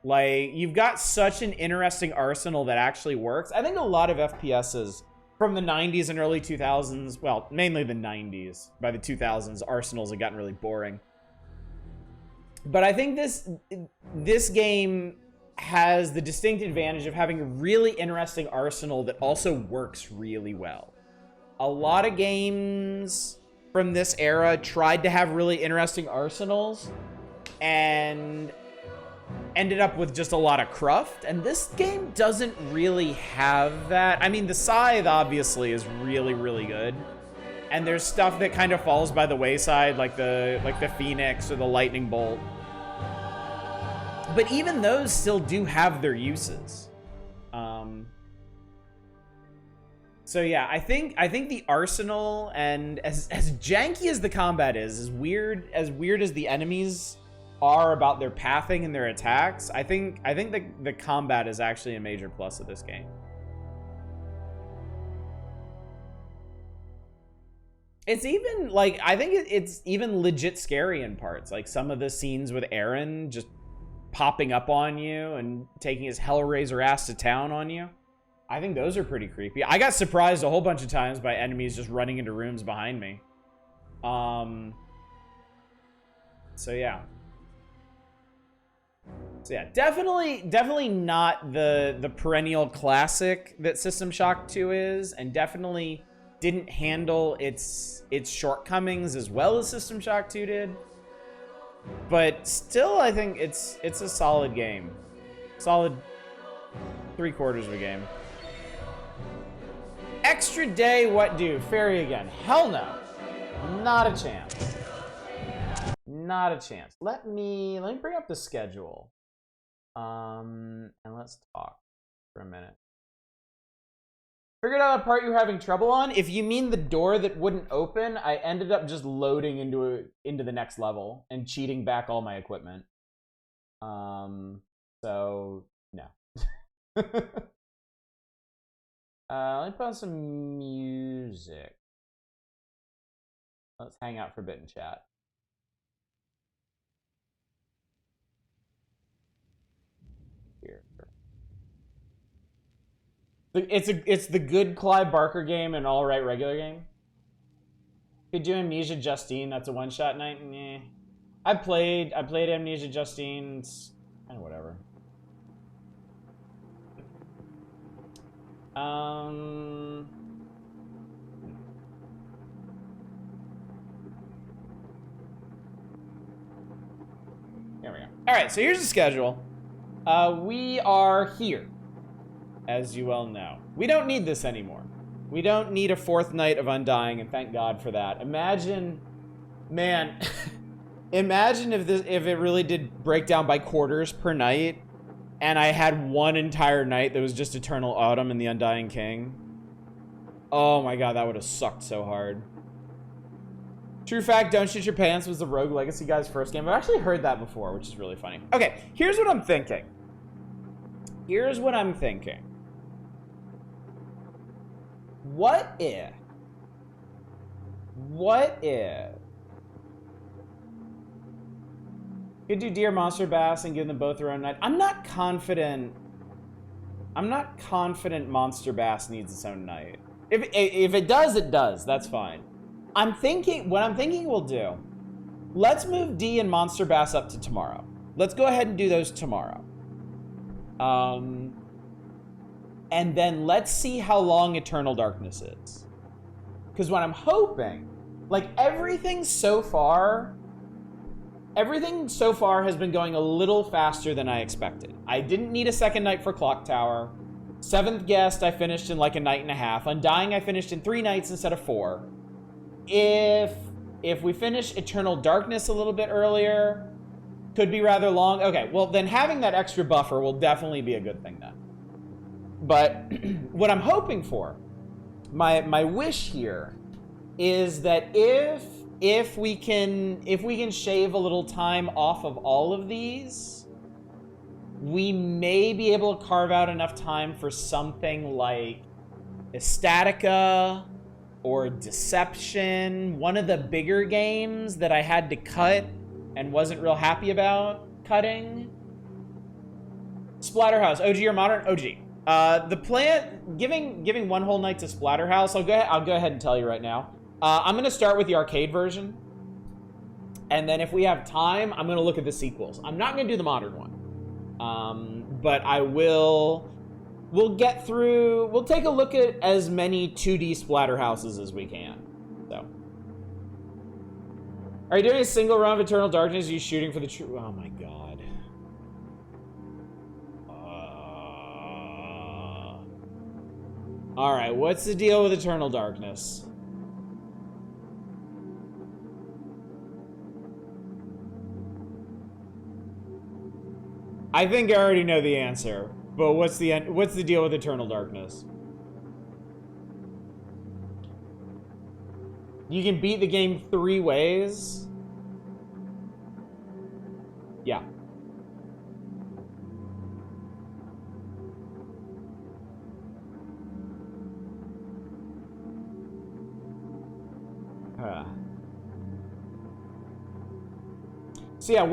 Like, you've got such an interesting arsenal that actually works. I think a lot of FPSs from the 90s and early 2000s, well, mainly the 90s, by the 2000s, arsenals had gotten really boring. But I think this game has the distinct advantage of having a really interesting arsenal that also works really well. A lot of games from this era tried to have really interesting arsenals and ended up with just a lot of cruft, and this game doesn't really have that. I mean, the Scythe obviously is really, really good, and there's stuff that kind of falls by the wayside, like the Phoenix or the Lightning Bolt. But even those still do have their uses. So yeah, I think the arsenal, and as janky as the combat is, as weird as the enemies are about their pathing and their attacks, I think the combat is actually a major plus of this game. It's even, like, I think it's even legit scary in parts. Like, some of the scenes with Aaron just popping up on you and taking his Hellraiser ass to town on you. I think those are pretty creepy. I got surprised a whole bunch of times by enemies just running into rooms behind me. So yeah. So yeah, definitely not the perennial classic that System Shock 2 is, and definitely didn't handle its shortcomings as well as System Shock 2 did. But still, I think it's a solid game. Solid 3/4 of a game. Extra day, what do? Fairy again. Hell no. Not a chance. Not a chance. Let me bring up the schedule. And let's talk for a minute. Figured out a part you were having trouble on. If you mean the door that wouldn't open, I ended up just loading into the next level and cheating back all my equipment. So no. Let me put on some music. Let's hang out for a bit and chat. Here. It's the good Clive Barker game and all right regular game. Could do Amnesia Justine. That's a one-shot night. Nah. I played Amnesia Justine. It's kind of whatever. There we go. All right, so here's the schedule. We are here, as you well know. We don't need this anymore. We don't need a fourth night of Undying, and thank God for that. Imagine, man, imagine if it really did break down by quarters per night, and I had one entire night that was just Eternal Autumn and the Undying King. Oh my God, that would have sucked so hard. True fact, Don't Shoot Your Pants was the Rogue Legacy guy's first game. I've actually heard that before, which is really funny. Okay, here's what I'm thinking. What if could do Deer Monster Bass and give them both their own night? I'm not confident Monster Bass needs its own night. If it does, it does. That's fine. What I'm thinking we'll do, let's move D and Monster Bass up to tomorrow. Let's go ahead and do those tomorrow. And then let's see how long Eternal Darkness is. Because what I'm hoping, like everything so far has been going a little faster than I expected. I didn't need a second night for Clock Tower. Seventh Guest I finished in like a night and a half. Undying I finished in 3 nights instead of 4. If we finish Eternal Darkness a little bit earlier, could be rather long. Okay, well then having that extra buffer will definitely be a good thing then. But what I'm hoping for, my wish here, is that if we can shave a little time off of all of these, we may be able to carve out enough time for something like Estatica or Deception, one of the bigger games that I had to cut and wasn't real happy about cutting. Splatterhouse, OG or modern? OG. The plan, giving one whole night to Splatterhouse, I'll go ahead and tell you right now. I'm gonna start with the arcade version, and then if we have time, I'm gonna look at the sequels. I'm not gonna do the modern one, but we'll take a look at as many 2D Splatterhouses as we can. So, are you doing a single run of Eternal Darkness? Are you shooting for the true? Oh my God. All right, what's the deal with Eternal Darkness? I think I already know the answer, but what's the deal with Eternal Darkness? You can beat the game 3 ways? Yeah. So yeah,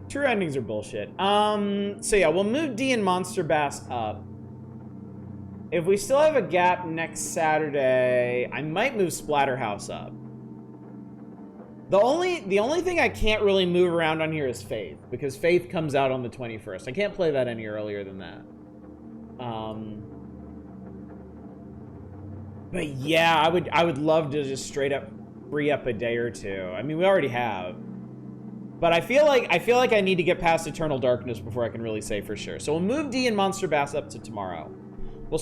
true endings are bullshit. So yeah, we'll move D and Monster Bass up. If we still have a gap next Saturday, I might move Splatterhouse up. The only thing I can't really move around on here is Faith, because Faith comes out on the 21st. I can't play that any earlier than that. But yeah, I would love to just straight up free up a day or two. I mean, we already have. But I feel like I need to get past Eternal Darkness before I can really say for sure. So we'll move D and Monster Bass up to tomorrow. We'll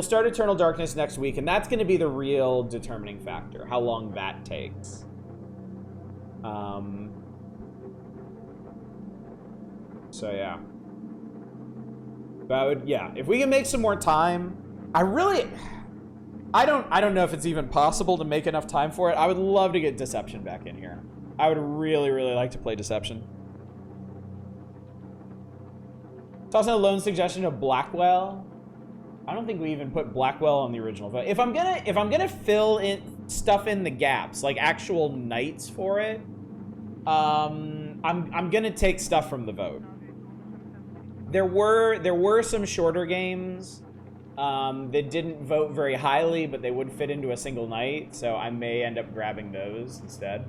start Eternal Darkness next week, and that's going to be the real determining factor, how long that takes. So yeah. But yeah, if we can make some more time, I don't know if it's even possible to make enough time for it. I would love to get Deception back in here. I would really, really like to play Deception. Tossing a lone suggestion of Blackwell. I don't think we even put Blackwell on the original. If I'm gonna fill in stuff in the gaps, like actual nights for it, I'm gonna take stuff from the vote. There were some shorter games that didn't vote very highly, but they would fit into a single night, so I may end up grabbing those instead.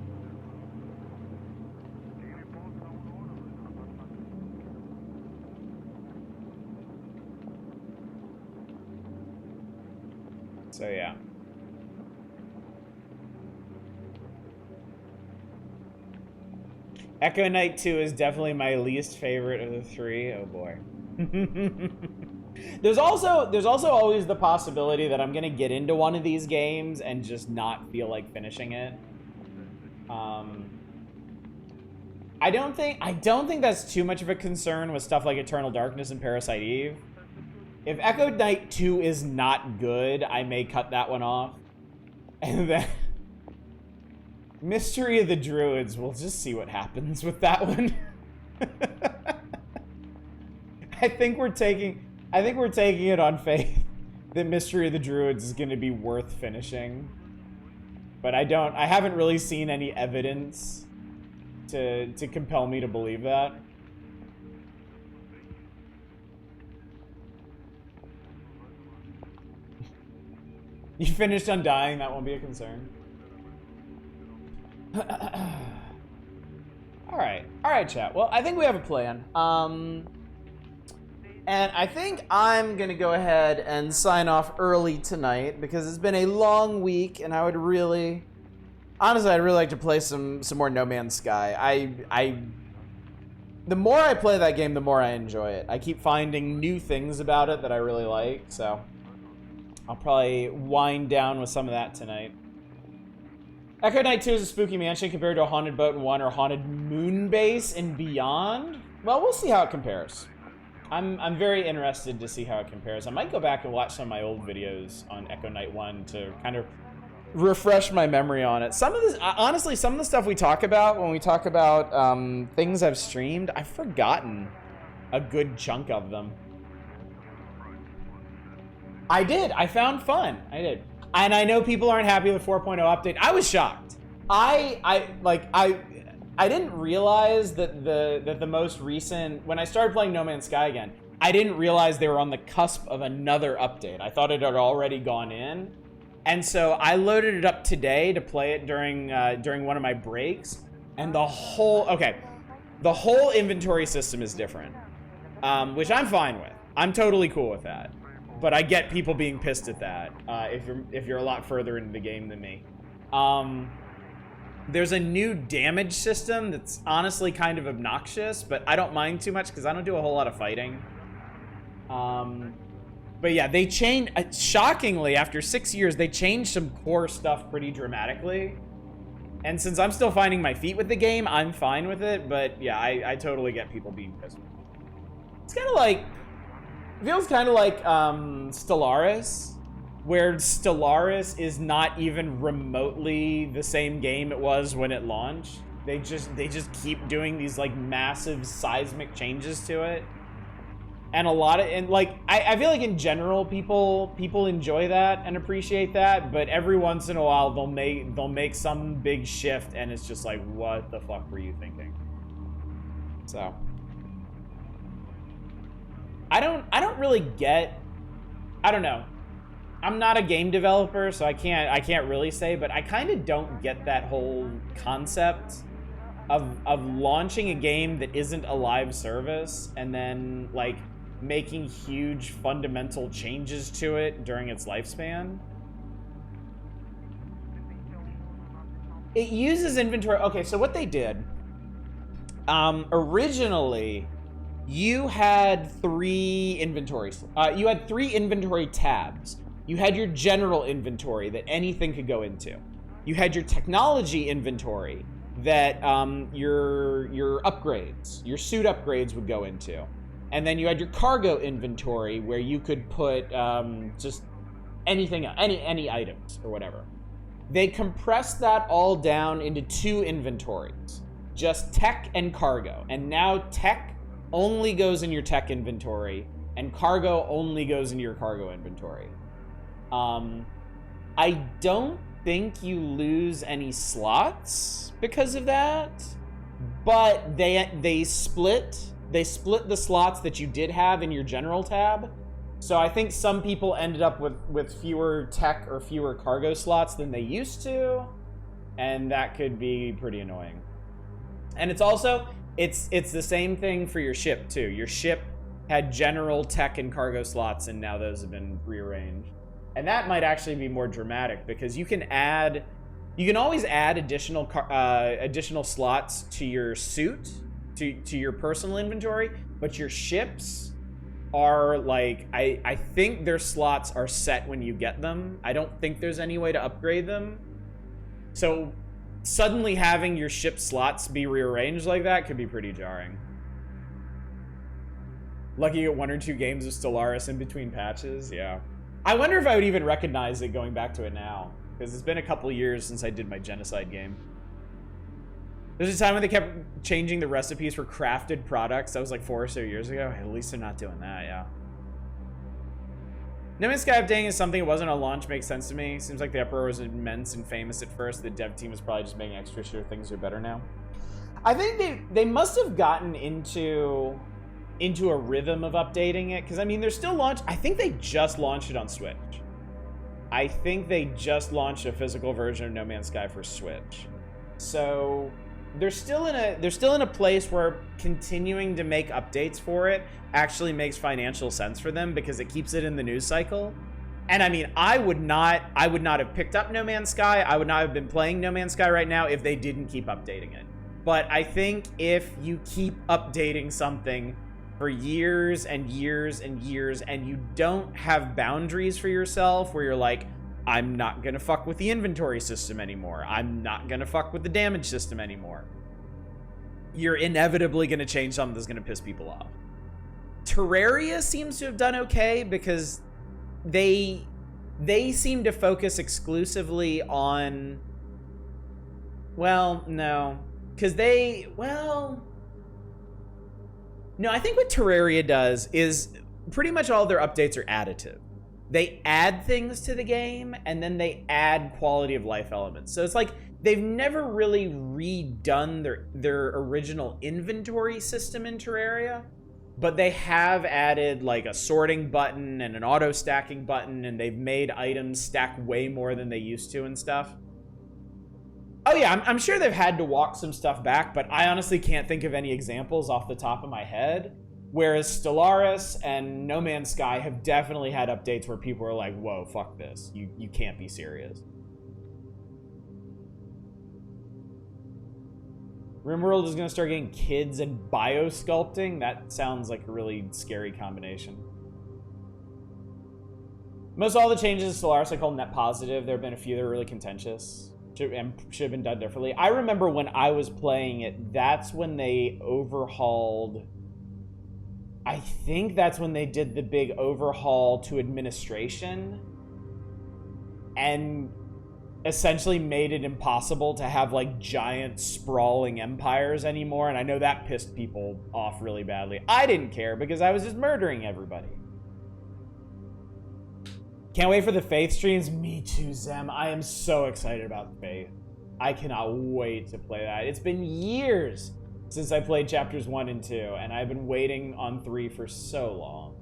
So yeah. Echo Knight 2 is definitely my least favorite of the three. Oh boy. There's also always the possibility that I'm gonna get into one of these games and just not feel like finishing it. I don't think that's too much of a concern with stuff like Eternal Darkness and Parasite Eve. If Echo Knight 2 is not good, I may cut that one off. And then Mystery of the Druids, we'll just see what happens with that one. I think we're taking it on faith that Mystery of the Druids is going to be worth finishing. But I haven't really seen any evidence to compel me to believe that. You finished Undying, that won't be a concern. Alright, chat. Well, I think we have a plan. And I think I'm gonna go ahead and sign off early tonight because it's been a long week and I would really... Honestly, I'd really like to play some more No Man's Sky. The more I play that game, the more I enjoy it. I keep finding new things about it that I really like, so... I'll probably wind down with some of that tonight. Echo Knight 2 is a spooky mansion compared to a Haunted Boat in 1 or Haunted Moonbase and Beyond. Well, we'll see how it compares. I'm very interested to see how it compares. I might go back and watch some of my old videos on Echo Knight 1 to kind of refresh my memory on it. Some of this, honestly, some of the stuff we talk about when we talk about things I've streamed, I've forgotten a good chunk of them. I did. I found fun. I did. And I know people aren't happy with the 4.0 update. I was shocked. I didn't realize that the most recent, when I started playing No Man's Sky again, I didn't realize they were on the cusp of another update. I thought it had already gone in. And so I loaded it up today to play it during one of my breaks. And the whole inventory system is different, which I'm fine with. I'm totally cool with that. But I get people being pissed at that if you're a lot further into the game than me. There's a new damage system that's honestly kind of obnoxious, but I don't mind too much because I don't do a whole lot of fighting. But yeah, they changed, shockingly, after 6 years, they changed some core stuff pretty dramatically. And since I'm still finding my feet with the game, I'm fine with it. But yeah, I totally get people being pissed. It's kind of like... feels kind of like Stellaris, where Stellaris is not even remotely the same game it was when it launched. They just keep doing these like massive seismic changes to it, and I feel like in general people enjoy that and appreciate that, but every once in a while they'll make some big shift and it's just like, what the fuck were you thinking? So. I don't really get, I don't know. I'm not a game developer, so I can't really say, but I kind of don't get that whole concept of launching a game that isn't a live service and then like making huge fundamental changes to it during its lifespan. It uses inventory. Okay, so what they did, originally, you had three inventories. You had three inventory tabs. You had your general inventory that anything could go into. You had your technology inventory that your upgrades, your suit upgrades would go into. And then you had your cargo inventory where you could put just anything, any items or whatever. They compressed that all down into two inventories, just tech and cargo. And now tech only goes in your tech inventory and cargo only goes in your cargo inventory. I don't think you lose any slots because of that, but they split the slots that you did have in your general tab. So I think some people ended up with fewer tech or fewer cargo slots than they used to, and that could be pretty annoying. And it's also it's the same thing for your ship too. Your ship had general tech and cargo slots, and now those have been rearranged. And that might actually be more dramatic because you can always add additional slots to your suit, to your personal inventory, but your ships are like, I think their slots are set when you get them. I don't think there's any way to upgrade them. So suddenly having your ship slots be rearranged like that could be pretty jarring. Lucky you get 1 or 2 games of Stellaris in between patches, yeah. I wonder if I would even recognize it going back to it now, because it's been a couple years since I did my Genocide game. There's a time when they kept changing the recipes for crafted products. That was like 4 or so years ago. At least they're not doing that, yeah. No Man's Sky updating is something that wasn't on launch makes sense to me. Seems like the uproar was immense and famous at first. The dev team was probably just making extra sure things are better now. I think they must have gotten into a rhythm of updating it, because I mean, they're still launched. I think they just launched it on Switch. I think they just launched a physical version of No Man's Sky for Switch. So they're still in a place where continuing to make updates for it actually makes financial sense for them, because it keeps it in the news cycle. And I mean, I would not have picked up No Man's Sky. I would not have been playing No Man's Sky right now if they didn't keep updating it. But I think if you keep updating something for years and years and years, and you don't have boundaries for yourself where you're like, I'm not gonna fuck with the inventory system anymore, I'm not gonna fuck with the damage system anymore, you're inevitably gonna change something that's gonna piss people off. Terraria seems to have done okay, because they seem to focus exclusively on, well, no, because no, I think what Terraria does is pretty much all their updates are additive. They add things to the game, and then they add quality of life elements. So it's like they've never really redone their original inventory system in Terraria, but they have added like a sorting button and an auto stacking button, and they've made items stack way more than they used to and stuff. Oh yeah, I'm sure they've had to walk some stuff back, but I honestly can't think of any examples off the top of my head. Whereas Stellaris and No Man's Sky have definitely had updates where people are like, whoa, fuck this. You can't be serious. RimWorld is going to start getting kids and biosculpting? That sounds like a really scary combination. Most all the changes to Stellaris I call net positive. There have been a few that are really contentious. Should have been done differently. I remember when I was playing it, that's when they overhauled... I think that's when they did the big overhaul to administration and essentially made it impossible to have like giant sprawling empires anymore. And I know that pissed people off really badly. I didn't care because I was just murdering everybody. Can't wait for the Faith streams. Me too, Zem. I am so excited about Faith. I cannot wait to play that. It's been years since I played chapters 1 and 2, and I've been waiting on 3 for so long.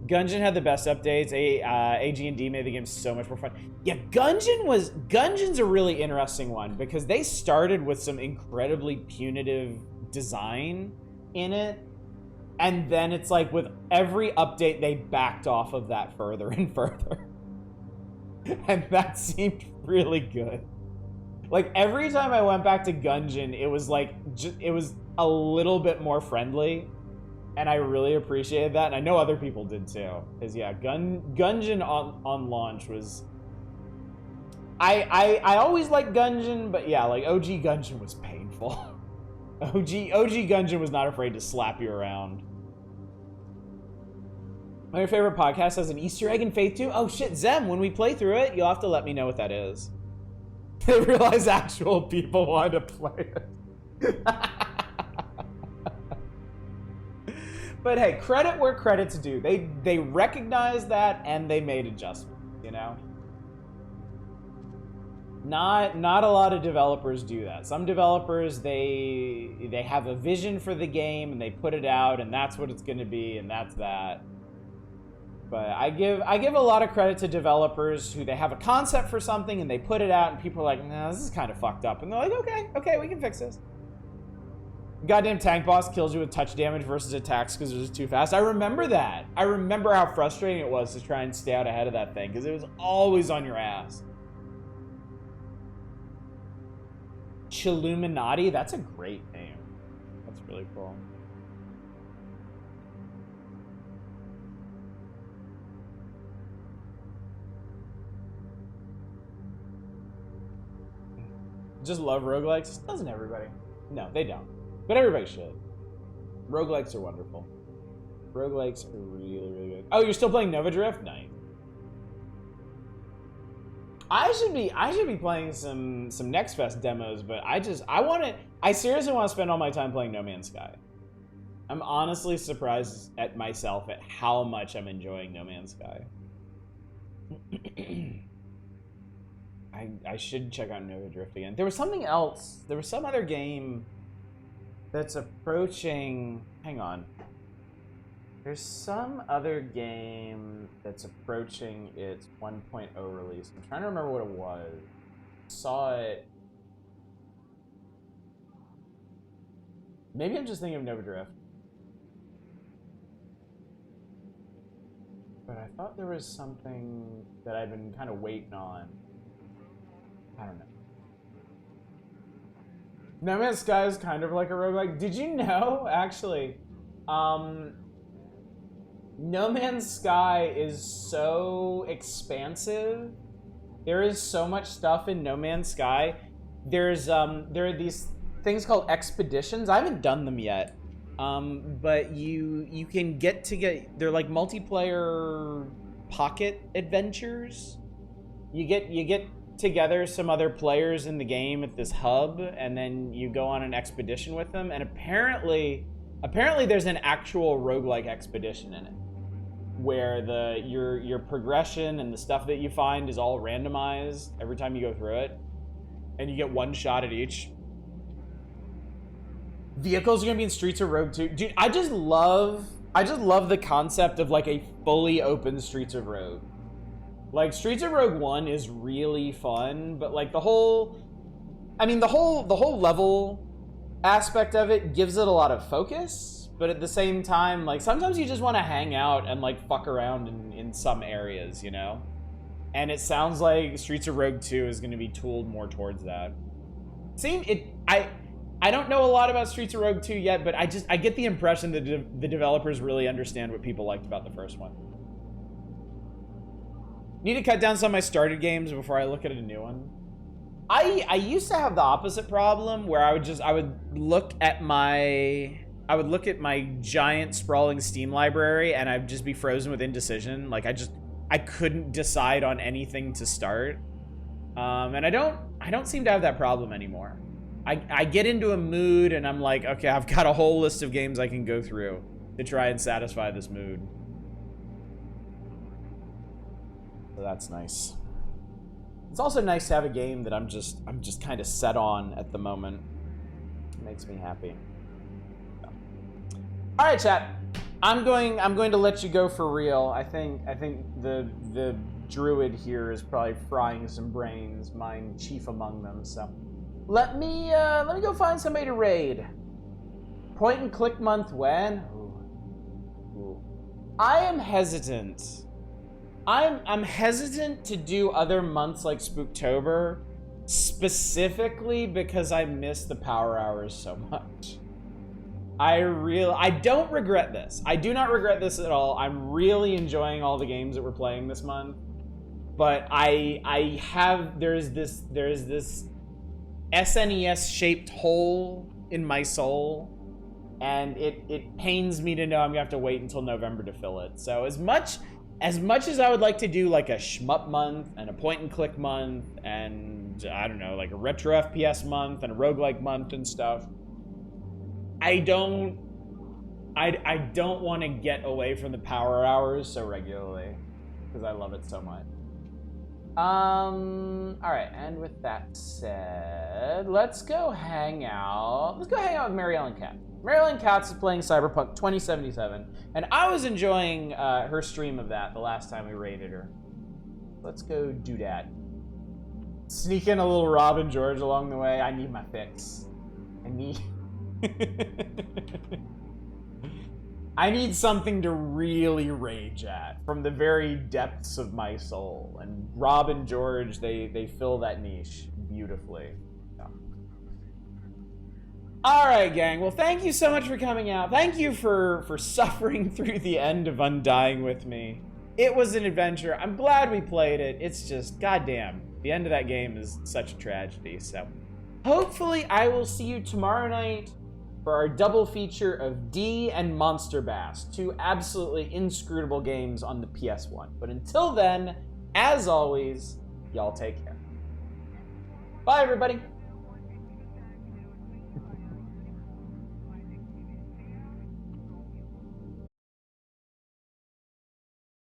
Gungeon had the best updates. AG&D made the game so much more fun. Yeah, Gungeon's a really interesting one because they started with some incredibly punitive design in it, and then it's like with every update they backed off of that further and further. And that seemed really good. Like every time I went back to Gungeon, it was like it was a little bit more friendly, and I really appreciated that. And I know other people did too, because yeah, Gungeon on launch was. I always liked Gungeon, but yeah, like OG Gungeon was painful. OG Gungeon was not afraid to slap you around. My favorite podcast has an Easter egg in Faith 2. Oh shit, Zem, when we play through it, you'll have to let me know what that is. They realize actual people want to play it. But hey, credit where credit's due. They recognized that and they made adjustments, you know? Not a lot of developers do that. Some developers, they have a vision for the game and they put it out and that's what it's going to be and that's that. But I give a lot of credit to developers who they have a concept for something and they put it out and people are like, "No, this is kind of fucked up." And they're like, "Okay, we can fix this." Goddamn tank boss kills you with touch damage versus attacks because it was too fast. I remember that. I remember how frustrating it was to try and stay out ahead of that thing because it was always on your ass. Chilluminati, that's a great name. That's really cool. Just love roguelikes? Doesn't everybody? No, they don't. But everybody should. Roguelikes are wonderful. Roguelikes are really, really good. Oh, you're still playing Nova Drift? Nice. I should be playing some Next Fest demos, but I seriously want to spend all my time playing No Man's Sky. I'm honestly surprised at myself at how much I'm enjoying No Man's Sky. I should check out Nova Drift again. There was something else. There was some other game that's approaching... Hang on. There's some other game that's approaching its 1.0 release. I'm trying to remember what it was. Saw it... Maybe I'm just thinking of Nova Drift. But I thought there was something that I've been kind of waiting on. I don't know. No Man's Sky is kind of like a roguelike. Did you know, actually, No Man's Sky is so expansive. There is so much stuff in No Man's Sky. There are these things called expeditions. I haven't done them yet. But you can they're like multiplayer pocket adventures. You get together some other players in the game at this hub, and then you go on an expedition with them. And apparently there's an actual roguelike expedition in it, where your progression and the stuff that you find is all randomized every time you go through it, and you get one shot at each. Vehicles are gonna be in Streets of Rogue 2. Dude, I just love the concept of like a fully open Streets of Rogue. Like, Streets of Rogue 1 is really fun, but like the whole level aspect of it gives it a lot of focus, but at the same time, like, sometimes you just want to hang out and like fuck around in some areas, you know? And it sounds like Streets of Rogue 2 is going to be tooled more towards that. I don't know a lot about Streets of Rogue 2 yet, but I get the impression that the developers really understand what people liked about the first one. Need to cut down some of my started games before I look at a new one. I used to have the opposite problem where I would look at my giant sprawling Steam library and I'd just be frozen with indecision. Like I couldn't decide on anything to start. And I don't seem to have that problem anymore. I get into a mood and I'm like, okay, I've got a whole list of games I can go through to try and satisfy this mood. So that's nice. It's also nice to have a game that I'm just kind of set on at the moment. It makes me happy. So. All right, chat. I'm going to let you go for real. I think the druid here is probably frying some brains, mine chief among them. So let me go find somebody to raid. Point and click month when? Ooh. I am hesitant. I'm hesitant to do other months like Spooktober, specifically because I miss the power hours so much. I don't regret this. I do not regret this at all. I'm really enjoying all the games that we're playing this month. But there's this SNES shaped hole in my soul, and it pains me to know I'm gonna have to wait until November to fill it. So as much as I would like to do like a shmup month and a point and click month and I don't know, like a retro FPS month and a roguelike month and stuff, I don't want to get away from the power hours so regularly because I love it so much. All right, and with that said, let's go hang out. Let's go hang out with Mary Ellen Katz. Mary Ellen Katz is playing Cyberpunk 2077, and I was enjoying her stream of that the last time we raided her. Let's go do that. Sneak in a little Robin George along the way. I need my fix. I need something to really rage at from the very depths of my soul. And Rob and George, they fill that niche beautifully. Yeah. All right, gang. Well, thank you so much for coming out. Thank you for suffering through the end of Undying with me. It was an adventure. I'm glad we played it. It's just, goddamn, the end of that game is such a tragedy. So hopefully I will see you tomorrow night for our double feature of D and Monster Bass, two absolutely inscrutable games on the PS1. But until then, as always, y'all take care. Bye, everybody.